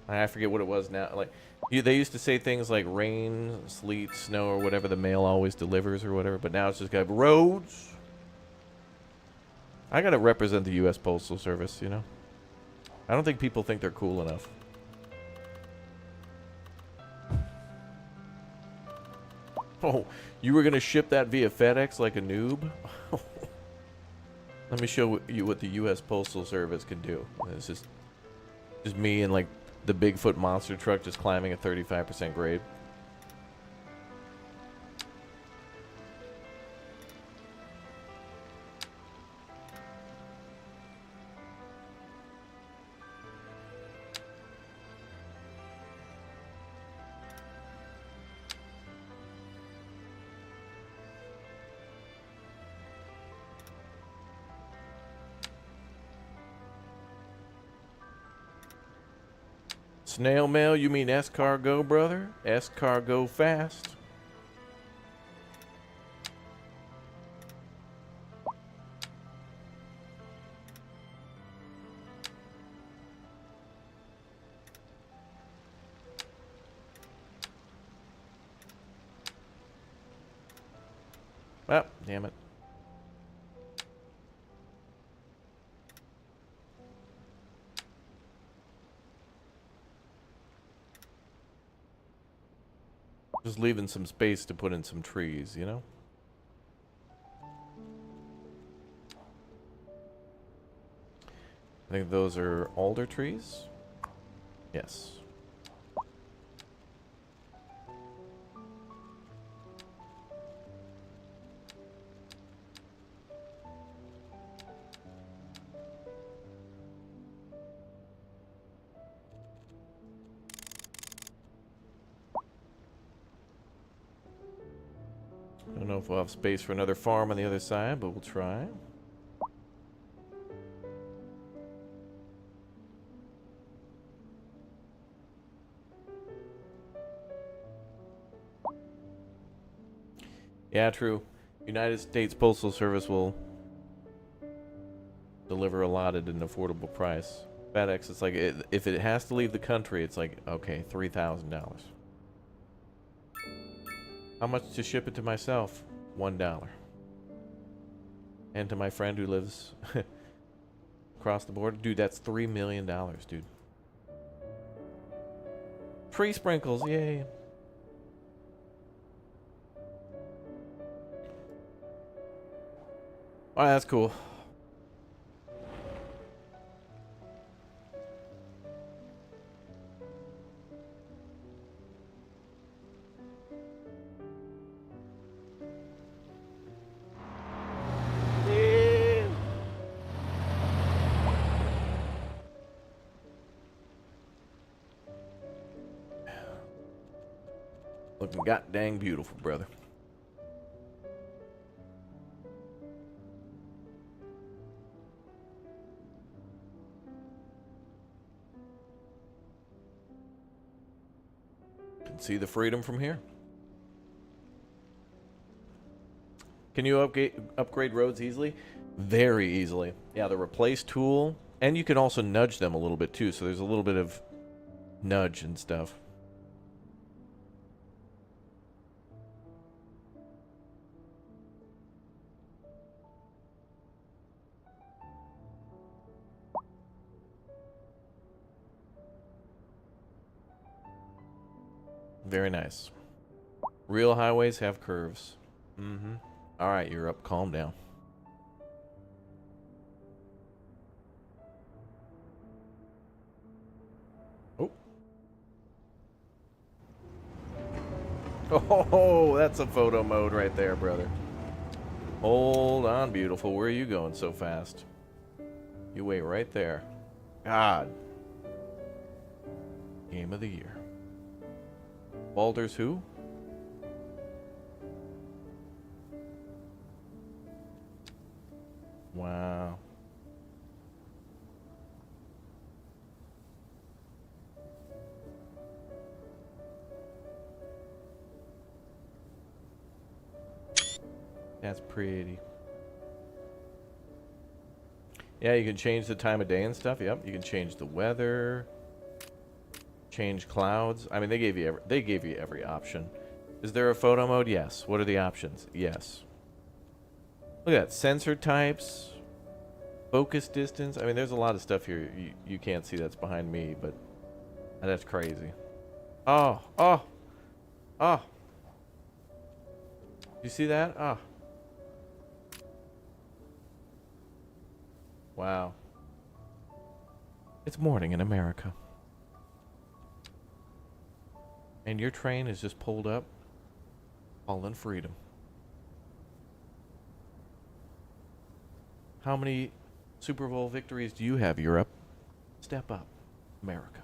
I forget what it was now. Like, they used to say things like rain, sleet, snow, or whatever the mail always delivers or whatever, but now it's just got roads. I gotta represent the U.S. Postal Service, you know? I don't think people think they're cool enough. Oh, you were gonna ship that via FedEx like a noob? Let me show you what the U.S. Postal Service can do. It's just me and like the Bigfoot monster truck just climbing a 35% grade. Snail mail? You mean escargot, brother? Escargot fast. Ah, damn it. Just leaving some space to put in some trees, you know? I think those are alder trees. Yes. I don't know if we'll have space for another farm on the other side, but we'll try. Yeah, true. United States Postal Service will deliver a lot at an affordable price. FedEx, it's like, if it has to leave the country, it's like, okay, $3,000. How much to ship it to myself? $1. And to my friend who lives across the border? Dude, that's $3 million, dude. Tree sprinkles, yay. Oh, that's cool. Looking god dang beautiful, brother. Can see the freedom from here. Can you upgrade roads easily? Very easily. Yeah, the replace tool, and you can also nudge them a little bit too, so there's a little bit of nudge and stuff. Very nice. Real highways have curves. Mm-hmm. All right, Europe, calm down. Oh, that's a photo mode right there, brother. Hold on, beautiful. Where are you going so fast? You wait right there. God. Game of the year. Baldur's who? Wow. That's pretty. Yeah, you can change the time of day and stuff. Yep, you can change the weather, change clouds. I mean, they gave you every option. Is there a photo mode? Yes. What are the options? Yes. Look at that. Sensor types, focus distance. I mean, there's a lot of stuff here you can't see that's behind me, but that's crazy. Oh, oh, oh. You see that? Oh. Wow. It's morning in America. And your train is just pulled up, all in freedom. How many Super Bowl victories do you have, Europe? Step up, America.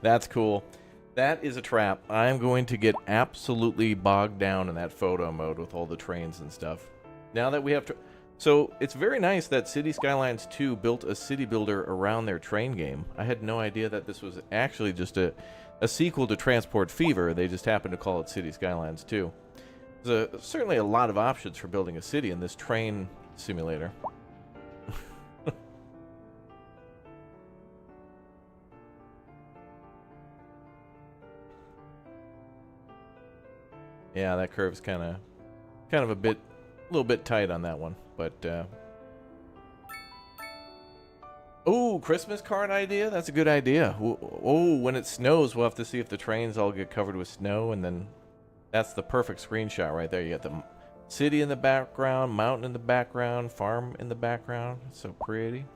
That's cool. That is a trap. I'm going to get absolutely bogged down in that photo mode with all the trains and stuff. Now that we have to... So, it's very nice that City Skylines 2 built a city builder around their train game. I had no idea that this was actually just a sequel to Transport Fever. They just happened to call it City Skylines 2. There's certainly a lot of options for building a city in this train simulator. Yeah, that curve's kind of a little bit tight on that one, but oh, Christmas card idea? That's a good idea. Oh, when it snows, we'll have to see if the trains all get covered with snow, and then that's the perfect screenshot right there. You got the city in the background, mountain in the background, farm in the background. It's so pretty.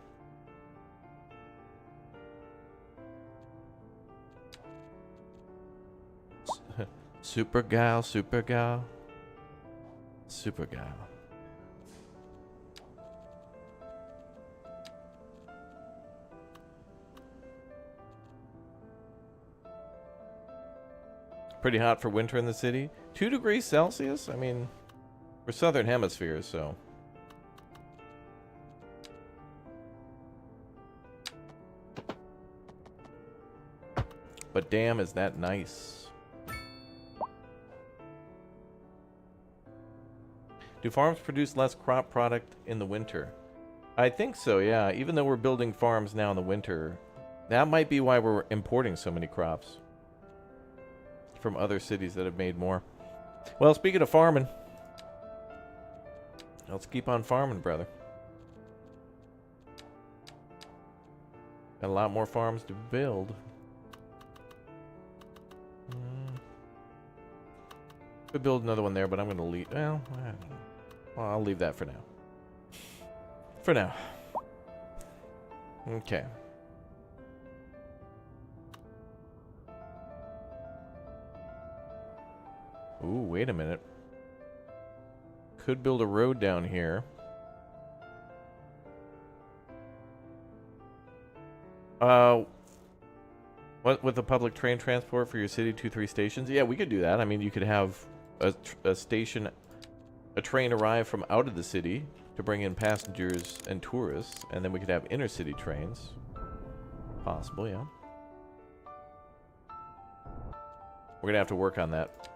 Super gal, super gal, super gal. Pretty hot for winter in the city. 2 degrees Celsius? I mean, we're southern hemisphere, so. But damn, is that nice. Do farms produce less crop product in the winter? I think so, yeah. Even though we're building farms now in the winter, that might be why we're importing so many crops from other cities that have made more. Well, speaking of farming, let's keep on farming, brother. Got a lot more farms to build. Could build another one there, but I'm going to leave. Well, I'll leave that for now. For now. Okay. Ooh, wait a minute. Could build a road down here. What with the public train transport for your city 2-3 stations? Yeah, we could do that. I mean, you could have a train arrive from out of the city to bring in passengers and tourists, and then we could have intercity trains. Possible, yeah. We're gonna have to work on that.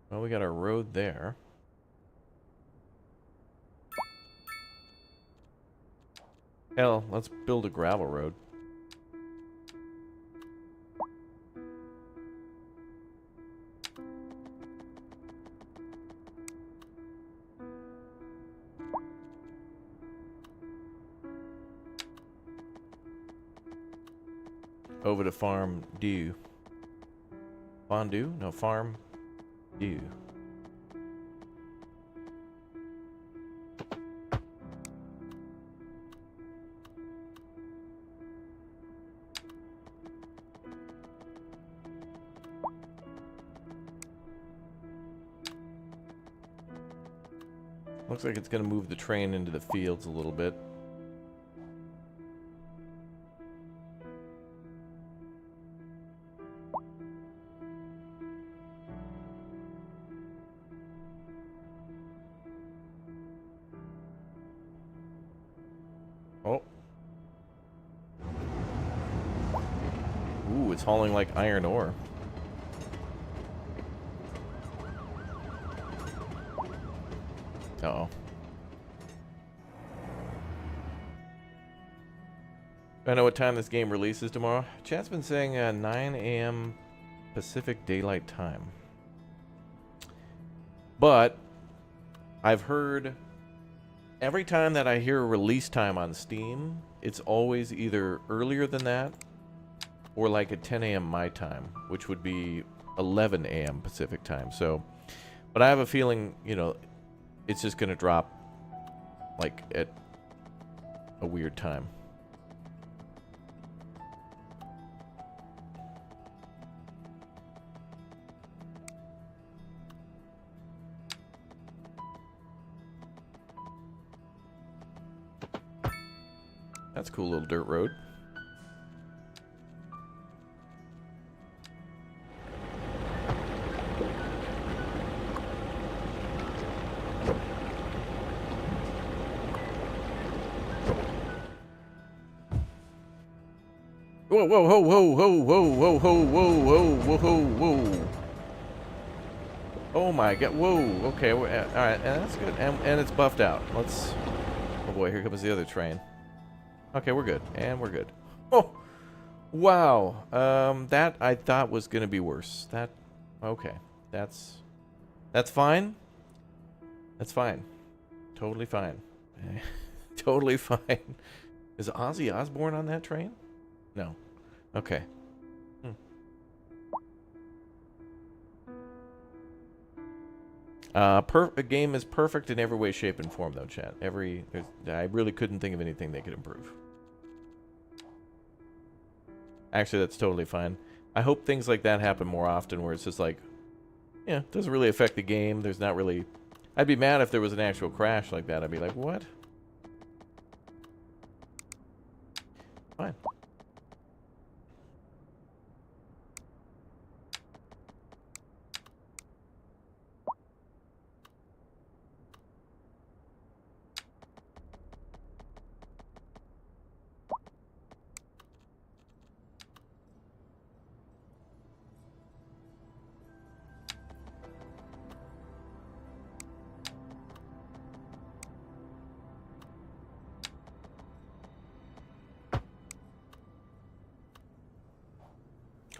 Well, we got our road there. Hell, let's build a gravel road. over to Farm Dew. Fondue? No, Farm Dew. Looks like it's going to move the train into the fields a little bit. Oh. Ooh, it's hauling like iron ore. Uh-oh. I know what time this game releases tomorrow. Chat's been saying 9 a.m. Pacific Daylight Time. But I've heard every time that I hear a release time on Steam, it's always either earlier than that or like at 10 a.m. my time, which would be 11 a.m. Pacific time. So, but I have a feeling, you know, it's just going to drop like at a weird time. That's a cool little dirt road. Whoa, whoa, whoa, whoa, whoa, whoa, whoa, whoa, whoa, whoa, whoa, whoa. Oh my god, whoa, okay, alright, and that's good. And it's buffed out. Let's... Oh boy, here comes the other train. Okay, we're good. And we're good. Oh! Wow. That I thought was gonna be worse. That... Okay. That's fine. That's fine. Totally fine. Totally fine. Is Ozzy Osbourne on that train? No. Okay. A game is perfect in every way, shape, and form, though, chat. I really couldn't think of anything they could improve. Actually, that's totally fine. I hope things like that happen more often, where it's just like, yeah, it doesn't really affect the game. There's not really... I'd be mad if there was an actual crash like that. I'd be like, what? Fine.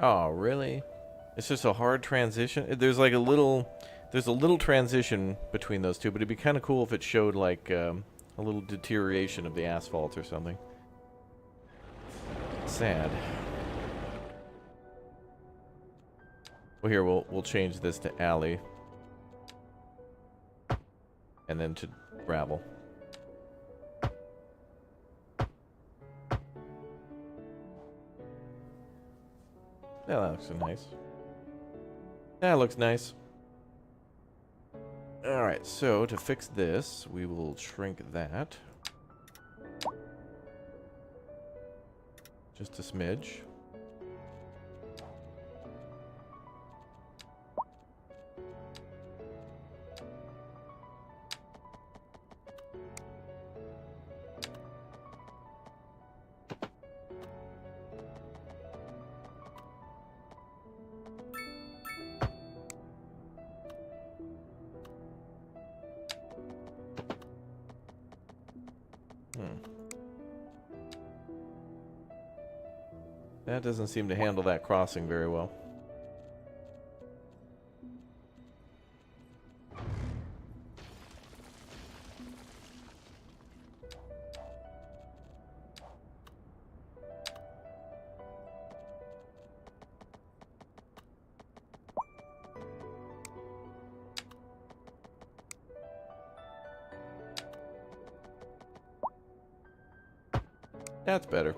Oh, really? It's just a hard transition? There's like a little transition between those two, but it'd be kind of cool if it showed like a little deterioration of the asphalt or something. Sad. Well, here, we'll change this to alley. And then to gravel. Yeah, that looks nice. That looks nice. Alright, so to fix this, we will shrink that. Just a smidge. That doesn't seem to handle that crossing very well. That's better.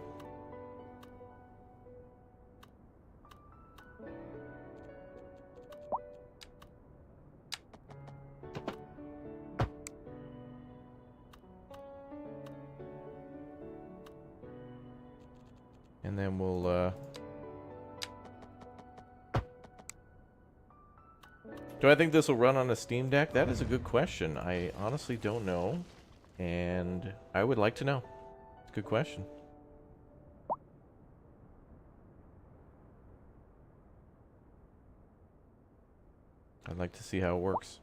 And then we'll, do I think this will run on a Steam Deck? That is a good question. I honestly don't know. And I would like to know. Good question. I'd like to see how it works.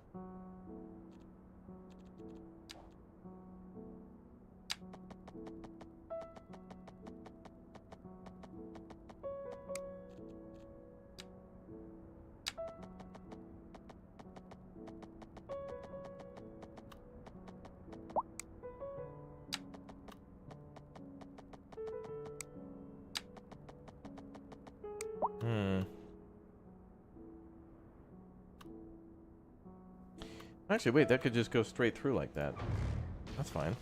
Actually, wait, that could just go straight through like that. That's fine.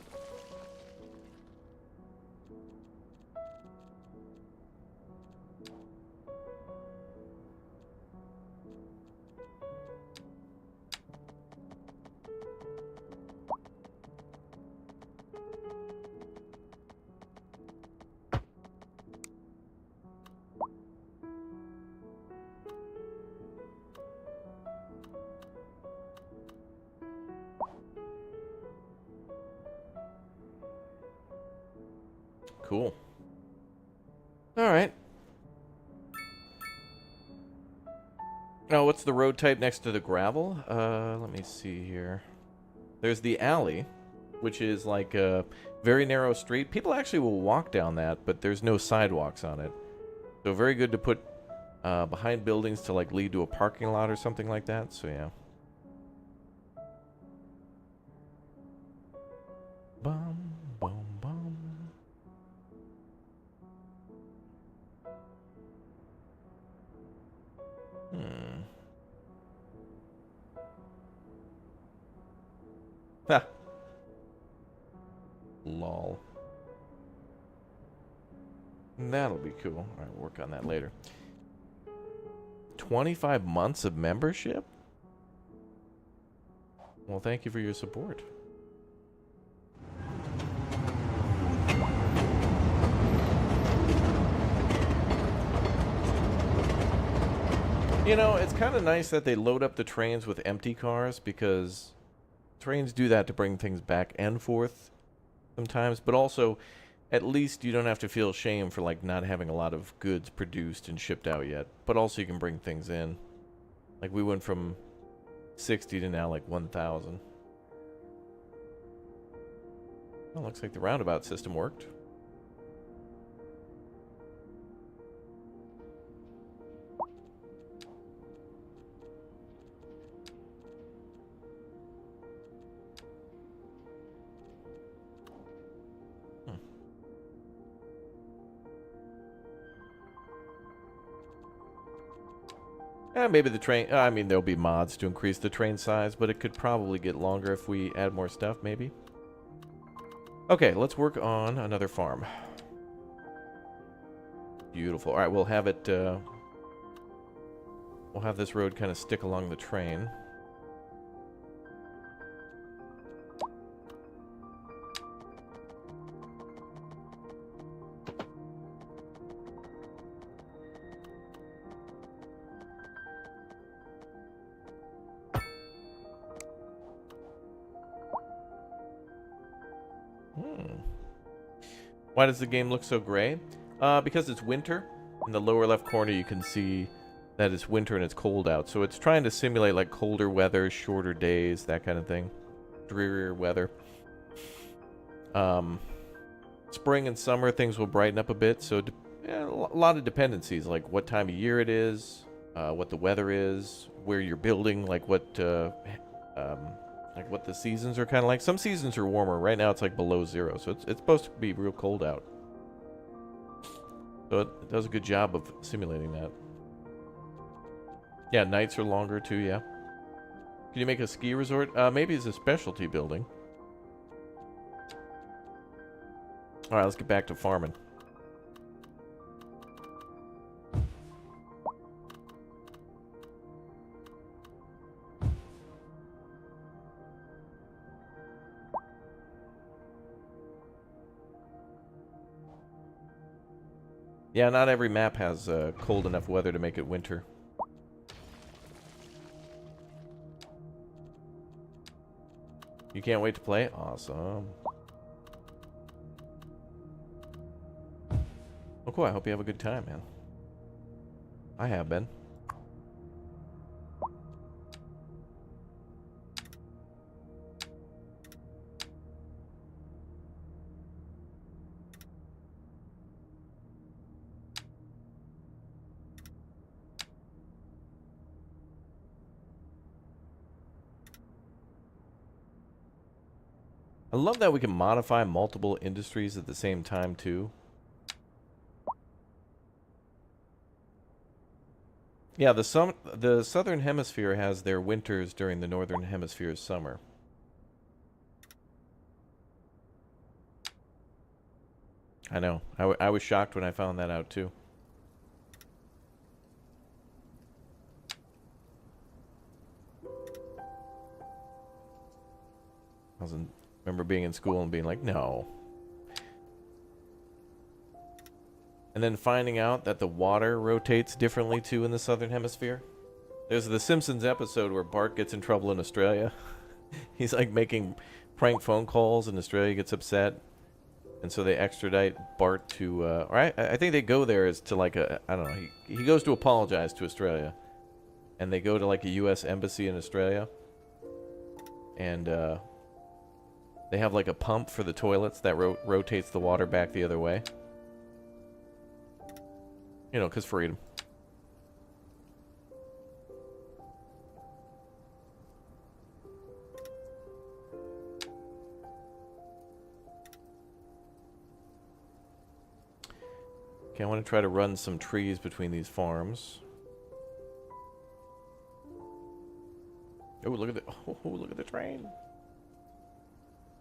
Cool. All right. Oh, what's the road type next to the gravel? Let me see here. There's the alley, which is like a very narrow street. People actually will walk down that, but there's no sidewalks on it. So very good to put behind buildings to like lead to a parking lot or something like that. So yeah. Bum, bum, bum. Ha. Lol. That'll be cool. Alright, we'll work on that later. 25 months of membership? Well, thank you for your support. You know, it's kind of nice that they load up the trains with empty cars, because trains do that to bring things back and forth sometimes, but also at least you don't have to feel shame for like not having a lot of goods produced and shipped out yet, but also you can bring things in. Like we went from 60 to now like 1,000. Well, looks like the roundabout system worked. Maybe the train, I mean, there'll be mods to increase the train size, but it could probably get longer if we add more stuff, maybe. Okay, let's work on another farm. Beautiful. All right, we'll have it, we'll have this road kind of stick along the train. Why does the game look so gray? Because it's winter. In the lower left corner you can see that it's winter and it's cold out. So it's trying to simulate like colder weather, shorter days, that kind of thing. Drearier weather. Spring and summer things will brighten up a bit. So a lot of dependencies, like what time of year it is, what the weather is, where you're building, like what the seasons are kind of like. Some seasons are warmer. Right now it's like below 0, so it's supposed to be real cold out. So it does a good job of simulating that. Yeah, nights are longer too, yeah. Can you make a ski resort? Maybe it's a specialty building. Alright, let's get back to farming. Yeah, not every map has cold enough weather to make it winter. You can't wait to play? Awesome. Oh, cool. I hope you have a good time, man. I have been. I love that we can modify multiple industries at the same time, too. Yeah, the southern hemisphere has their winters during the northern hemisphere's summer. I know. I was shocked when I found that out, too. Remember being in school and being like, no. And then finding out that the water rotates differently too in the southern hemisphere. There's the Simpsons episode where Bart gets in trouble in Australia. He's like making prank phone calls and Australia gets upset. And so they extradite Bart to, or I think they go there as to like a, I don't know, he goes to apologize to Australia. And they go to like a U.S. embassy in Australia. And, they have like a pump for the toilets that rotates the water back the other way. You know, 'cause freedom. Okay, I want to try to run some trees between these farms. Oh, look at the look at the train.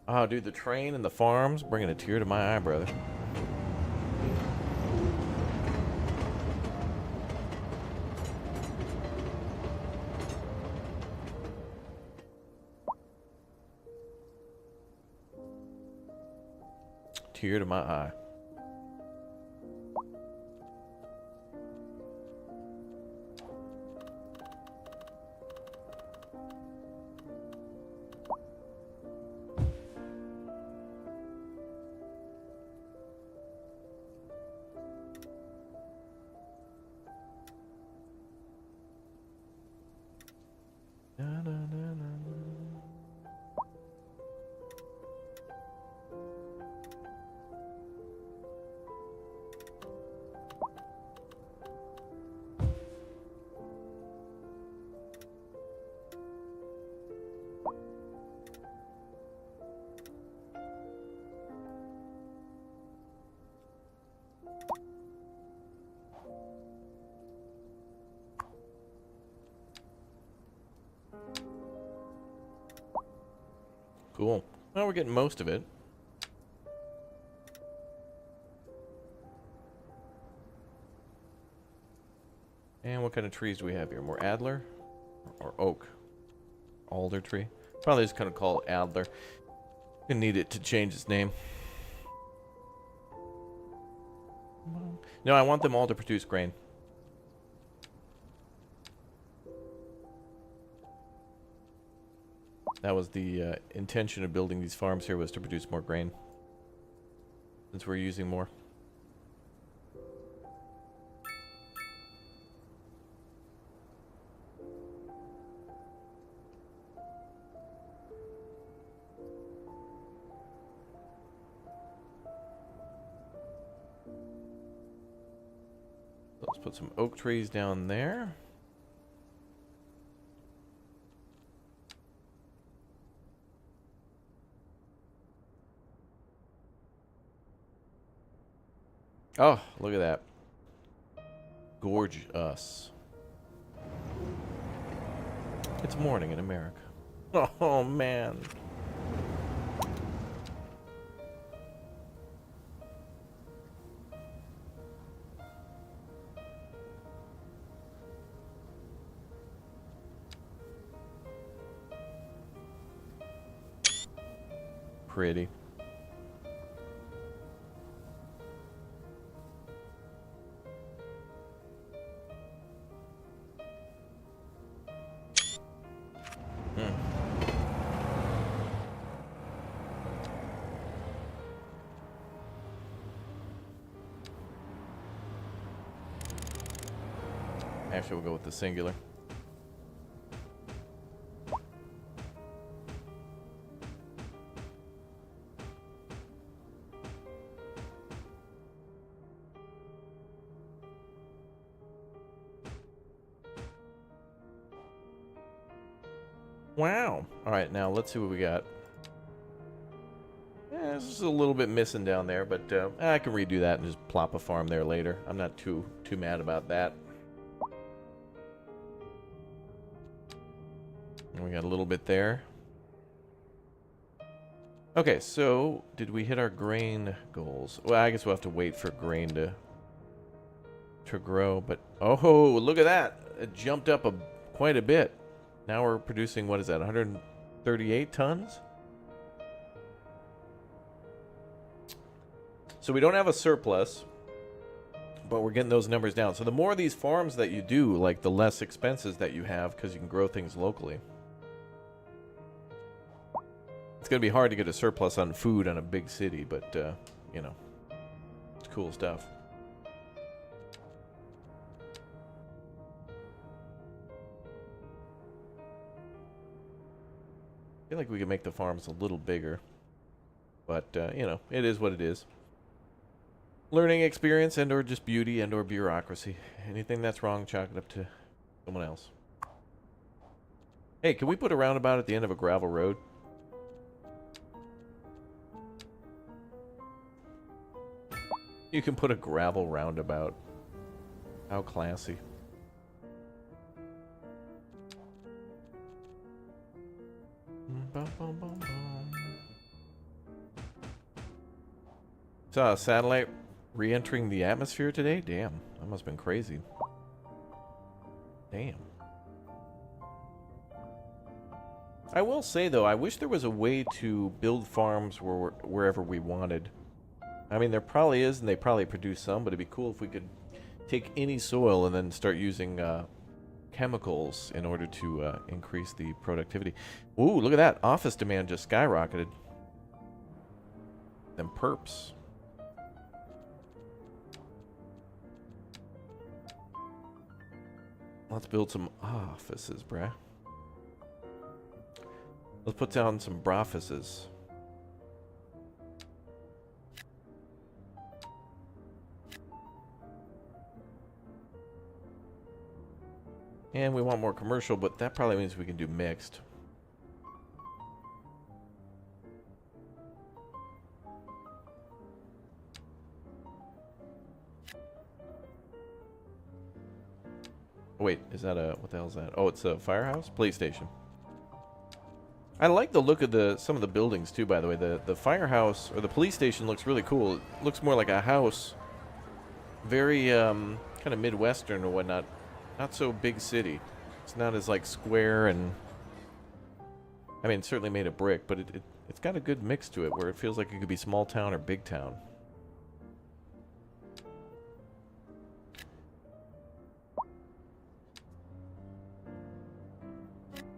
Oh, dude, the train and the farms bringing a tear to my eye, brother. Tear to my eye. Cool. Well, we're getting most of it. And what kind of trees do we have here? More Adler? Or oak? Alder tree? Probably just kind of call it Adler. Gonna need it to change its name. No, I want them all to produce grain. That was the intention of building these farms here, was to produce more grain. Since we're using more. Let's put some oak trees down there. Oh, look at that. Gorge us. It's morning in America. Oh, man. pretty. Actually, we'll go with the singular. Wow. All right, now let's see what we got. Yeah, this is a little bit missing down there, but I can redo that and just plop a farm there later. I'm not too mad about that. And we got a little bit there. Okay, so did we hit our grain goals? Well, I guess we'll have to wait for grain to grow, but oh, look at that. It jumped up quite a bit. Now we're producing, what is that, 138 tons? So we don't have a surplus, but we're getting those numbers down. So the more of these farms that you do, like the less expenses that you have because you can grow things locally. It's going to be hard to get a surplus on food on a big city, but, you know, it's cool stuff. I feel like we could make the farms a little bigger, but, you know, it is what it is. Learning experience and or just beauty and or bureaucracy. Anything that's wrong, chalk it up to someone else. Hey, can we put a roundabout at the end of a gravel road? You can put a gravel roundabout. How classy. Saw a satellite re-entering the atmosphere today? Damn, that must have been crazy. Damn. I will say, though, I wish there was a way to build farms wherever we wanted. I mean, there probably is, and they probably produce some, but it'd be cool if we could take any soil and then start using chemicals in order to increase the productivity. Ooh, look at that. Office demand just skyrocketed. Them perps. Let's build some offices, bruh. Let's put down some broffices. And we want more commercial, but that probably means we can do mixed. Wait, is that a... what the hell is that? Oh, it's a firehouse? Police station. I like the look of some of the buildings, too, by the way. The firehouse, or the police station, looks really cool. It looks more like a house. Very, kind of Midwestern or whatnot. Not so big city. It's not as, like, square and... I mean, it's certainly made of brick, but it's got a good mix to it, where it feels like it could be small town or big town.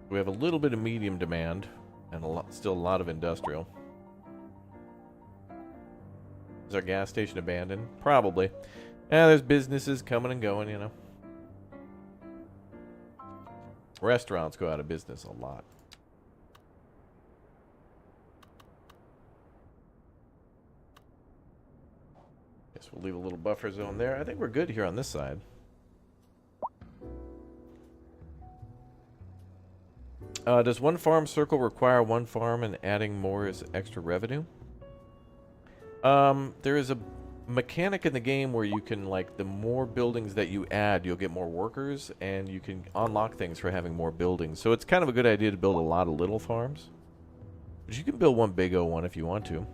We have a little bit of medium demand, and still a lot of industrial. Is our gas station abandoned? Probably. Yeah, there's businesses coming and going, you know. Restaurants go out of business a lot. Guess we'll leave a little buffer zone there. I think we're good here on this side. Does one farm circle require one farm and adding more is extra revenue? There is a mechanic in the game where you can, like, the more buildings that you add, you'll get more workers, and you can unlock things for having more buildings. So it's kind of a good idea to build a lot of little farms. But you can build one big O one if you want to.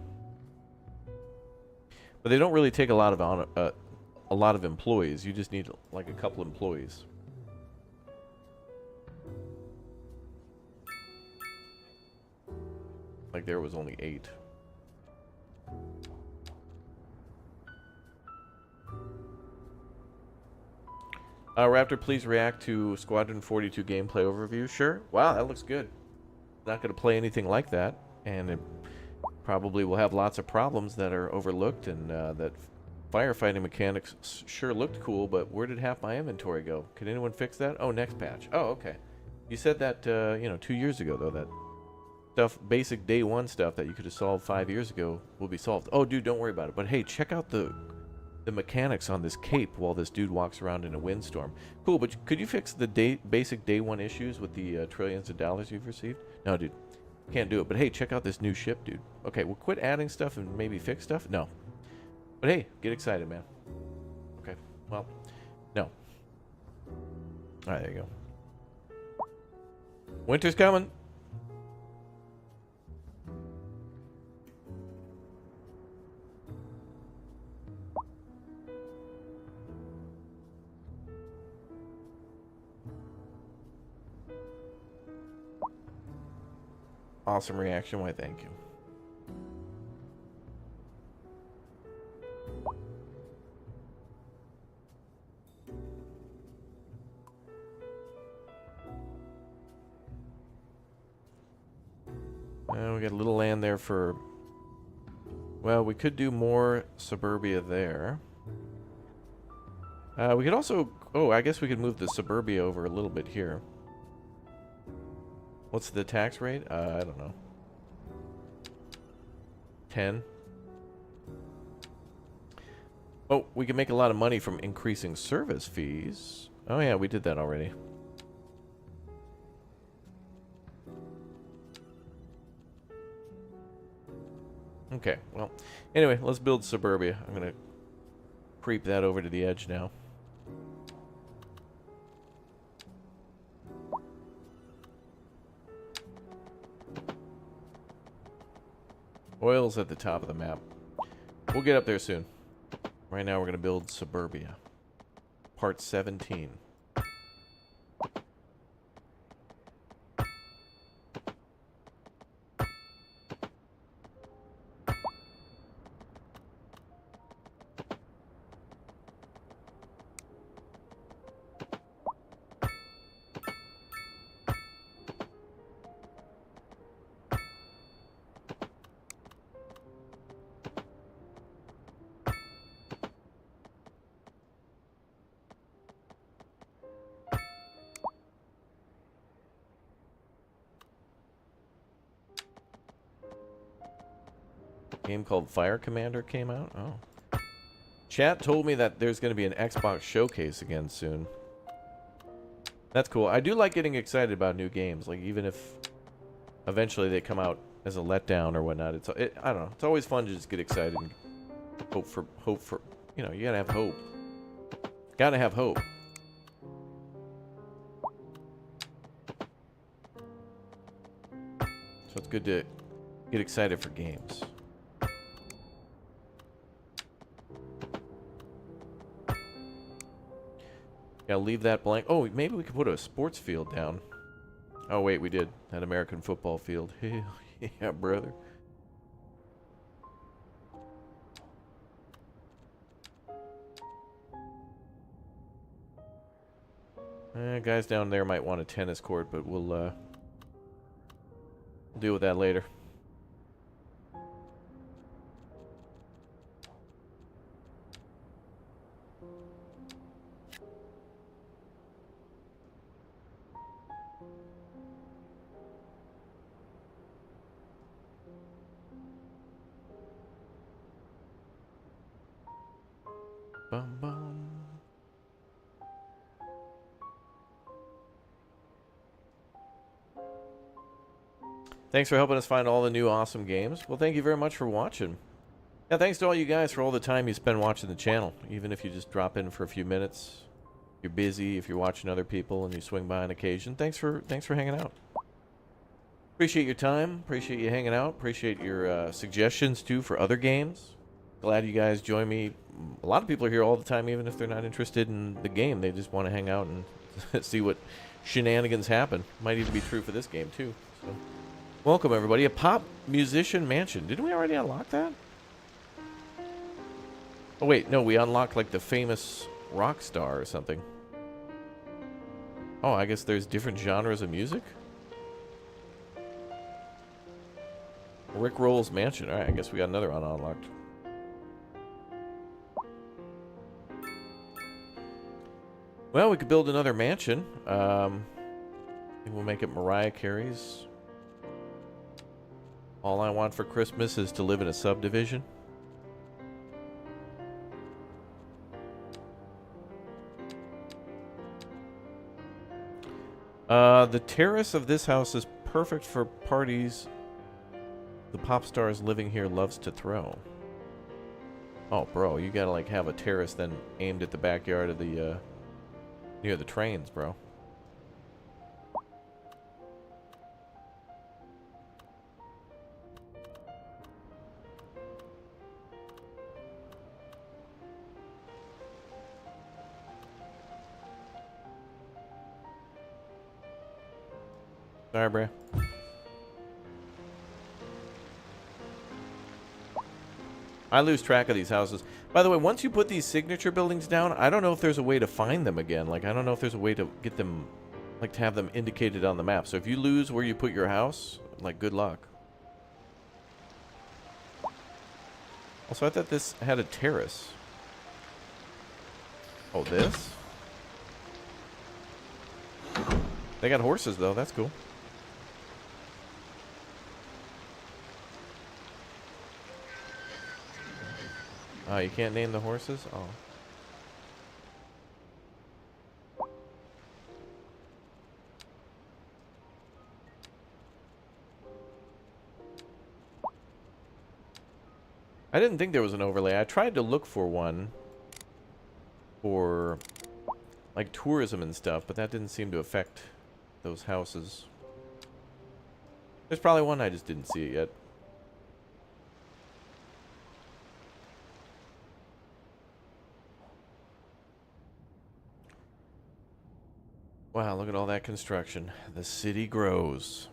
But they don't really take a lot of employees. You just need, like, a couple employees. Like, there was only 8. Raptor, please react to Squadron 42 gameplay overview. Sure. Wow, that looks good. Not going to play anything like that, and it probably will have lots of problems that are overlooked, and that firefighting mechanics sure looked cool, but where did half my inventory go? Can anyone fix that? Oh, next patch. Oh, okay. You said that, 2 years ago, though, that stuff, basic day one stuff that you could have solved 5 years ago will be solved. Oh, dude, don't worry about it. But hey, check out the mechanics on this cape while this dude walks around in a windstorm. Cool, but could you fix the basic day one issues with the trillions of dollars you've received? No, dude. Can't do it. But hey, check out this new ship, dude. Okay, well, quit adding stuff and maybe fix stuff? No. But hey, get excited, man. Okay, well, no. Alright, there you go. Winter's coming. Awesome reaction. Why, thank you. We got a little land there for... Well, we could do more suburbia there. We could also... Oh, I guess we could move the suburbia over a little bit here. What's the tax rate? I don't know. 10. Oh, we can make a lot of money from increasing service fees. Oh yeah, we did that already. Okay, well, anyway, let's build suburbia. I'm gonna creep that over to the edge now. Oil's at the top of the map. We'll get up there soon. Right now we're gonna build suburbia. Part 17. Game called Fire Commander came out. Oh. Chat told me that there's going to be an Xbox showcase again soon. That's cool. I do like getting excited about new games, like even if eventually they come out as a letdown or whatnot. I don't know. It's always fun to just get excited and hope for, you gotta have hope. Gotta have hope. So it's good to get excited for games. Gotta leave that blank. Oh, maybe we could put a sports field down. Oh, wait, we did. That American football field. Hell yeah, brother. Guys down there might want a tennis court, but we'll deal with that later. Bum, bum. Thanks for helping us find all the new awesome games. Well, thank you very much for watching. Yeah, thanks to all you guys for all the time you spend watching the channel. Even if you just drop in for a few minutes, you're busy, if you're watching other people and you swing by on occasion, thanks for hanging out. Appreciate your time. Appreciate you hanging out. Appreciate your suggestions too for other games. Glad you guys join me. A lot of people are here all the time, even if they're not interested in the game. They just want to hang out and see what shenanigans happen. Might even be true for this game too. So, welcome everybody. A pop musician mansion. Didn't we already unlock that? Oh wait, no, we unlocked like the famous rock star or something. Oh, I guess there's different genres of music? Rick Roll's Mansion. Alright, I guess we got another one unlocked. Well, we could build another mansion. We'll make it Mariah Carey's. All I want for Christmas is to live in a subdivision. The terrace of this house is perfect for parties the pop stars living here loves to throw. Oh, bro, you gotta like have a terrace then aimed at the backyard of the near the trains, bro. Sorry, bro. I lose track of these houses. By the way, once you put these signature buildings down, I don't know if there's a way to find them again. Like, I don't know if there's a way to get them, like, to have them indicated on the map. So if you lose where you put your house, like, good luck. Also, I thought this had a terrace. Oh, this? They got horses, though. That's cool. Oh, you can't name the horses? Oh. I didn't think there was an overlay. I tried to look for one for like tourism and stuff, but that didn't seem to affect those houses. There's probably one, I just didn't see it yet. Wow, look at all that construction. The city grows.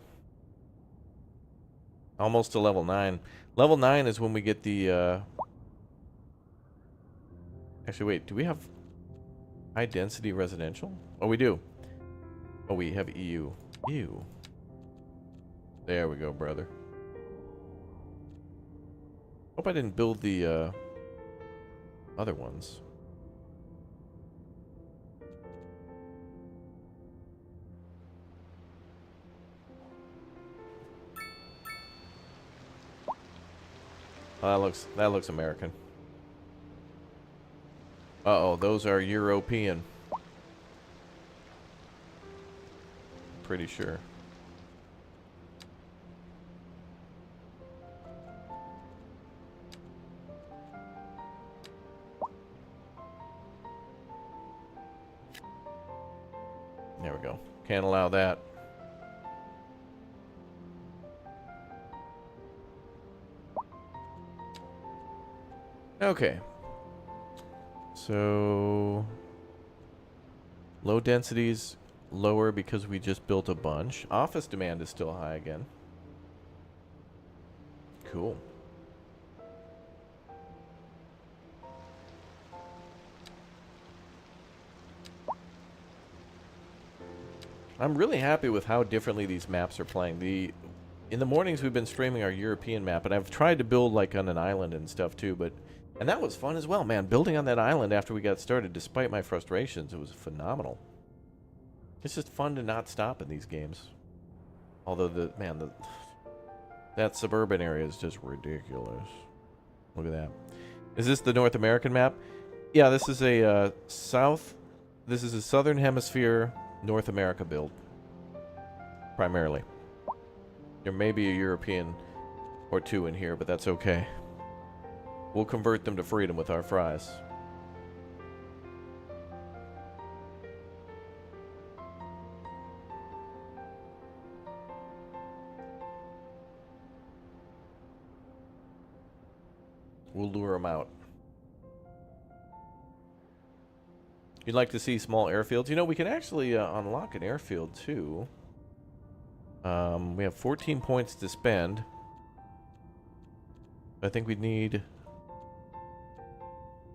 Almost to level 9. Level 9 is when we get the, Actually, wait, do we have high density residential? Oh, we do. Oh, we have EU. EU. There we go, brother. Hope I didn't build the, other ones. Oh, that looks American. Uh-oh, those are European. Pretty sure. There we go. Can't allow that. Okay. So low densities lower because we just built a bunch. Office demand is still high again. Cool. I'm really happy with how differently these maps are playing. In the mornings we've been streaming our European map, and I've tried to build like on an island and stuff too, and that was fun as well, man. Building on that island after we got started, despite my frustrations, it was phenomenal. It's just fun to not stop in these games. Although that suburban area is just ridiculous. Look at that. Is this the North American map? Yeah, this is a this is a Southern Hemisphere North America build. Primarily. There may be a European or two in here, but that's okay. We'll convert them to freedom with our fries. We'll lure them out. You'd like to see small airfields? You know, we can actually unlock an airfield too. We have 14 points to spend. I think we need...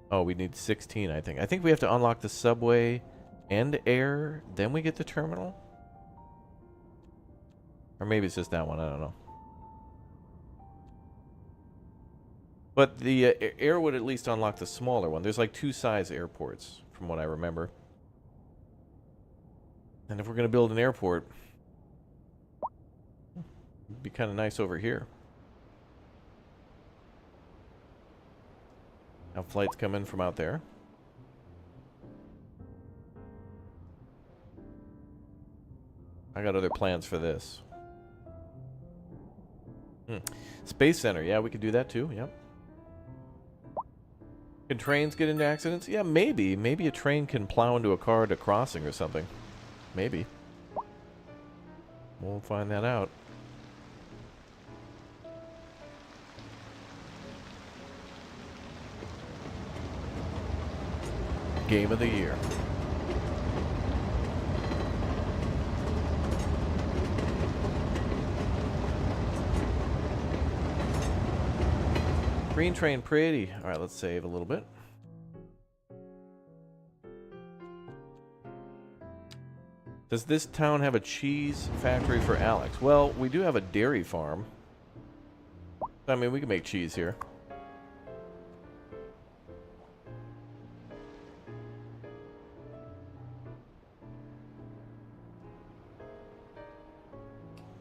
Oh, we need 16, I think. I think we have to unlock the subway and air, then we get the terminal? Or maybe it's just that one, I don't know. But the air would at least unlock the smaller one. There's like 2 size airports, from what I remember. And if we're going to build an airport, it'd be kind of nice over here. Have flights come in from out there. I got other plans for this. Space Center, yeah, we could do that too, yep. Can trains get into accidents? Yeah, maybe. Maybe a train can plow into a car at a crossing or something. Maybe. We'll find that out. Game of the year. Green train, pretty. All right, let's save a little bit. Does this town have a cheese factory for Alex? Well, we do have a dairy farm. I mean, we can make cheese here.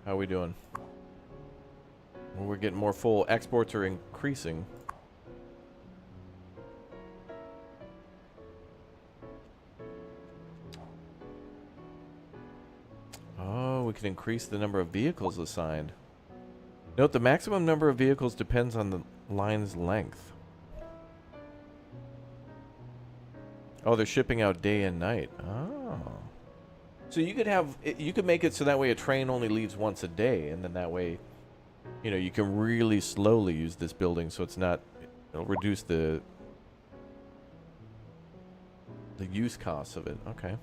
How are we doing? Well, we're getting more full. Exports are increasing. Oh, we can increase the number of vehicles assigned. Note the maximum number of vehicles depends on the line's length. Oh, they're shipping out day and night. Oh. So you could make it so that way a train only leaves once a day, and then that way, you know, you can really slowly use this building so it's not, it'll reduce the use costs of it. Okay.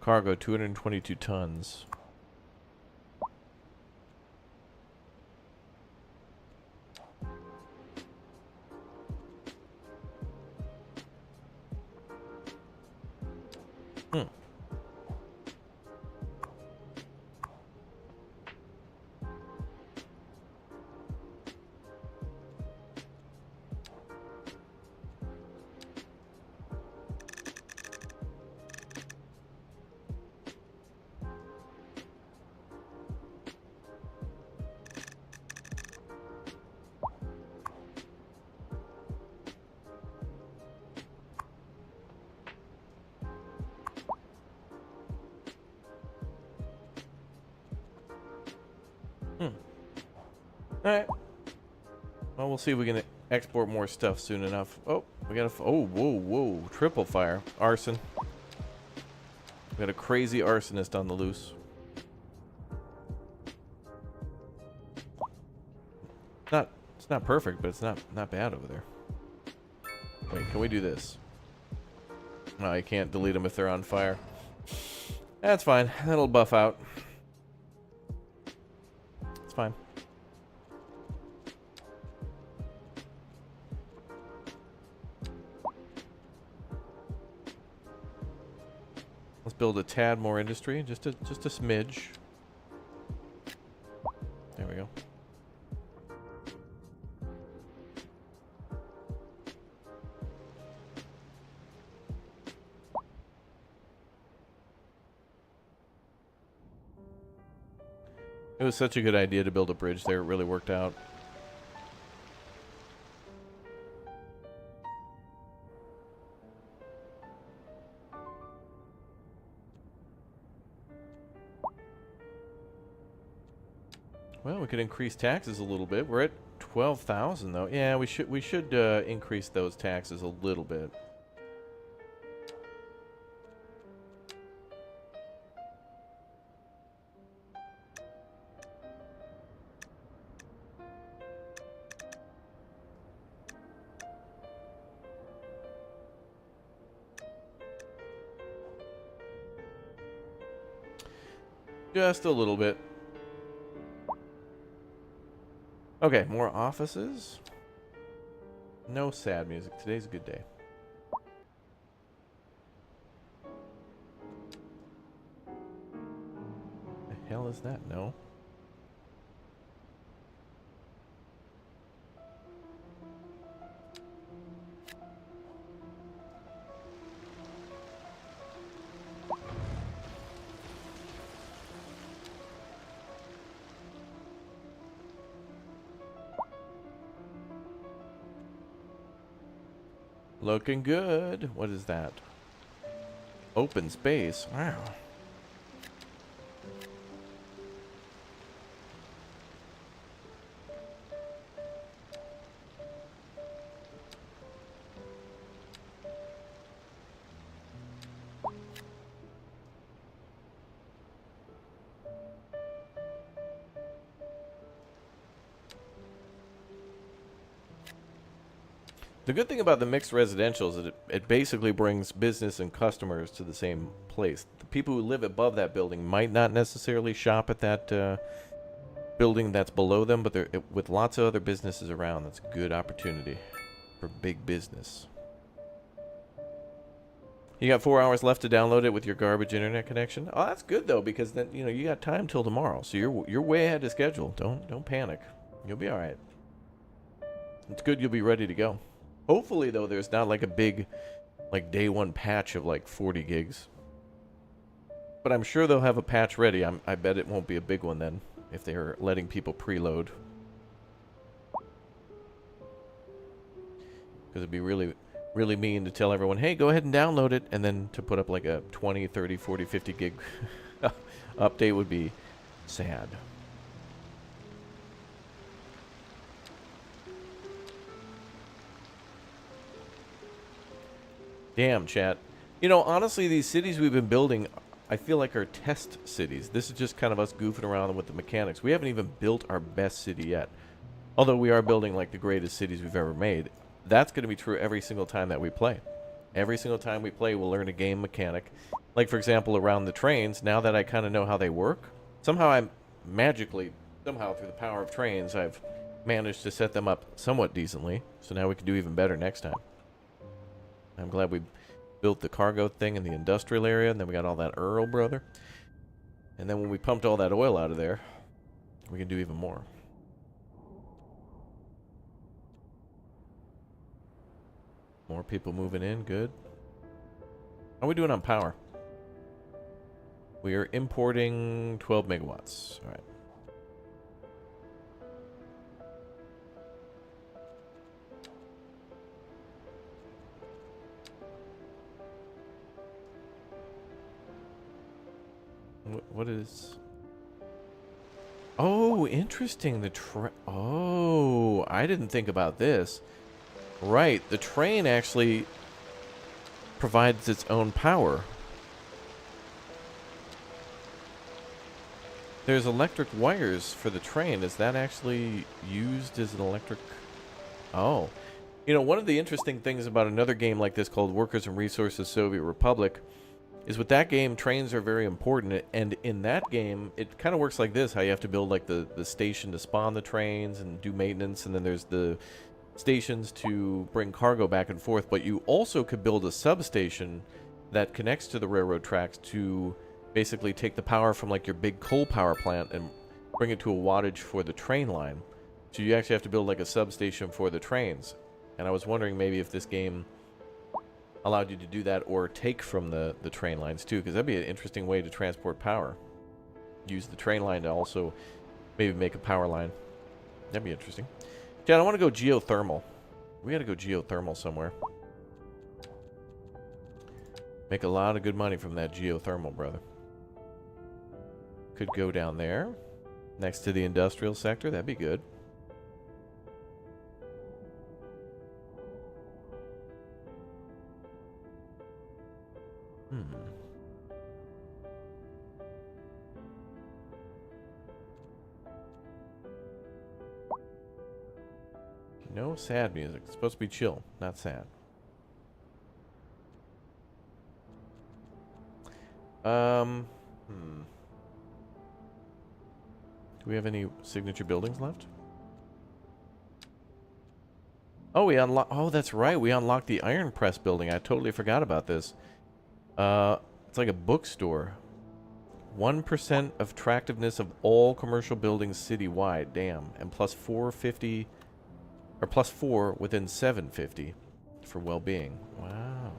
Cargo 222 tons. Alright. Well, we'll see if we can export more stuff soon enough. Oh, we got a... Oh, whoa. Triple fire. Arson. We got a crazy arsonist on the loose. It's not perfect, but it's not bad over there. Wait, can we do this? No, you can't delete them if they're on fire. That's fine. That'll buff out. It's fine. Let's build a tad more industry, just a smidge. There we go. It was such a good idea to build a bridge there. It really worked out. Well, we could increase taxes a little bit. We're at 12,000 though. Yeah, we should increase those taxes a little bit. Just a little bit. Okay, more offices. No sad music. Today's a good day. The hell is that? No. Looking good. What is that? Open space. Wow. The good thing about the mixed residential is that it basically brings business and customers to the same place. The people who live above that building might not necessarily shop at that building that's below them, but with lots of other businesses around, that's a good opportunity for big business. You got 4 hours left to download it with your garbage internet connection. Oh, that's good though, because then you got time till tomorrow, so you're way ahead of schedule. Don't panic. You'll be all right. It's good. You'll be ready to go. Hopefully, though, there's not like a big, like day one patch of like 40 gigs. But I'm sure they'll have a patch ready. I bet it won't be a big one then, if they're letting people preload. Because it'd be really, really mean to tell everyone, hey, go ahead and download it, and then to put up like a 20, 30, 40, 50 gig update would be sad. Damn, chat. Honestly, these cities we've been building, I feel like are test cities. This is just kind of us goofing around with the mechanics. We haven't even built our best city yet. Although we are building like the greatest cities we've ever made. That's going to be true every single time that we play. Every single time we play, we'll learn a game mechanic. Like, for example, around the trains, now that I kind of know how they work, somehow somehow through the power of trains, I've managed to set them up somewhat decently. So now we can do even better next time. I'm glad we built the cargo thing in the industrial area, and then we got all that Earl, brother. And then when we pumped all that oil out of there, we can do even more. More people moving in, good. How are we doing on power? We are importing 12 megawatts. All right. What is... Oh, interesting. Oh, I didn't think about this. Right, the train actually provides its own power. There's electric wires for the train. Is that actually used as an electric... Oh. One of the interesting things about another game like this called Workers and Resources Soviet Republic is with that game, trains are very important, and in that game, it kind of works like this, how you have to build like the station to spawn the trains and do maintenance, and then there's the stations to bring cargo back and forth, but you also could build a substation that connects to the railroad tracks to basically take the power from like your big coal power plant and bring it to a wattage for the train line. So you actually have to build like a substation for the trains. And I was wondering maybe if this game allowed you to do that or take from the train lines too, because that'd be an interesting way to transport power. Use the train line to also maybe make a power line. That'd be interesting. Chad, I want to go geothermal. We gotta go geothermal somewhere. Make a lot of good money from that geothermal, brother. Could go down there. Next to the industrial sector. That'd be good. No sad music. It's supposed to be chill, not sad. Do we have any signature buildings left? Oh, we unlocked... Oh, that's right. We unlocked the Iron Press building. I totally forgot about this. It's like a bookstore. 1% of attractiveness of all commercial buildings citywide. Damn. And plus 450... Or plus 4 within 750 for well-being. Wow.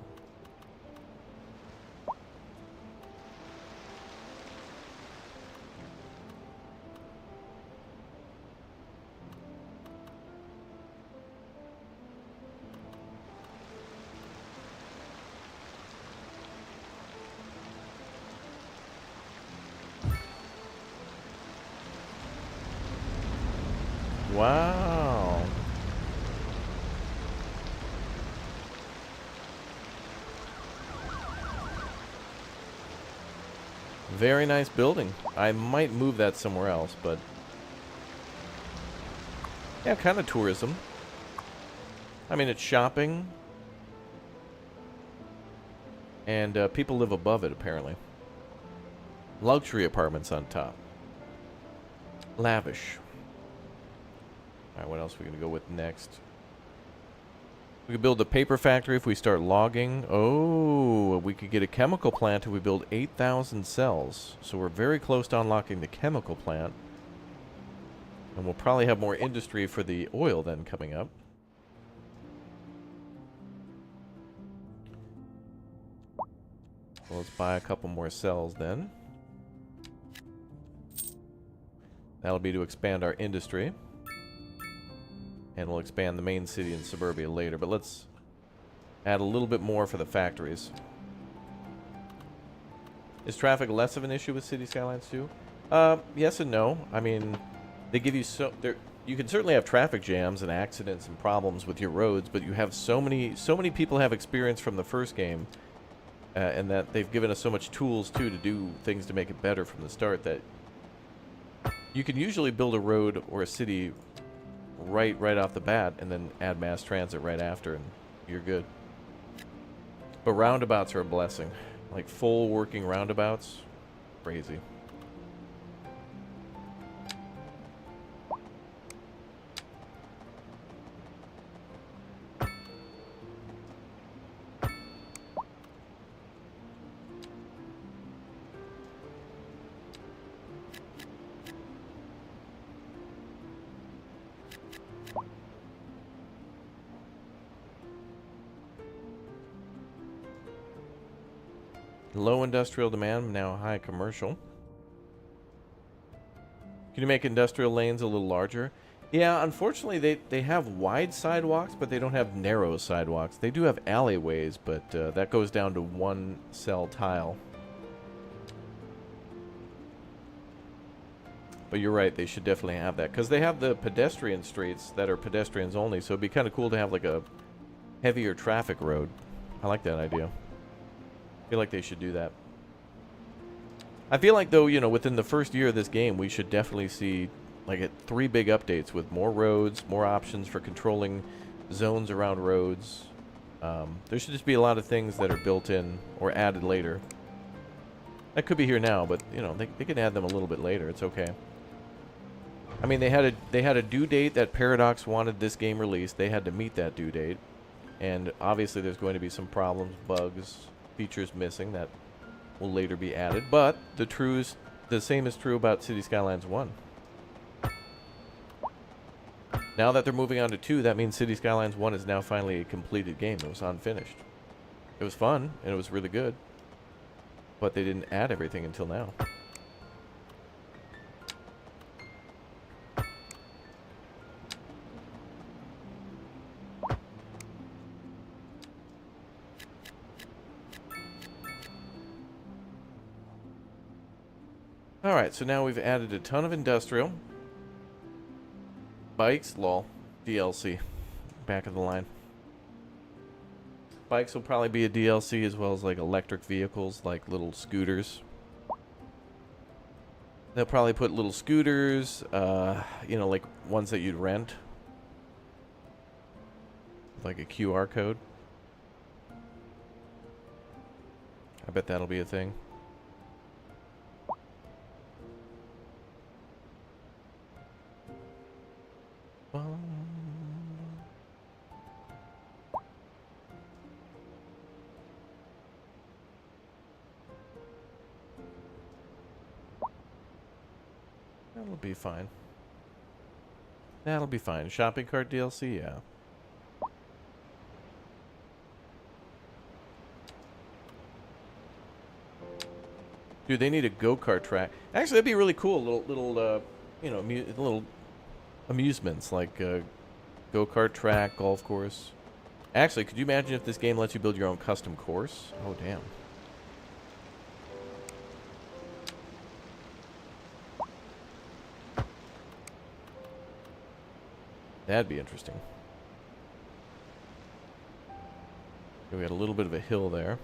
Wow. Very nice building. I might move that somewhere else, but... Yeah, kind of tourism. I mean, it's shopping. And people live above it, apparently. Luxury apartments on top. Lavish. Alright, what else are we going to go with next? We could build a paper factory if we start logging. Oh, we could get a chemical plant if we build 8,000 cells. So we're very close to unlocking the chemical plant. And we'll probably have more industry for the oil then coming up. Well, let's buy a couple more cells then. That'll be to expand our industry. And we'll expand the main city in suburbia later. But let's add a little bit more for the factories. Is traffic less of an issue with City Skylines 2? Yes and no. I mean, they give you so... You can certainly have traffic jams and accidents and problems with your roads, but you have so many people have experience from the first game, and that they've given us so much tools, too, to do things to make it better from the start, that you can usually build a road or a city right off the bat and then add mass transit right after and you're good. But roundabouts are a blessing. Like full working roundabouts, crazy. Low industrial demand, now high commercial. Can you make industrial lanes a little larger? Yeah, unfortunately they have wide sidewalks, but they don't have narrow sidewalks. They do have alleyways, but that goes down to one cell tile. But you're right, they should definitely have that. Because they have the pedestrian streets that are pedestrians only, so it'd be kind of cool to have like a heavier traffic road. I like that idea. I feel like they should do that. I feel like, though, you know, within the first year of this game, we should definitely see, like, 3 big updates with more roads, more options for controlling zones around roads. There should just be a lot of things that are built in or added later. That could be here now, but, you know, they can add them a little bit later. It's okay. I mean, they had a due date that Paradox wanted this game released. They had to meet that due date. And obviously there's going to be some problems, bugs, features missing that will later be added, but the same is true about City Skylines 1. Now that they're moving on to 2, that means City Skylines 1 is now finally a completed game. It was unfinished. It was fun, and it was really good, but they didn't add everything until now. Alright, so now we've added a ton of industrial. Bikes, lol. DLC. Back of the line. Bikes will probably be a DLC as well as like electric vehicles, like little scooters. They'll probably put little scooters, you know, like ones that you'd rent. Like a QR code. I bet that'll be a thing. Bum. That'll be fine. That'll be fine. Shopping cart DLC, yeah. Dude, they need a go-kart track. Actually, that'd be really cool. Little, you know, little amusements like go-kart track, golf course. Actually, could you imagine if this game lets you build your own custom course? Oh, damn. That'd be interesting. Okay, we got a little bit of a hill there.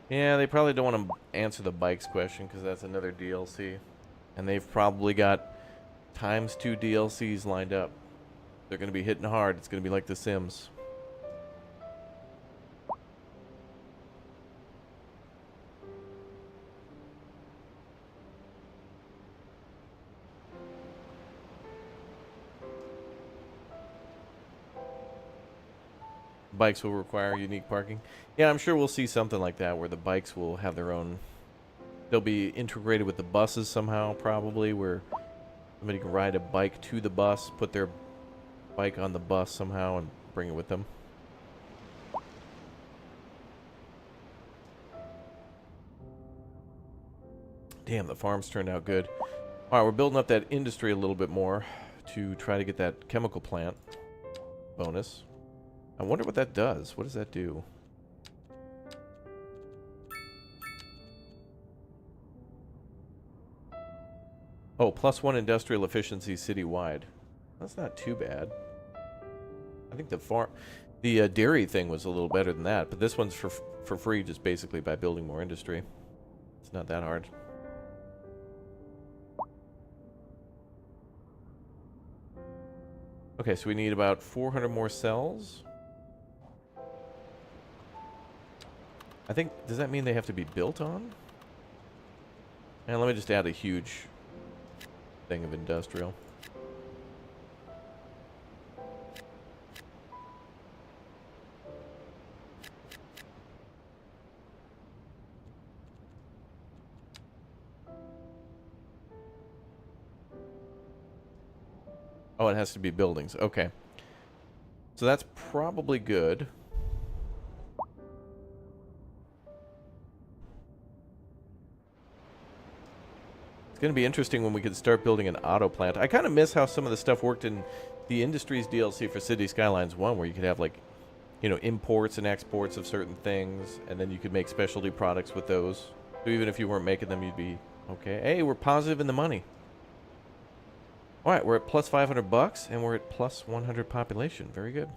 Yeah, they probably don't want to answer the bikes question because that's another DLC. And they've probably got ×2 DLCs lined up. They're going to be hitting hard. It's going to be like The Sims. Bikes will require unique parking. Yeah, I'm sure we'll see something like that where the bikes will have their own... They'll be integrated with the buses somehow, probably, where somebody can ride a bike to the bus, put their bike on the bus somehow, and bring it with them. Damn, the farms turned out good. Alright, we're building up that industry a little bit more to try to get that chemical plant bonus. I wonder what that does. What does that do? Oh, +1 industrial efficiency citywide. That's not too bad. I think the dairy thing was a little better than that, but this one's for free just basically by building more industry. It's not that hard. Okay, so we need about 400 more cells. I think, does that mean they have to be built on? And let me just add a huge thing of industrial. Oh, it has to be buildings. Okay. So that's probably good. It's going to be interesting when we can start building an auto plant. I kind of miss how some of the stuff worked in the Industries DLC for City Skylines 1, where you could have, like, you know, imports and exports of certain things, and then you could make specialty products with those. So even if you weren't making them, you'd be okay. Hey, we're positive in the money. All right, we're at plus 500 bucks, and we're at plus 100 population. Very good.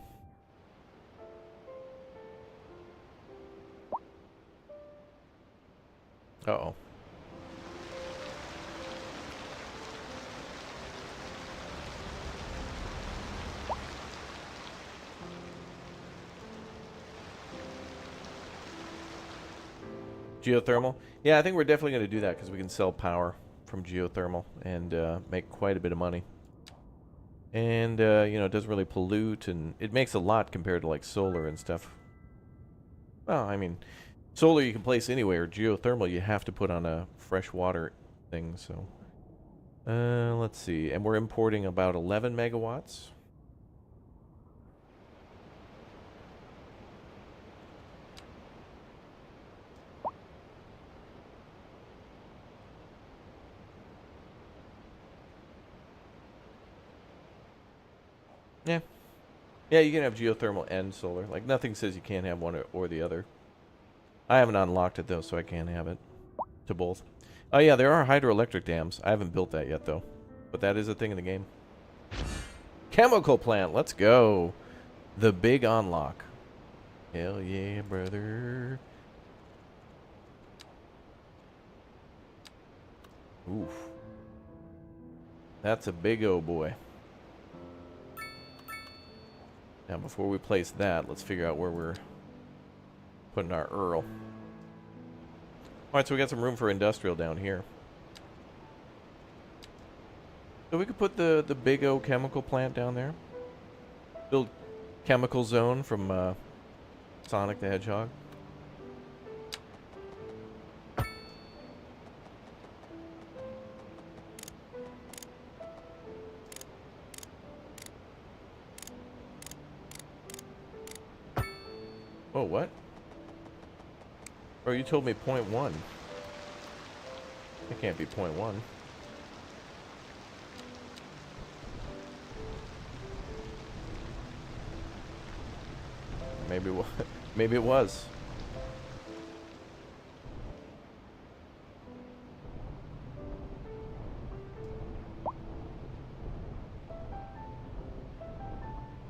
Uh-oh. Geothermal? Yeah, I think we're definitely going to do that because we can sell power from geothermal and make quite a bit of money. And, you know, it doesn't really pollute, and it makes a lot compared to, like, solar and stuff. Well, I mean, solar you can place anywhere. Geothermal you have to put on a freshwater thing, so... let's see. And we're importing about 11 megawatts. Yeah. Yeah, you can have geothermal and solar. Like, nothing says you can't have one or the other. I haven't unlocked it, though, so I can't have it to both. Oh, yeah, there are hydroelectric dams. I haven't built that yet, though. But that is a thing in the game. Chemical plant. Let's go. The big unlock. Hell yeah, brother. Oof. That's a big old boy. Now, before we place that, let's figure out where we're putting our Earl. Alright, so we got some room for industrial down here. So we could put the Big O chemical plant down there. Build chemical zone from Sonic the Hedgehog. Oh, what? Oh, you told me 0.1. It can't be 0.1. Maybe maybe it was.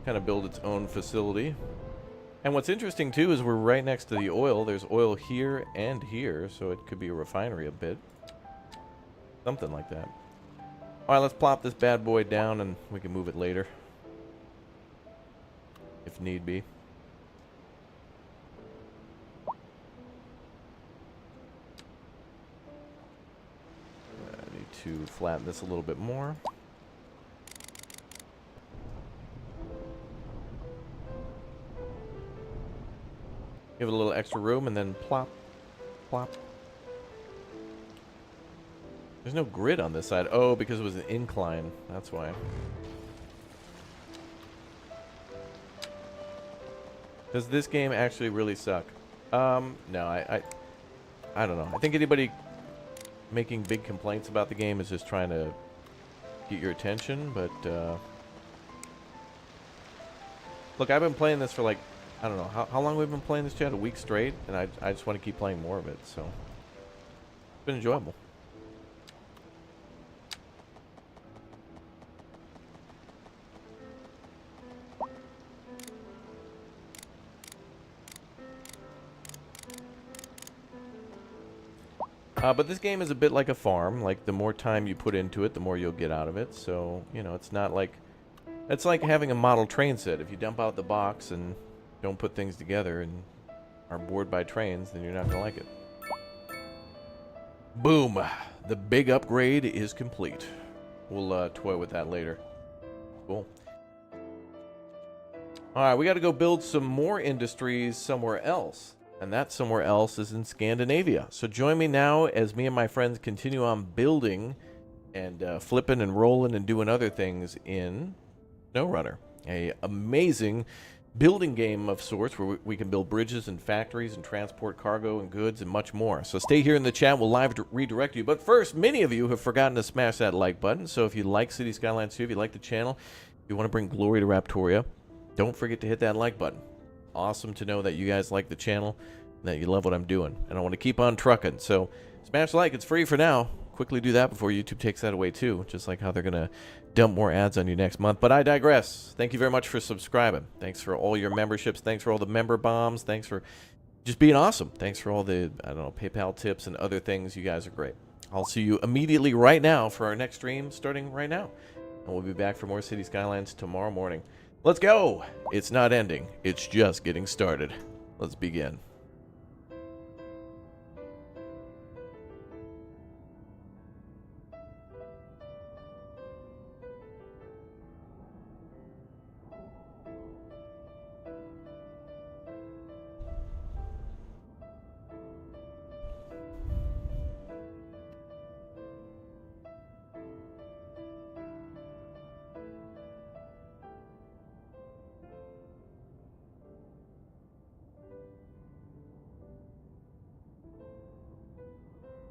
Kind of build its own facility. And what's interesting too is we're right next to the oil. There's oil here and here, so it could be a refinery a bit. Something like that. Alright, let's plop this bad boy down and we can move it later. If need be. I need to flatten this a little bit more. Give it a little extra room and then plop, plop. There's no grid on this side. Oh, because it was an incline. That's why. Does this game actually really suck? No, I don't know. I think anybody making big complaints about the game is just trying to get your attention, but look, I've been playing this for like, I don't know, how long we've been playing this, Chad? A week straight, and I just want to keep playing more of it, so it's been enjoyable. But this game is a bit like a farm. Like, the more time you put into it, the more you'll get out of it. So, you know, it's not like... It's like having a model train set. If you dump out the box and don't put things together and are bored by trains, then you're not going to like it. Boom! The big upgrade is complete. We'll toy with that later. Cool. Alright, we got to go build some more industries somewhere else. And that somewhere else is in Scandinavia. So join me now as me and my friends continue on building and flipping and rolling and doing other things in SnowRunner. A amazing building game of sorts where we can build bridges and factories and transport cargo and goods and much more. So stay here in the chat. We'll live redirect you. But first, many of you have forgotten to smash that like button. So if you like City Skylines 2, if you like the channel, if you want to bring glory to Raptoria, don't forget to hit that like button. Awesome to know that you guys like the channel and that you love what I'm doing. And I want to keep on trucking. So smash like. It's free for now. Quickly do that before YouTube takes that away too. Just like how they're going to dump more ads on you next month. But I digress. Thank you very much for subscribing. Thanks for all your memberships. Thanks for all the member bombs. Thanks for just being awesome. Thanks for all the, I don't know, PayPal tips and other things. You guys are great. I'll see you immediately right now for our next stream starting right now. And we'll be back for more City Skylines tomorrow morning. Let's go! It's not ending. It's just getting started. Let's begin.